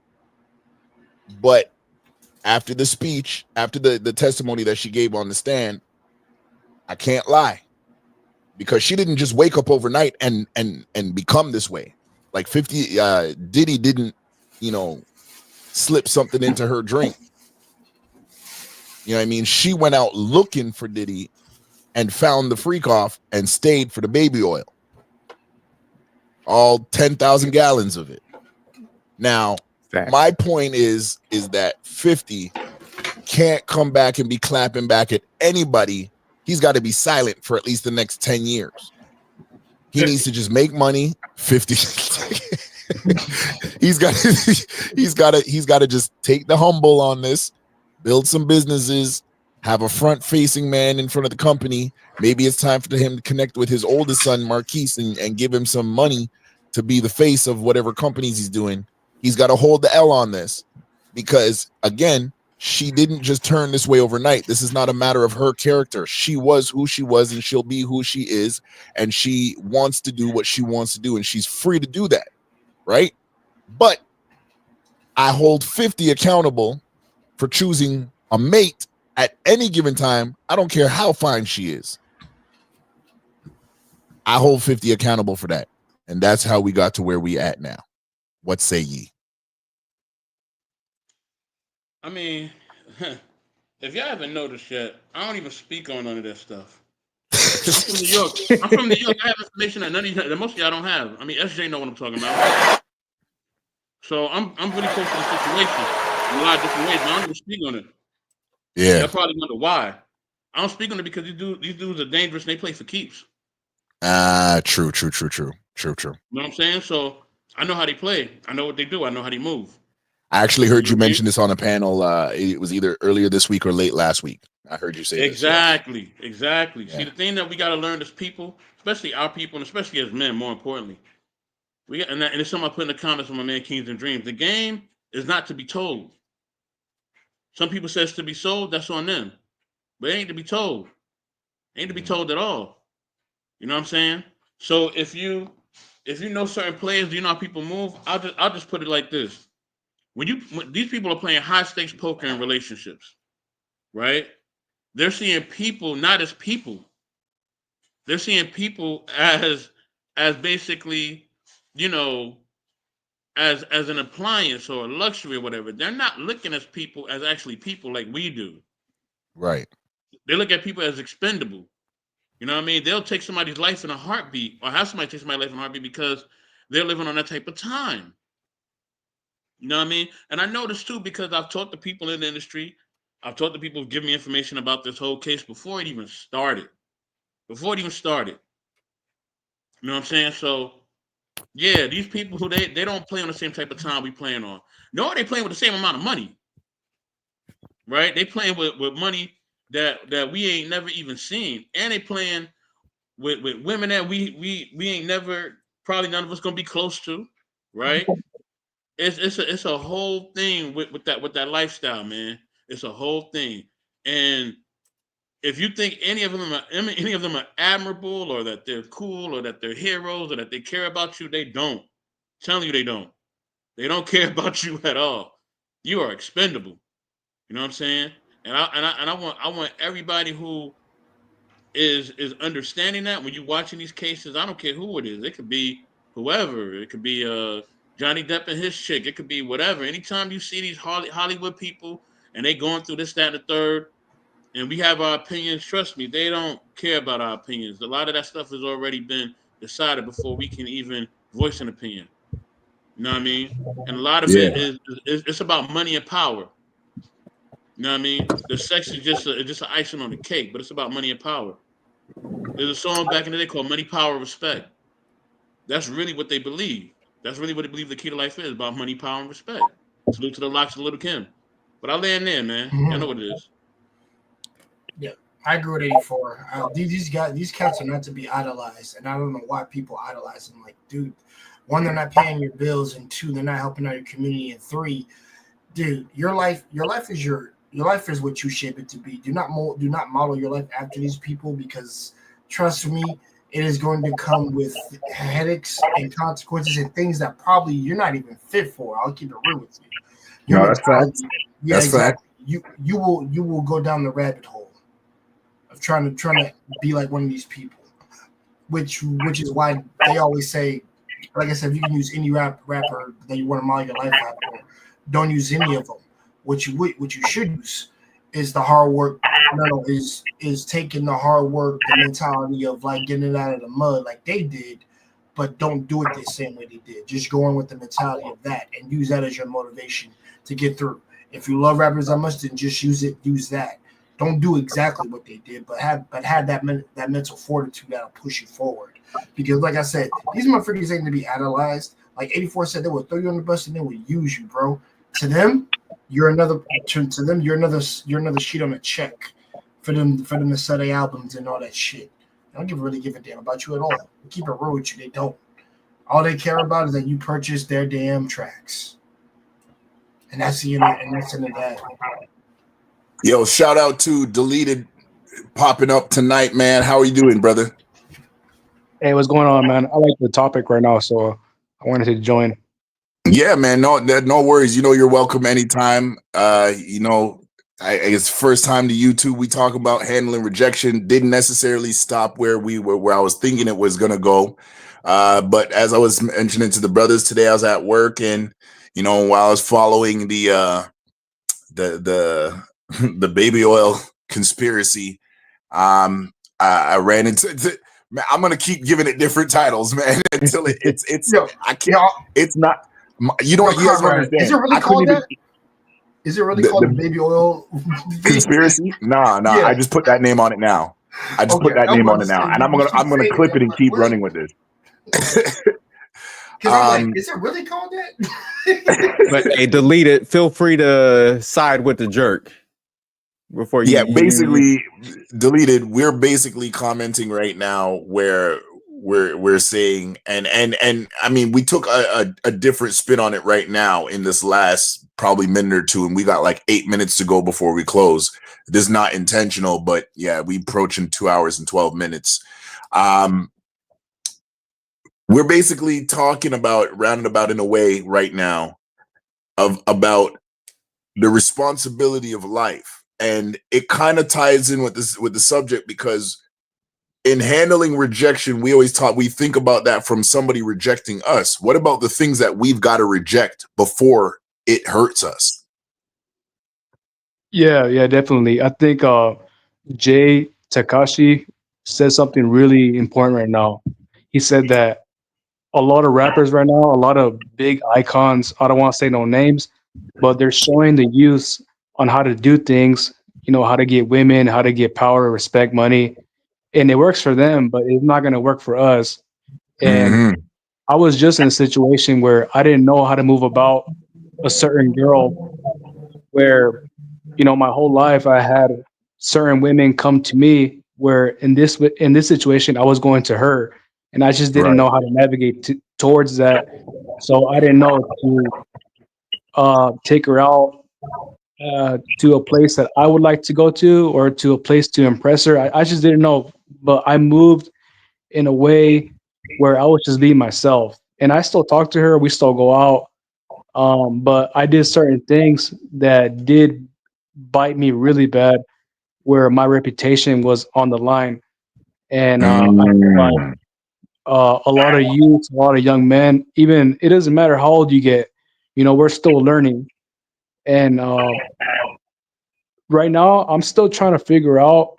after the speech, after the testimony that she gave on the stand, I can't lie, because she didn't just wake up overnight and become this way. Like 50 Diddy didn't, you know, slip something into her drink. You know what I mean? She went out looking for Diddy and found the freak off and stayed for the baby oil. All 10,000 gallons of it. Now, my point is that 50 can't come back and be clapping back at anybody. He's got to be silent for at least the next 10 years. He needs to just make money. 50. he's got to just take the humble on this, build some businesses, have a front-facing man in front of the company. Maybe it's time for him to connect with his oldest son, Marquise, and give him some money to be the face of whatever companies he's doing. He's got to hold the L on this, because again, she didn't just turn this way overnight. This is not a matter of her character. She was who she was, and she'll be who she is, and she wants to do what she wants to do, and she's free to do that, right? But I hold 50 accountable for choosing a mate at any given time. I don't care how fine she is. I hold 50 accountable for that, and that's how we got to where we at now. What say ye? I mean, if y'all haven't noticed yet, I don't even speak on none of that stuff. I'm from New York. I have information that most of y'all don't have. I mean, SJ know what I'm talking about. So I'm really close to the situation in a lot of different ways, but I don't even speak on it. Yeah. Y'all probably wonder why. I don't speak on it because these dudes are dangerous and they play for keeps. True. You know what I'm saying? So I know how they play. I know what they do. I know how they move. I actually heard you mention this on a panel. It was either earlier this week or late last week. I heard you say exactly. this, Yeah. See, the thing that we got to learn as people, especially our people, and especially as men, more importantly, and it's something I put in the comments from my man Kings and Dreams. The game is not to be told. Some people say it's to be sold. That's on them, but it ain't to be told. It ain't to be told at all. You know what I'm saying? So if you if you know certain players, you know how people move. I'll just put it like this: when these people are playing high stakes poker in relationships, right? They're seeing people not as people. They're seeing people as basically, you know, as an appliance or a luxury or whatever. They're not looking at people as actually people like we do. Right. They look at people as expendable. You know what I mean? They'll take somebody's life in a heartbeat, or have somebody take somebody's life in a heartbeat because they're living on that type of time. You know what I mean? And I know this too because I've talked to people in the industry. I've talked to people who give me information about this whole case before it even started. Before it even started. You know what I'm saying? So yeah, these people who they don't play on the same type of time we playing on. Nor are they playing with the same amount of money. Right? They playing with money that we ain't never even seen. And they playing with women that we ain't never, probably none of us gonna be close to, right? It's a whole thing with that lifestyle, man. It's a whole thing. And if you think any of them are admirable, or that they're cool, or that they're heroes, or that they care about you, they don't. I'm telling you, they don't. They don't care about you at all. You are expendable. You know what I'm saying? And I want everybody who is understanding that when you're watching these cases. I don't care who it is. It could be whoever. It could be Johnny Depp and his chick. It could be whatever. Anytime you see these Hollywood people and they going through this, that, and the third, and we have our opinions, trust me, they don't care about our opinions. A lot of that stuff has already been decided before we can even voice an opinion. You know what I mean? And a lot of it is it's about money and power. You know what I mean? The sex is just an icing on the cake, but it's about money and power. There's a song back in the day called "Money, Power, Respect." That's really what they believe. That's really what they believe the key to life is, about money, power, and respect. Salute to the Locks and Little Kim. But I land there, man. I know what it is. Yeah, I agree with 84. These cats are not to be idolized, and I don't know why people idolize them. Like, dude, one, they're not paying your bills, and two, they're not helping out your community, and three, dude, your life is what you shape it to be. Do not model your life after these people, because trust me, it is going to come with headaches and consequences and things that probably you're not even fit for. I'll keep it real with you. No, that's fact. Yeah, that's exactly. You will go down the rabbit hole of trying to be like one of these people, which is why they always say, like I said, if you can use any rapper that you want to model your life after, don't use any of them. What you should use is the hard work. No, is taking the hard work, the mentality of like getting it out of the mud like they did, but don't do it the same way they did. Just go in with the mentality of that and use that as your motivation to get through. If you love rappers that much, then just use that. Don't do exactly what they did, but have that mental fortitude that'll push you forward. Because like I said, these motherfuckers ain't to be idolized. Like 84 said, they would throw you on the bus and they would use you, bro. To them, you're another sheet on a check for them to sell their albums and all that shit. They don't really give a damn about you at all. They keep it real with you. They don't. All they care about is that you purchase their damn tracks. And that's the end of that. Yo, shout out to Deleted popping up tonight, man. How are you doing, brother? Hey, what's going on, man? I like the topic right now, so I wanted to join. Yeah, man. No worries. You know, you're welcome anytime. You know, it's first time to YouTube. We talk about handling rejection. Didn't necessarily stop where I was thinking it was gonna go. But as I was mentioning to the brothers today, I was at work, and you know, while I was following the baby oil conspiracy, I ran into. I'm gonna keep giving it different titles, man, until it's. Yo, I can't. It's not. You don't. You guys don't understand. Is it really called that? Is it really called the baby oil conspiracy? Nah. Yeah. I just put that name on it now. And I'm gonna clip it and keep running with this. Because I'm like, is it really called that? But hey, delete it. Feel free to side with the jerk before you. Yeah, basically, deleted. We're basically commenting right now where we're saying, and I mean, we took a different spin on it right now in this last probably minute or two, and we got like 8 minutes to go before we close. This is not intentional, but yeah, we approaching 2 hours and 12 minutes. we're basically talking about roundabout in a way right now about the responsibility of life, and it kind of ties in with the subject, because in handling rejection, we think about that from somebody rejecting us. What about the things that we've got to reject before it hurts us? Yeah, definitely. I think Jay Takashi said something really important right now. He said that a lot of rappers right now, a lot of big icons, I don't want to say no names, but they're showing the youth on how to do things, how to get women, how to get power, respect, money. And it works for them, but it's not going to work for us. And I was just in a situation where I didn't know how to move about a certain girl where, my whole life I had certain women come to me where in this situation I was going to her, and I just didn't know how to navigate towards that. So I didn't know to take her out to a place that I would like to go to, or to a place to impress her. I just didn't know, but I moved in a way where I was just being myself, and I still talk to her. We still go out. But I did certain things that did bite me really bad, where my reputation was on the line. And I feel like a lot of youth, a lot of young men, even it doesn't matter how old you get, we're still learning. And right now, I'm still trying to figure out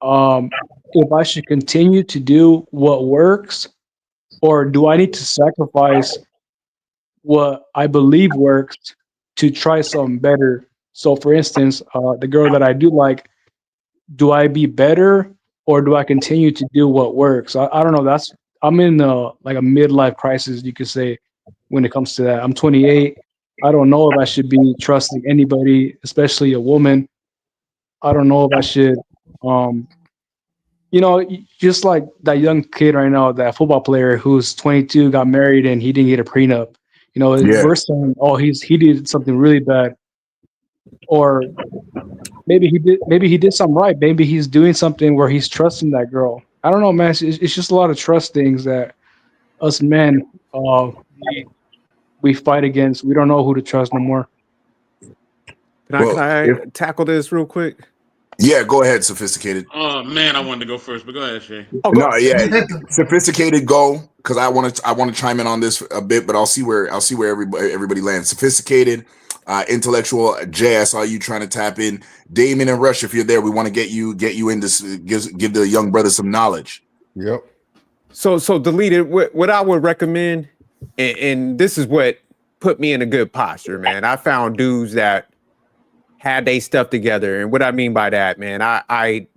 if I should continue to do what works, or do I need to sacrifice what I believe works to try something better. So, for instance, the girl that I do like, do I be better, or do I continue to do what works? I don't know. I'm in like a midlife crisis, you could say, when it comes to that. I'm 28. I don't know if I should be trusting anybody, especially a woman. I don't know if I should, um, just like that young kid right now, that football player who's 22, got married, and he didn't get a prenup. We're saying, oh, he did something really bad, or maybe he did something right. Maybe he's doing something where he's trusting that girl. I don't know, man. It's just a lot of trust things that us men, we fight against. We don't know who to trust no more. Can I tackle this real quick? Yeah, go ahead, Sophisticated. Oh man, I wanted to go first, but go ahead, Shay. Sophisticated, go, because I want to chime in on this a bit, but I'll see where everybody lands. Sophisticated, intellectual. Jay, I saw you trying to tap in. Damon and Rush, if you're there, we want to get you in this. Give the young brother some knowledge. Yep. So deleted. What I would recommend, and this is what put me in a good posture, man. I found dudes that had they stuff together. And what I mean by that, man, I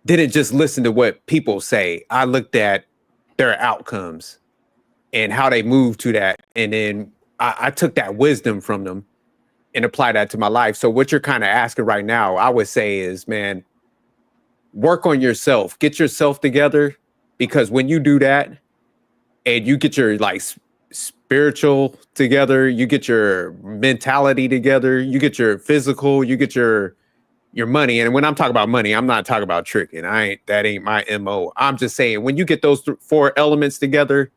didn't just listen to what people say. I looked at their outcomes and how they moved to that. And then I took that wisdom from them and applied that to my life. So what you're kind of asking right now, I would say is, man, work on yourself, get yourself together, because when you do that and you get your spiritual together, you get your mentality together, you get your physical, you get your money. And when I'm talking about money, I'm not talking about tricking. That ain't my MO. I'm just saying, when you get those four elements together,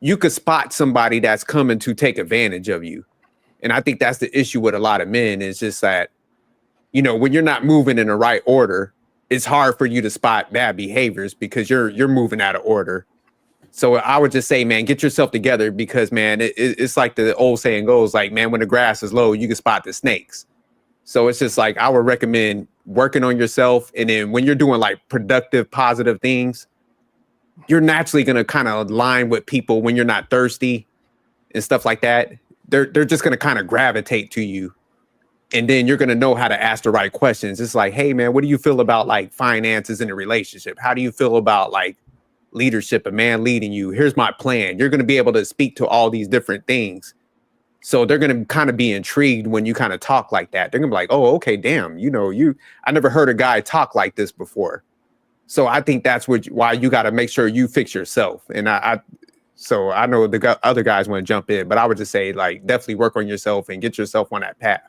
you could spot somebody that's coming to take advantage of you. And I think that's the issue with a lot of men, is just that, when you're not moving in the right order, it's hard for you to spot bad behaviors because you're moving out of order. So I would just say, man, get yourself together, because, man, it's like the old saying goes, like, man, when the grass is low, you can spot the snakes. So it's just like, I would recommend working on yourself. And then when you're doing productive, positive things, you're naturally going to kind of align with people when you're not thirsty and stuff like that. They're just going to kind of gravitate to you. And then you're going to know how to ask the right questions. It's like, hey, man, what do you feel about finances in a relationship? How do you feel about leadership, a man leading you? Here's my plan. You're going to be able to speak to all these different things. So they're going to kind of be intrigued when you kind of talk like that. They're going to be like, oh, okay, damn, I never heard a guy talk like this before. So I think that's why you got to make sure you fix yourself. And so I know the other guys want to jump in, but I would just say, definitely work on yourself and get yourself on that path.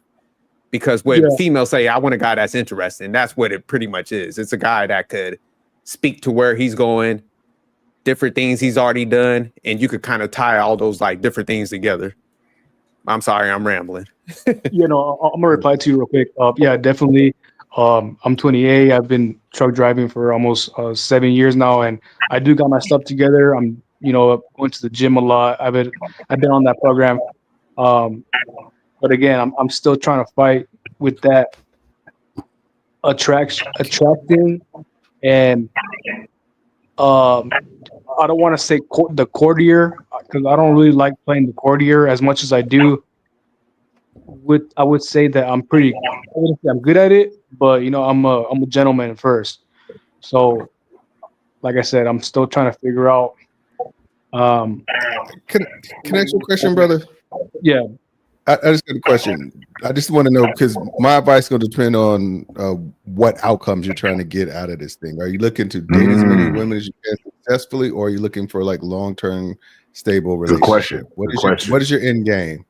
Because when females say, I want a guy that's interesting, that's what it pretty much is. It's a guy that could speak to where he's going, different things he's already done, and you could kind of tie all those like different things together. I'm sorry, I'm rambling. I'm gonna reply to you real quick. Yeah, definitely. I'm 28. I've been truck driving for almost 7 years now, and I do got my stuff together. I'm, going to the gym a lot. I've been on that program, but again, I'm still trying to fight with that attracting, and I don't want to say the courtier because I don't really like playing the courtier as much as I do. I would say that I'm good at it, but I'm a gentleman first. So, like I said, I'm still trying to figure out. Can I ask you a question, brother? Yeah. I just got a question. I just want to know, because my advice is going to depend on what outcomes you're trying to get out of this thing. Are you looking to date as many women as you can successfully, or are you looking for like long-term stable relationship? What is your end game?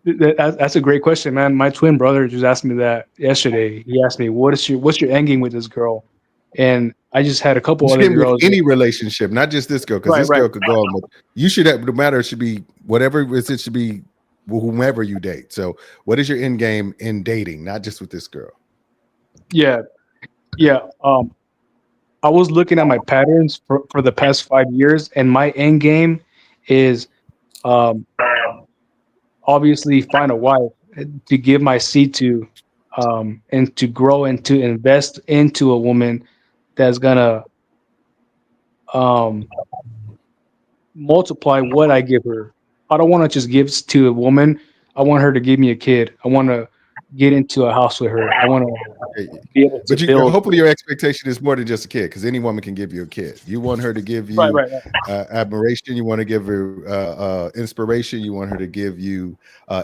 That's a great question, man. My twin brother just asked me that yesterday. He asked me, what's your end game with this girl? And I just had a couple other girls. Any relationship, not just this girl, because this girl could go on. But you should have, no matter, it should be whatever it is, it should be whomever you date. So what is your end game in dating, not just with this girl? Yeah. I was looking at my patterns for the past 5 years, and my end game is obviously find a wife to give my seed to, and to grow and to invest into a woman that's gonna multiply what I give her. I don't want to just give to a woman. I want her to give me a kid. I want to get into a house with her. I want to be able to build. Hopefully your expectation is more than just a kid, because any woman can give you a kid. You want her to give you admiration. You want to give her inspiration. You want her to give you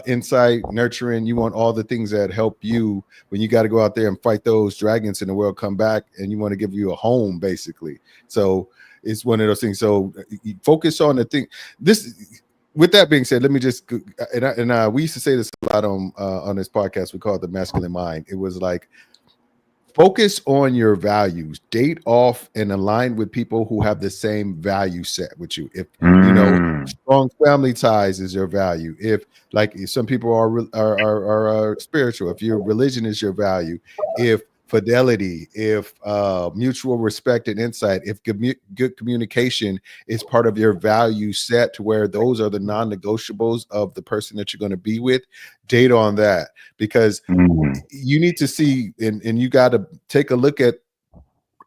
insight, nurturing. You want all the things that help you when you got to go out there and fight those dragons in the world, come back, and you want to give you a home, basically. So it's one of those things. So focus on the thing. With that being said, let me just we used to say this a lot on this podcast. We call it the masculine mind. It was like, focus on your values, date off and align with people who have the same value set with you. If strong family ties is your value, if some people are spiritual, if your religion is your value, if fidelity, if mutual respect and insight, if good communication is part of your value set, to where those are the non-negotiables of the person that you're going to be with, date on that. Because you need to see, and you got to take a look at,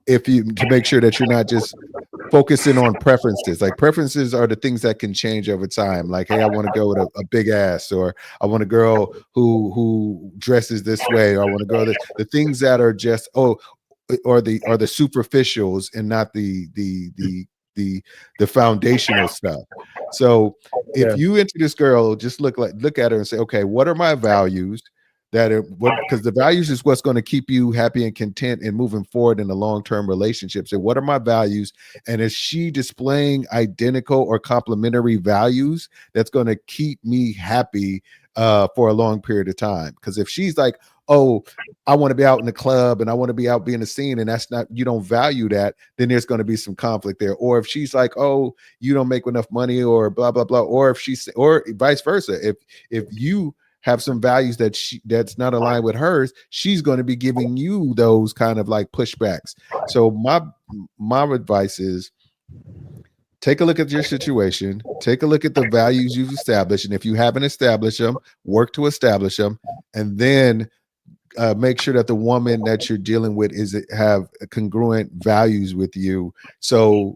to make sure that you're not just focusing on preferences. Like, preferences are the things that can change over time. Like, hey, I want to go with a big ass, or I want a girl who dresses this way, or I want to go the things that are just or the superficials and not the foundational stuff. So if you into this girl, just look at her and say, okay, what are my values? Because the values is what's going to keep you happy and content and moving forward in a long-term relationship. So what are my values? And is she displaying identical or complementary values that's going to keep me happy for a long period of time? Because if she's like, oh, I want to be out in the club and I want to be out being a scene, and that's not, you don't value that, then there's going to be some conflict there. Or if she's like, oh, you don't make enough money, or blah blah blah, or if she's, or vice versa, if you have some values that's not aligned with hers, she's going to be giving you those kind of like pushbacks. So my advice is, take a look at your situation, take a look at the values you've established, and if you haven't established them, work to establish them, and then make sure that the woman that you're dealing with have congruent values with you. So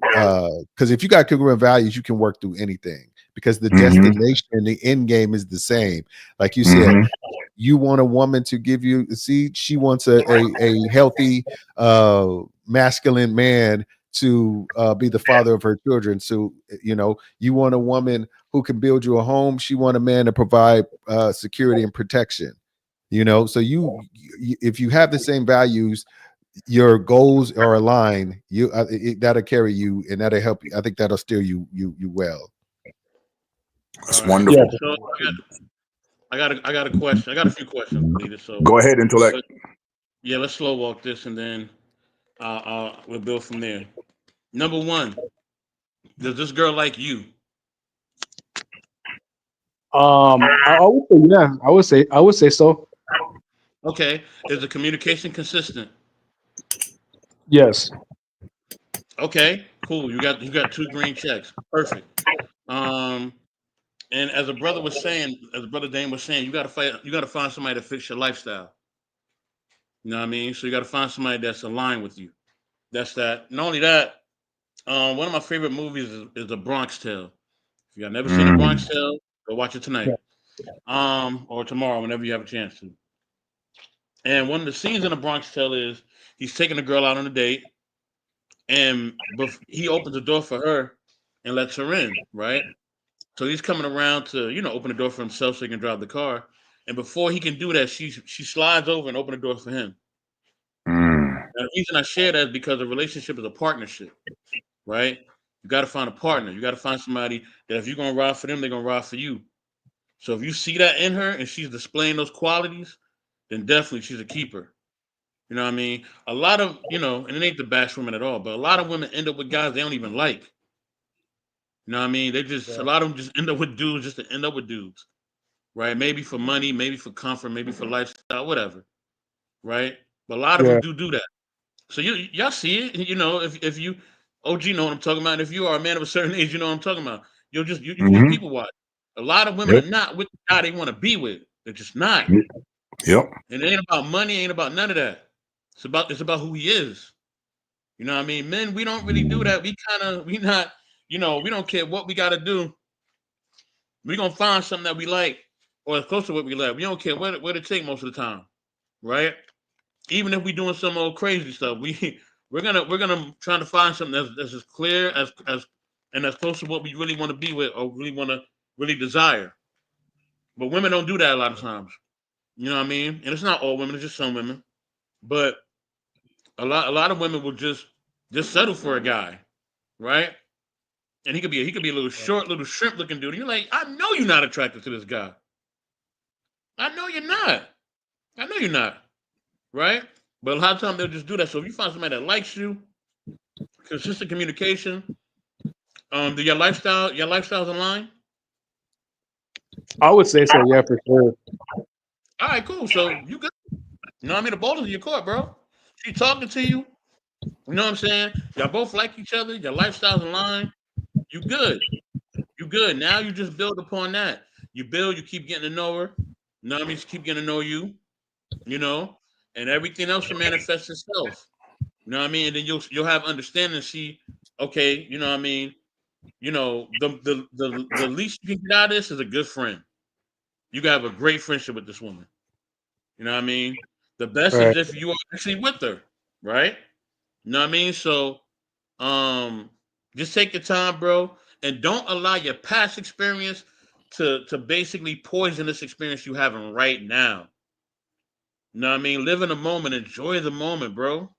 because if you got congruent values, you can work through anything, because the destination and the end game is the same. Like you said, you want a woman to give you, see, she wants a healthy masculine man to be the father of her children. So you want a woman who can build you a home. She want a man to provide security and protection. So if you have the same values, your goals are aligned, that'll carry you, and that'll help you. I think that'll steer you well. That's wonderful. So I got a question. I got a few questions, Leader. So go ahead, Intellect. Let's slow walk this, and then we'll build from there. Number one, Does this girl like you? I would say yeah. I would say so. Okay. Is the communication consistent? Yes. Okay, cool. You got 2 green checks. Perfect. Um, and as a brother was saying, as a brother Dane was saying, you gotta find somebody to fix your lifestyle. You know what I mean? So you gotta find somebody that's aligned with you. That's that. Not only that, one of my favorite movies is The Bronx Tale. If you have never seen The Bronx Tale, go watch it tonight. Or tomorrow, whenever you have a chance to. And one of the scenes in The Bronx Tale is he's taking a girl out on a date, and he opens the door for her and lets her in, right? So he's coming around to, open the door for himself so he can drive the car. And before he can do that, she slides over and open the door for him. Now, the reason I share that is because a relationship is a partnership, right? You got to find a partner. You got to find somebody that if you're gonna ride for them, they're gonna ride for you. So if you see that in her and she's displaying those qualities, then definitely she's a keeper. You know what I mean? A lot of, and it ain't the bash women at all, but a lot of women end up with guys they don't even like. You know what I mean? A lot of them just end up with dudes just to end up with dudes, right? Maybe for money, maybe for comfort, maybe for lifestyle, whatever, right? But a lot of Yeah. them do that. So y'all see it, if you OG know what I'm talking about. If you are a man of a certain age, you know what I'm talking about. You just people watch. A lot of women are not with the guy they want to be with. They're just not. Yep. And it ain't about money, ain't about none of that. It's about who he is. You know what I mean? Men, we don't really do that. We not, we don't care what we gotta do. We're gonna find something that we like or as close to what we like. We don't care what it take most of the time, right? Even if we're doing some old crazy stuff, we're gonna try to find something that's as clear as and as close to what we really want to be with or really want to really desire. But women don't do that a lot of times. You know what I mean? And it's not all women; it's just some women. But a lot of women will just settle for a guy, right? And he could be a little short, little shrimp looking dude. And you're like, I know you're not attracted to this guy. I know you're not. I know you're not. Right? But a lot of times they'll just do that. So if you find somebody that likes you, consistent communication, do your lifestyles align? I would say so. Yeah, for sure. All right, cool. So you good. You know what I mean? The ball is in your court, bro. She talking to you. You know what I'm saying? Y'all both like each other. Your lifestyles align. You good. You good. Now you just build upon that. You build, you keep getting to know her. You know what I mean? She keep getting to know you, and everything else will manifest itself. You know what I mean? And then you'll have understanding. See, okay, you know what I mean? The least you can get out of this is a good friend. You can have a great friendship with this woman. You know what I mean? The best is Right. if you are actually with her, right? You know what I mean? So um just take your time, bro, and don't allow your past experience to basically poison this experience you having right now. You know what I mean? Live in the moment, enjoy the moment, bro.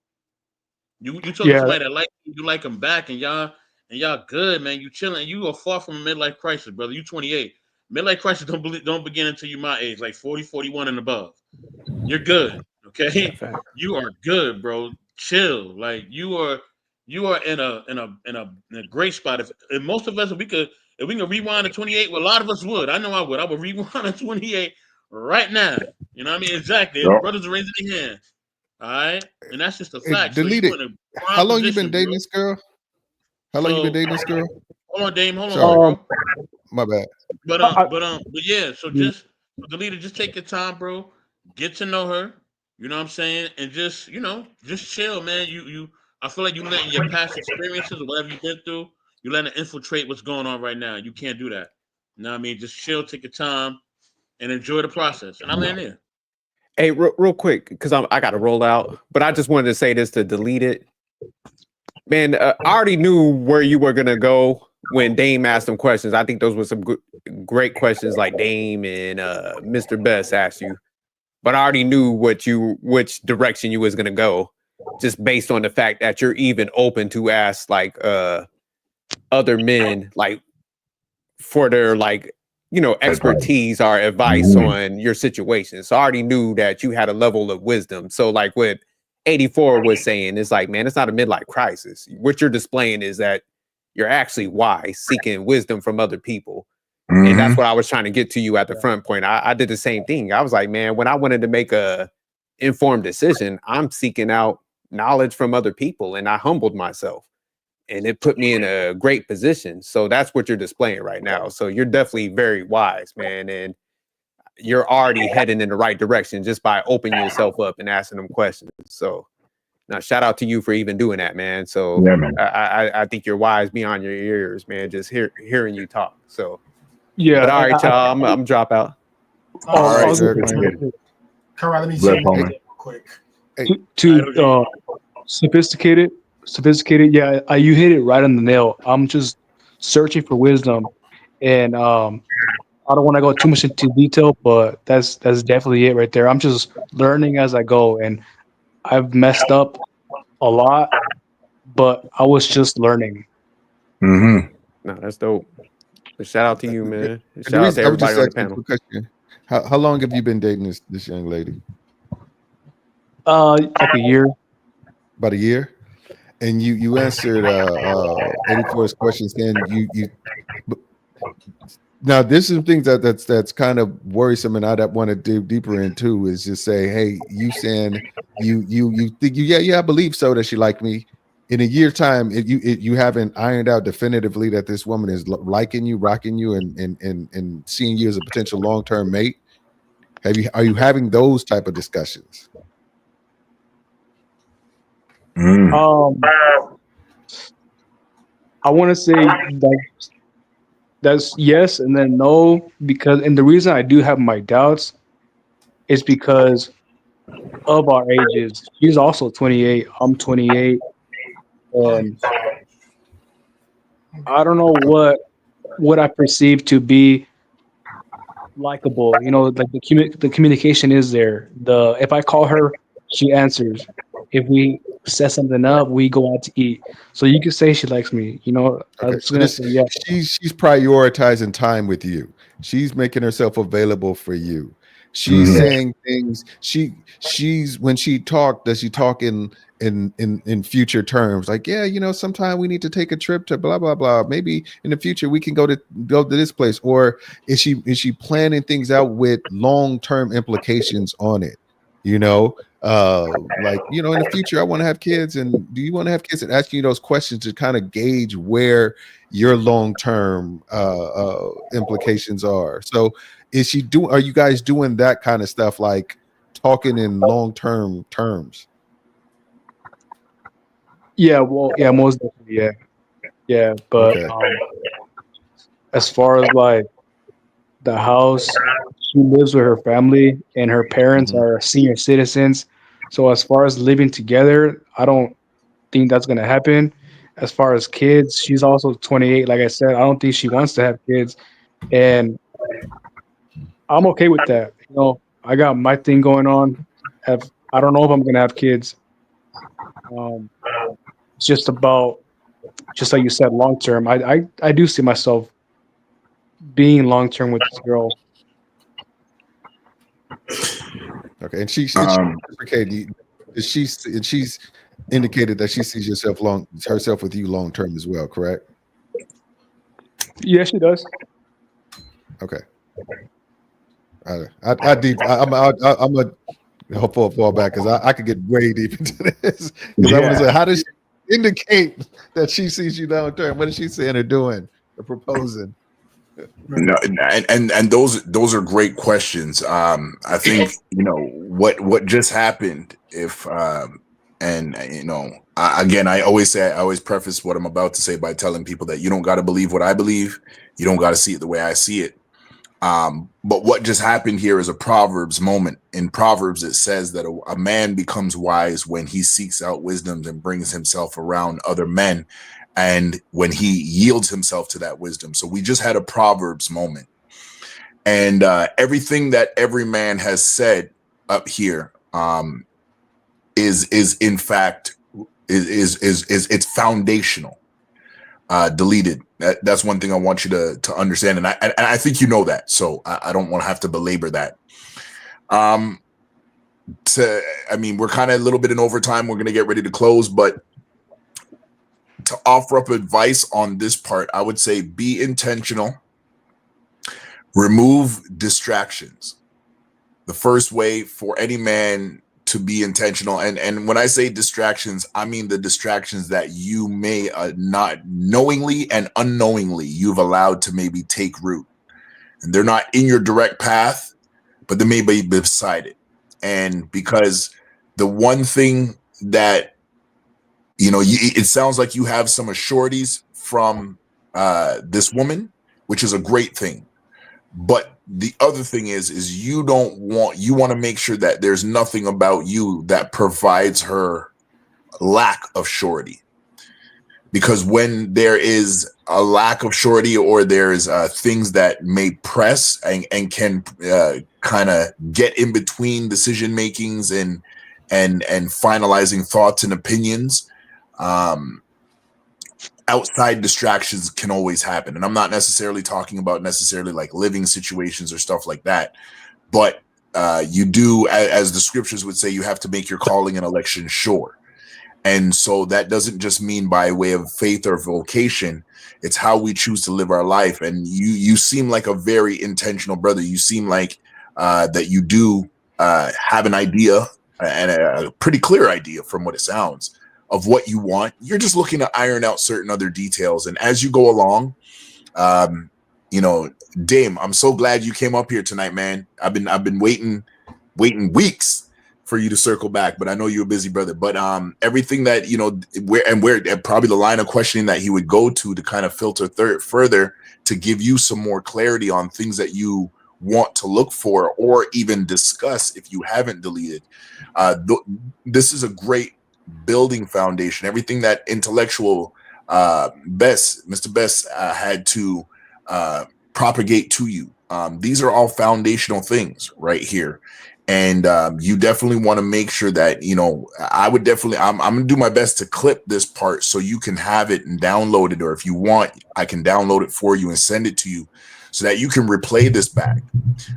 You talking to Yeah. somebody that you like them back, and y'all good, man. You chilling. You are far from a midlife crisis, brother. You 28. Midlife crisis don't begin until you my age, like 40, 41 and above. You're good, okay? You are good, bro. Chill. Like you are in a great spot. If most of us, if we can rewind to 28, well, a lot of us would. I know I would. I would rewind to 28 right now. You know what I mean? Exactly. Yep. Brothers are raising their hands. All right, and that's just a Hey, fact. So delete you it. in a How prime long you been position, dating bro. this girl? How long you been So dating this girl? hold on, Dame. Hold on, Sorry, bro. my bad. But yeah. So delete it. Just take your time, bro. Get to know her. You know what I'm saying, and just chill, man. I feel like you letting your past experiences or whatever you've been through, you letting it infiltrate what's going on right now. You can't do that. You know what I mean? Just chill, take your time, and enjoy the process. And I'm in there. Hey, real quick, because I got to roll out, but I just wanted to say this to delete it. Man, I already knew where you were gonna go when Dame asked them questions. I think those were some great questions, like Dame and Mr. Best asked you. But I already knew which direction you was gonna go, just based on the fact that you're even open to ask like other men like for their like expertise or advice on your situation. So I already knew that you had a level of wisdom. So like what 84 was saying, it's like, man, it's not a midlife crisis. What you're displaying is that you're actually wise, seeking wisdom from other people. And that's what I was trying to get to you at the front point. I did the same thing. I was like, man, when I wanted to make a informed decision, I'm seeking out knowledge from other people, and I humbled myself, and it put me in a great position. So that's what you're displaying right now. So you're definitely very wise, man, and you're already heading in the right direction just by opening yourself up and asking them questions. So now, shout out to you for even doing that, man. So Yeah, man. I think you're wise beyond your years, man. Just hearing you talk. So yeah. But all right, y'all. I'm drop out. All right, Conrad, let me say one thing real quick. To sophisticated. Yeah, you hit it right on the nail. I'm just searching for wisdom, and I don't want to go too much into detail, but that's definitely it right there. I'm just learning as I go, and I've messed up a lot, but I was just learning. No, that's dope. But shout out to you, man. Shout out to everybody on the panel. How long have you been dating this young lady? Like a year. About a year? And you answered 84's questions, and you now this is some things that's kind of worrisome, and I want to dig deeper into is just say, hey, you saying you think I believe so that she liked me. In a year's time, you haven't ironed out definitively that this woman is liking you, rocking you, and seeing you as a potential long-term mate. Are you having those type of discussions? I want to say that's yes and then no, and the reason I do have my doubts is because of our ages. She's also 28. I'm 28, and I don't know what I perceive to be likable. You know, like the communication is there. If I call her, she answers. If we set something up, we go out to eat. So you could say she likes me. You know, I was gonna say yeah. She's prioritizing time with you. She's making herself available for you. She's saying things. She's when she talk, does she talk in future terms? Like, yeah, you know, sometime we need to take a trip to blah blah blah. Maybe in the future we can go to this place. Or is she planning things out with long-term implications on it? You know, like, you know, in the future I want to have kids, and do you want to have kids? And asking you those questions to kind of gauge where your long-term implications are. So are you guys doing that kind of stuff, like talking in long-term terms? Yeah, well, yeah, most definitely, yeah. But as far as like the house, she lives with her family, and her parents are senior citizens. So as far as living together, I don't think that's gonna happen. As far as kids, she's also 28. Like I said, I don't think she wants to have kids, and I'm okay with that. You know, I got my thing going on. I don't know if I'm gonna have kids. It's just about, just like you said, long term. I do see myself being long term with this girl. Okay, and she's indicated that she sees herself with you long term as well, correct? Yeah, she does. Okay. I'm a hopeful fall back because I could get way deep into this. Because I want to say, how does she indicate that she sees you long term? What is she saying or doing or proposing? No, and those are great questions. I think, you know, what just happened, if and you know, I always preface what I'm about to say by telling people that you don't got to believe what I believe, you don't got to see it the way I see it. But what just happened here is a Proverbs moment. In Proverbs, it says that a man becomes wise when he seeks out wisdom and brings himself around other men, and when he yields himself to that wisdom. So we just had a Proverbs moment, and everything that every man has said up here is in fact it's foundational. Deleted. That's one thing I want you to understand, and I think you know that, so I don't want to have to belabor that. I mean, we're kind of a little bit in overtime. We're gonna get ready to close, but to offer up advice on this part, I would say be intentional. Remove distractions. The first way for any man to be intentional, and when I say distractions, I mean the distractions that you may not knowingly and unknowingly you've allowed to maybe take root, and they're not in your direct path, but they may be beside it. And because the one thing that it sounds like you have some assurities from this woman, which is a great thing. But the other thing is you want to make sure that there's nothing about you that provides her lack of surety. Because when there is a lack of surety, or there's things that may press and can kind of get in between decision makings and finalizing thoughts and opinions, outside distractions can always happen. And I'm not necessarily talking about like living situations or stuff like that, but you do, as the scriptures would say, you have to make your calling and election sure. And so that doesn't just mean by way of faith or vocation. It's how we choose to live our life. And you seem like a very intentional brother. You seem like that you do have an idea, and a pretty clear idea from what it sounds, of what you want. You're just looking to iron out certain other details. And as you go along, Dame, I'm so glad you came up here tonight, man. I've been waiting weeks for you to circle back, but I know you're a busy brother. But everything that where probably the line of questioning that he would go to kind of filter further to give you some more clarity on things that you want to look for or even discuss if you haven't deleted. This is a great building foundation. Everything that intellectual Mr. Best had to propagate to you. These are all foundational things right here. And you definitely want to make sure that, I'm going to do my best to clip this part so you can have it and download it. Or if you want, I can download it for you and send it to you so that you can replay this back.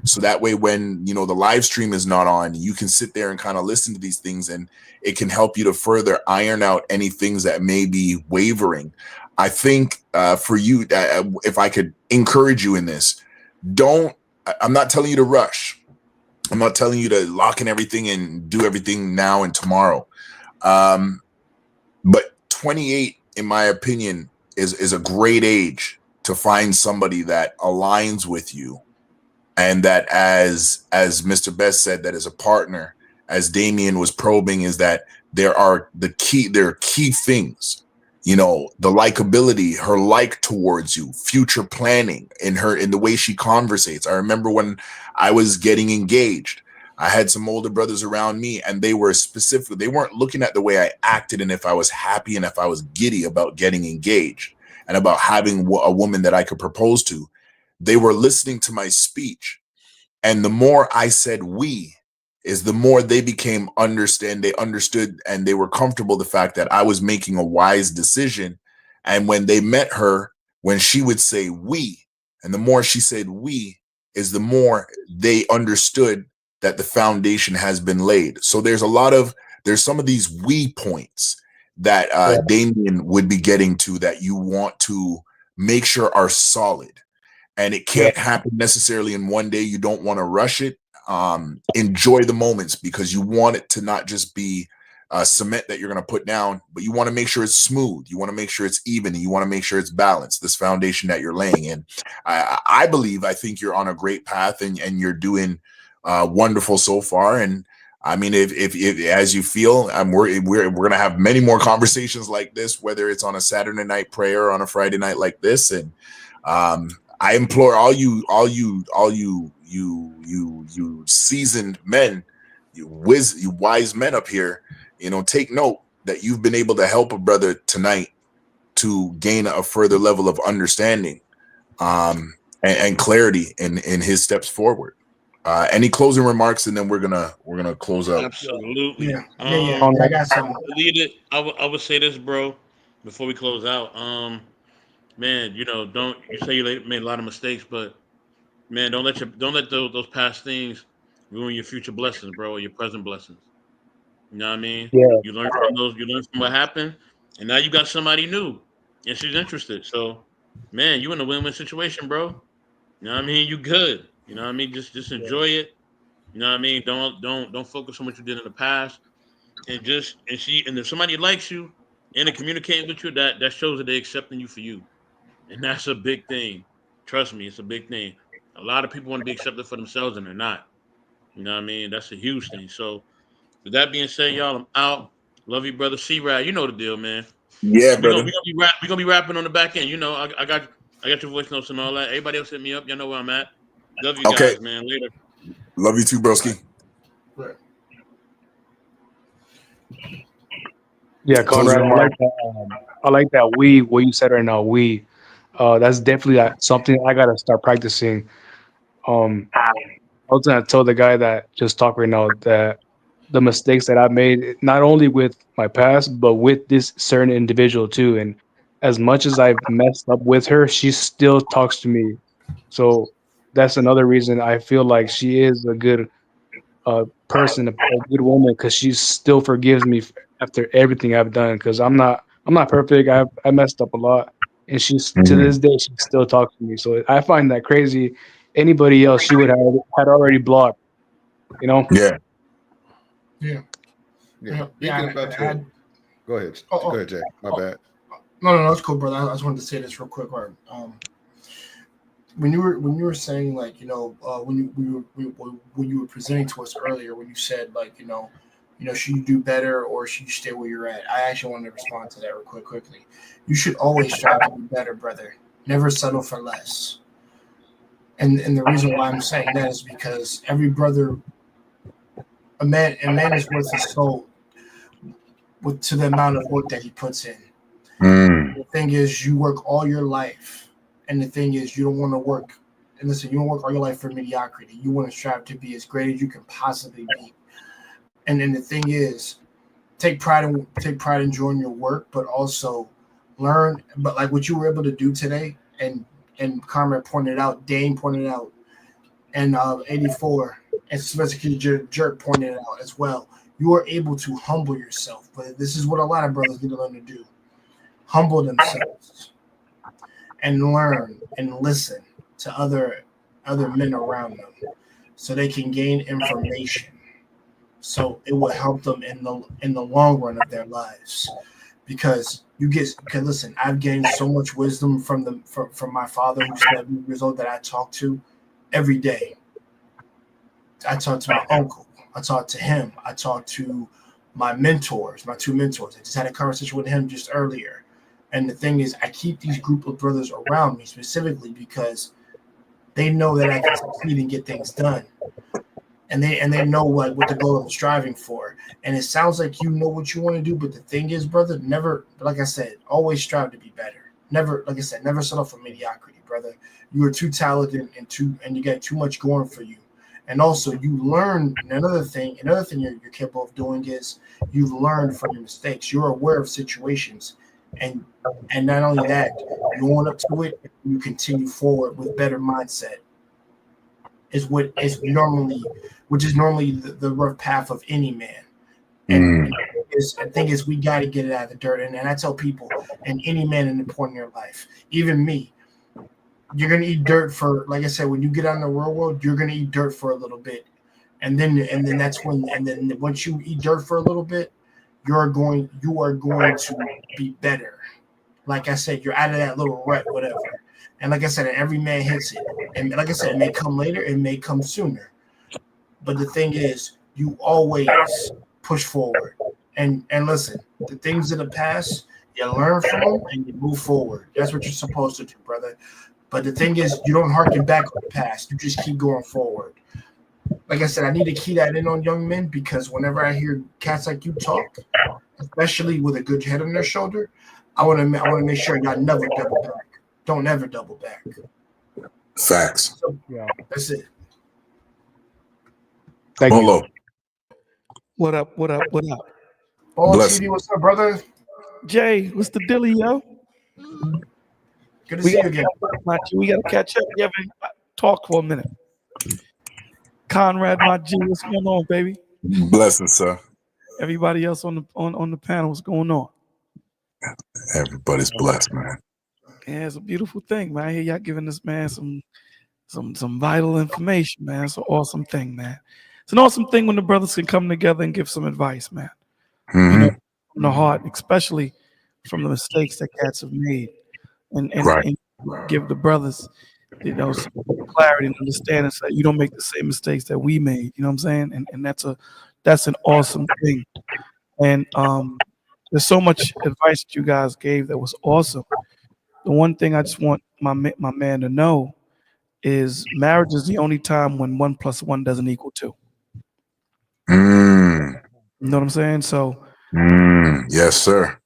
So that way, when, the live stream is not on, you can sit there and kind of listen to these things, and it can help you to further iron out any things that may be wavering. I think for you, if I could encourage you in this, I'm not telling you to rush. I'm not telling you to lock in everything and do everything now and tomorrow. But 28, in my opinion, is a great age to find somebody that aligns with you. And that, as Mr. Best said, that as a partner, as Damien was probing, is that there are key things, the likability, her like towards you, future planning in the way she conversates. I remember when I was getting engaged, I had some older brothers around me, and they were specific. They weren't looking at the way I acted and if I was happy and if I was giddy about getting engaged and about having a woman that I could propose to. They were listening to my speech. And the more I said we, is the more they they understood, and they were comfortable the fact that I was making a wise decision. And when they met her, when she would say we, and the more she said we, is the more they understood that the foundation has been laid. So there's some of these we points that Damien would be getting to that you want to make sure are solid. And it can't happen necessarily in one day. You don't want to rush it. Enjoy the moments, because you want it to not just be cement that you're going to put down, but you want to make sure it's smooth. You want to make sure it's even, and you want to make sure it's balanced, this foundation that you're laying in. I think you're on a great path, and you're doing wonderful so far. And I mean, if as you feel, we're going to have many more conversations like this, whether it's on a Saturday night prayer or on a Friday night like this. And I implore all you seasoned men, you wise men up here, take note that you've been able to help a brother tonight to gain a further level of understanding and clarity in his steps forward. Any closing remarks, and then we're gonna close up. Absolutely. I got some. I would say this, bro, before we close out. Man, you say you made a lot of mistakes, but man, don't let those past things ruin your future blessings, bro, or your present blessings. You know what I mean? Yeah. You learn from those. You learn from what happened. and now you got somebody new, and she's interested. So, man, you in a win-win situation, bro. You know what I mean? You good. You know what I mean? Just enjoy it. You know what I mean? Don't focus on what you did in the past, and if somebody likes you and they communicating with you, that shows that they accepting you for you, and that's a big thing. Trust me, it's a big thing. A lot of people want to be accepted for themselves, and they're not. You know what I mean? That's a huge thing. So, with that being said, y'all, I'm out. Love you, brother. C-Rad, you know the deal, man. Yeah, And we gonna brother. we gonna be we gonna be rapping on the back end. You know, I got your voice notes and all that. Everybody else hit me up. Y'all know where I'm at. Love you Okay. guys, man. Later. Love you too, broski. Right. Yeah, Closing Conrad, remark. I like that what you said right now, that's definitely something I gotta start practicing. I was gonna tell the guy that just talked right now that the mistakes that I've made, not only with my past, but with this certain individual too. And as much as I've messed up with her, she still talks to me. So that's another reason I feel like she is a good person, a good woman, because she still forgives me after everything I've done. Because I'm not perfect. I messed up a lot, and she's to Mhm. this day she still talks to me. So I find that crazy. Anybody else she would have had already blocked. You know. Yeah. Yeah. Yeah. Yeah. Speaking about your, go ahead. Go ahead, Jay. My bad. No, it's cool, brother. I just wanted to say this real quick. Right. When you were saying like when you were presenting to us earlier, when you said like should you do better or should you stay where you're at? I actually wanted to respond to that real quickly. You should always strive to be better, brother. Never settle for less. And the reason why I'm saying that is because every brother, a man is worth his soul to the amount of work that he puts in. Mm. The thing is, you work all your life, and the thing is, you don't want to work. And listen, you don't work all your life for mediocrity. You want to strive to be as great as you can possibly be. And then the thing is, take pride in enjoying your work, but also learn. But like what you were able to do today, and Conrad pointed out, Dane pointed out, and 84, and Sylvester Jerk pointed out as well. You are able to humble yourself, but this is what a lot of brothers need to learn to do: humble themselves and learn and listen to other men around them, so they can gain information. So it will help them in the long run of their lives, because listen, I've gained so much wisdom from my father, who's 70 years old, that I talk to every day. I talk to my uncle. I talk to him. I talk to my mentors, my two mentors. I just had a conversation with him just earlier. And the thing is, I keep these group of brothers around me specifically because they know that I can succeed and get things done. And they know what the goal I'm striving for. And it sounds like you know what you want to do, but the thing is, brother, never, like I said, always strive to be better. Never, like I said, never settle for mediocrity, brother. You are too talented and you got too much going for you. And also, you learn. Another thing you're capable of doing is you've learned from your mistakes. You're aware of situations, and not only that, you own up to it. You continue forward with better mindset. Which is normally the rough path of any man. And I think is we got to get it out of the dirt. And I tell people, and any man in the point in your life, even me, you're gonna eat dirt for, like I said, when you get out in the real world, you're gonna eat dirt for a little bit, and then once you eat dirt for a little bit, you are going to be better. Like I said, you're out of that little rut, whatever. And like I said, every man hits it. And like I said, it may come later, it may come sooner. But the thing is, you always push forward. And listen, the things of the past, you learn from them and you move forward. That's what you're supposed to do, brother. But the thing is, you don't harken back on the past. You just keep going forward. Like I said, I need to key that in on young men, because whenever I hear cats like you talk, especially with a good head on their shoulder, I want to make sure y'all never double back. Don't ever double back. Facts. So, yeah, that's it. Thank Molo. What up? What up? Ball TV, what's up, brother? Jay, what's the dealie, yo? Good to see you again. We got to catch up. You haven't talked for a minute. Conrad, my G, what's going on, baby? Blessings, sir. Everybody else on the panel, what's going on? Everybody's blessed, man. Yeah, it's a beautiful thing, man. I hear y'all giving this man some vital information, man. It's an awesome thing, man. It's an awesome thing when the brothers can come together and give some advice, man. You know, from the heart, especially from the mistakes that cats have made, and give the brothers, some clarity and understanding so that you don't make the same mistakes that we made. You know what I'm saying? And that's an awesome thing. And there's so much advice that you guys gave that was awesome. The one thing I just want my man to know is marriage is the only time when 1 + 1 doesn't equal 2. You know what I'm saying? So, yes, sir.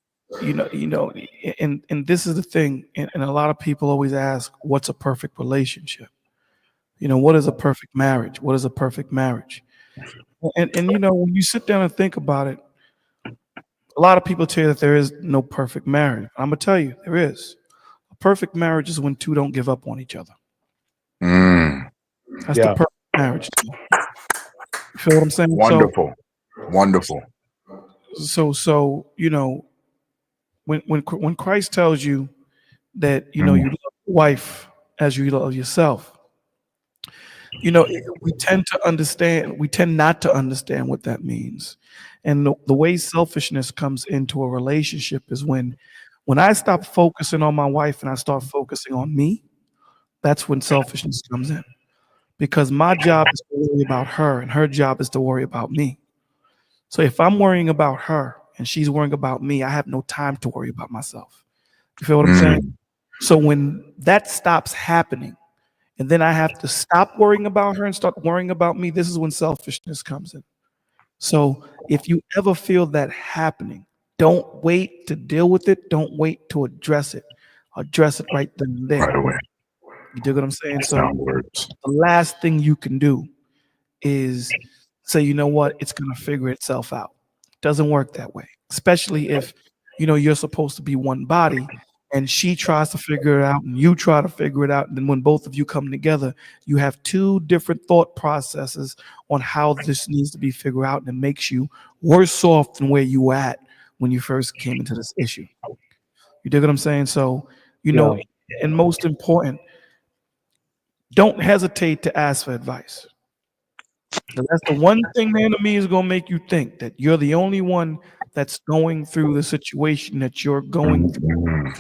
And this is the thing, and a lot of people always ask, what's a perfect relationship? What is a perfect marriage? What is a perfect marriage? And when you sit down and think about it, a lot of people tell you that there is no perfect marriage. I'm gonna tell you, there is. A perfect marriage is when two don't give up on each other. That's the perfect marriage. You feel what I'm saying? Wonderful. Wonderful. So when Christ tells you that you love your wife as you love yourself, we tend not to understand what that means. And the way selfishness comes into a relationship is when I stop focusing on my wife and I start focusing on me. That's when selfishness comes in, because my job is to worry about her and her job is to worry about me. So if I'm worrying about her and she's worrying about me, I have no time to worry about myself. You feel what I'm saying? So when that stops happening, and then I have to stop worrying about her and start worrying about me, this is when selfishness comes in. So if you ever feel that happening, don't wait to deal with it. Don't wait to address it. Address it right then and there. Right away. You dig what I'm saying? So the last thing you can do is say, you know what, it's going to figure itself out. It doesn't work that way, especially if, you're supposed to be one body and she tries to figure it out and you try to figure it out. And then when both of you come together, you have two different thought processes on how this needs to be figured out, and it makes you worse off than where you were at when you first came into this issue. You dig what I'm saying? So, and most important, don't hesitate to ask for advice. That's the one thing the enemy is going to make you think, that you're the only one that's going through the situation that you're going through.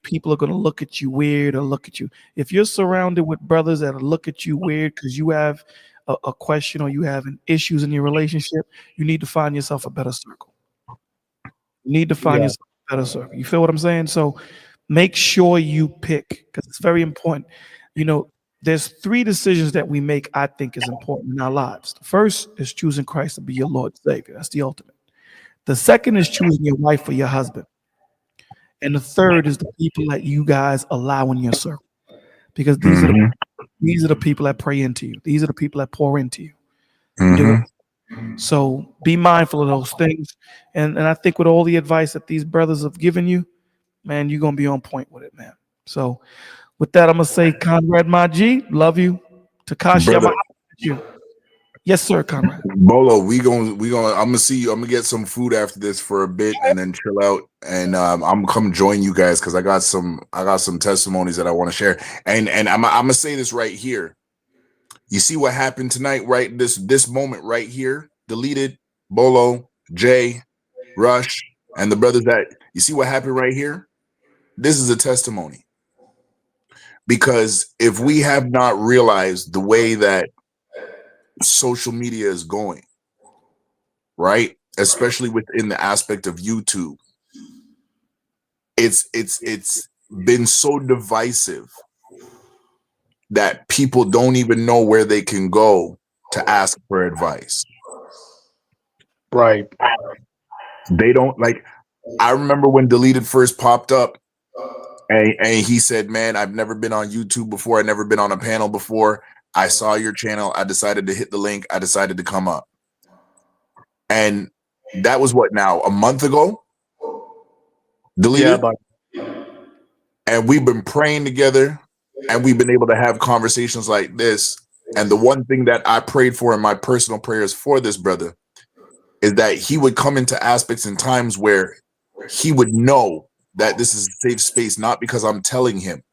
People are going to look at you weird or look at you. If you're surrounded with brothers that look at you weird because you have a question or you have issues in your relationship, you need to find yourself a better circle. You need to find yourself a better circle. You feel what I'm saying? So make sure you pick, because it's very important. There's 3 decisions that we make, I think, is important in our lives. The first is choosing Christ to be your Lord and Savior. That's the ultimate. The second is choosing your wife or your husband. And the third is the people that you guys allow in your circle. Because these are the people that pray into you. These are the people that pour into you. So be mindful of those things. And I think with all the advice that these brothers have given you, man, you're going to be on point with it, man. So with that, I'm going to say, Conrad, my G, love you. Takashi, I'm going to you. Yes, sir, Conrad. Bolo, I'm gonna see you. I'm gonna get some food after this for a bit and then chill out. And I'm gonna come join you guys because I got some testimonies that I want to share. And I'm gonna say this right here. You see what happened tonight, right? This moment right here. Deleted, Bolo, Jay, Rush, and the brothers that you see what happened right here. This is a testimony. Because if we have not realized the way that social media is going, right, especially within the aspect of YouTube, it's been so divisive that people don't even know where they can go to ask for advice. Right. They don't like. I remember when Deleted first popped up, and he said, man, I've never been on YouTube before. I've never been on a panel before. I saw your channel. I decided to hit the link. I decided to come up. And that was what now? A month ago? Deleted? Yeah, and we've been praying together and we've been able to have conversations like this. And the one thing that I prayed for in my personal prayers for this brother is that he would come into aspects and times where he would know that this is a safe space, not because I'm telling him,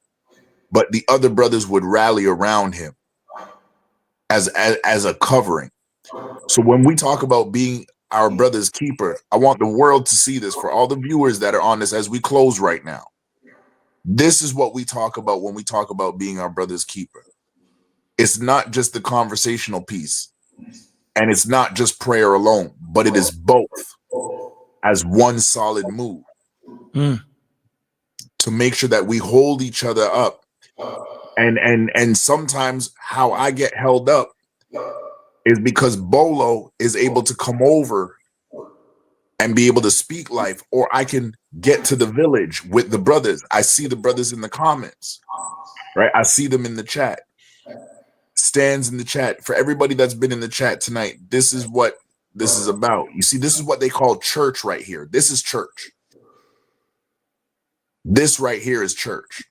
but the other brothers would rally around him as a covering. So when we talk about being our brother's keeper, I want the world to see this for all the viewers that are on this as we close right now. This is what we talk about when we talk about being our brother's keeper. It's not just the conversational piece, and it's not just prayer alone, but it is both as one solid move to make sure that we hold each other up. And sometimes how I get held up is because Bolo is able to come over and be able to speak life, or I can get to the village with the brothers. I see the brothers in the comments, right? I see them in the chat. Stands in the chat. For everybody that's been in the chat tonight, this is what this is about. You see, this is what they call church right here. This is church. This right here is church.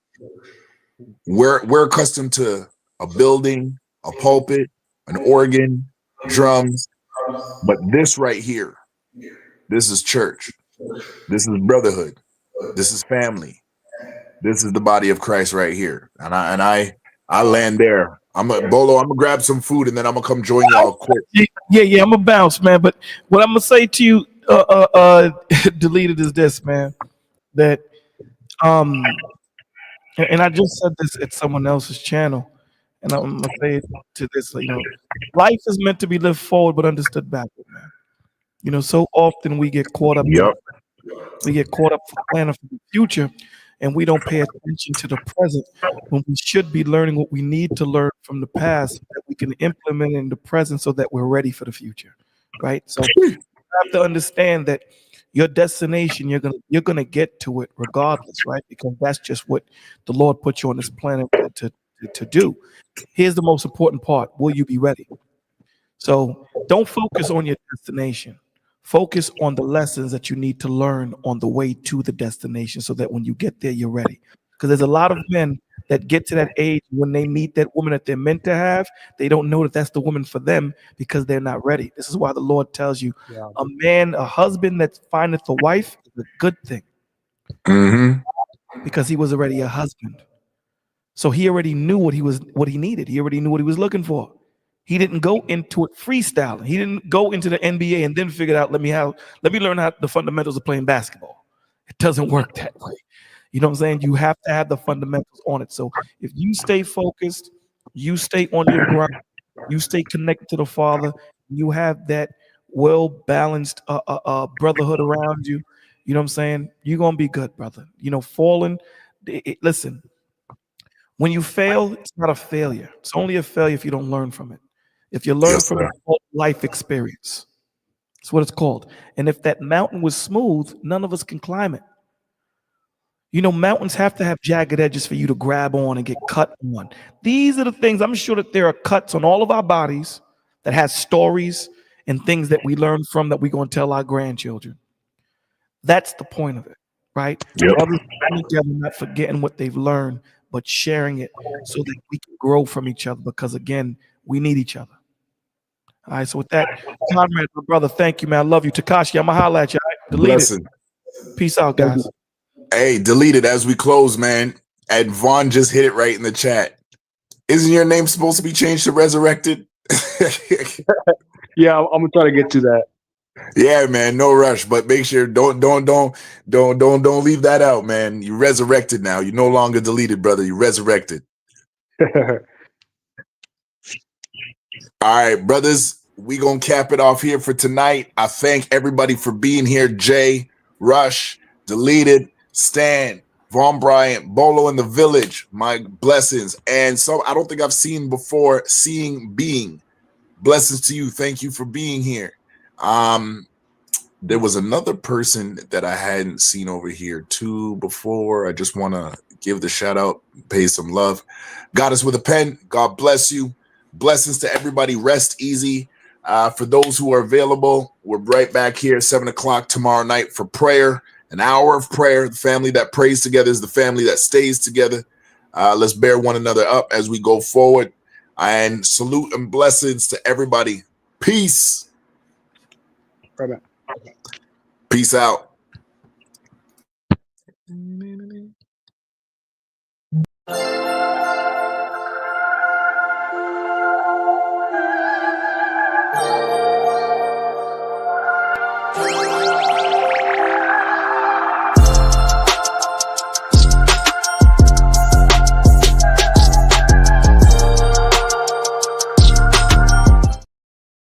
We're accustomed to a building, a pulpit, an organ, drums, but this right here, this is church. This is brotherhood. This is family. This is the body of Christ right here. And I land there. I'm gonna grab some food and then I'm gonna come join y'all quick. Yeah, I'm gonna bounce, man. But what I'm gonna say to you, deleted, is this, man. That and I just said this at someone else's channel, and I'm gonna say it to this. Life is meant to be lived forward but understood backward, man. So often we get caught up. We get caught up planning for the future, and we don't pay attention to the present when we should be learning what we need to learn from the past so that we can implement in the present so that we're ready for the future, right? So you have to understand that your destination, you're gonna get to it regardless, right? Because that's just what the Lord put you on this planet to do. Here's the most important part: will you be ready? So don't focus on your destination. Focus on the lessons that you need to learn on the way to the destination so that when you get there, you're ready. Because there's a lot of men that get to that age when they meet that woman that they're meant to have, they don't know that that's the woman for them because they're not ready. This is why the Lord tells you a husband that findeth a wife is a good thing because he was already a husband. So he already knew what he needed. He already knew what he was looking for. He didn't go into it freestyling. He didn't go into the NBA and then figure out, let me learn how the fundamentals of playing basketball. It doesn't work that way. You know what I'm saying? You have to have the fundamentals on it. So if you stay focused, you stay on your grind, you stay connected to the Father, you have that well-balanced brotherhood around you, you know what I'm saying? You're going to be good, brother. Falling, listen, when you fail, it's not a failure. It's only a failure if you don't learn from it. If you learn from it, life experience. That's what it's called. And if that mountain was smooth, none of us can climb it. Mountains have to have jagged edges for you to grab on and get cut on. These are the things, I'm sure that there are cuts on all of our bodies that has stories and things that we learn from that we're going to tell our grandchildren. That's the point of it, right? Brothers coming together, not forgetting what they've learned, but sharing it so that we can grow from each other because, again, we need each other. All right, so with that, Conrad, my brother, thank you, man. I love you. Takashi, I'm going to holler at you. All right? Delete it. Peace out, guys. Hey, delete it as we close, man. And Vaughn just hit it right in the chat. Isn't your name supposed to be changed to Resurrected? Yeah, I'm gonna try to get to that. Yeah, man, no rush, but make sure don't leave that out, man. You resurrected now. You're no longer deleted, brother. You resurrected. All right, brothers, we gonna cap it off here for tonight. I thank everybody for being here. Jay, Rush, Deleted, Stan, Von Bryant, Bolo in the Village, my blessings. And so I don't think I've seen before, Seeing Being. Blessings to you. Thank you for being here. There was another person that I hadn't seen over here too before. I just want to give the shout out, pay some love. Got us with a pen. God bless you. Blessings to everybody. Rest easy. For those who are available, we're right back here at 7 o'clock tomorrow night for prayer. An hour of prayer. The family that prays together is the family that stays together. Let's bear one another up as we go forward. And salute and blessings to everybody. Peace. Right back. Peace out. Mm-hmm.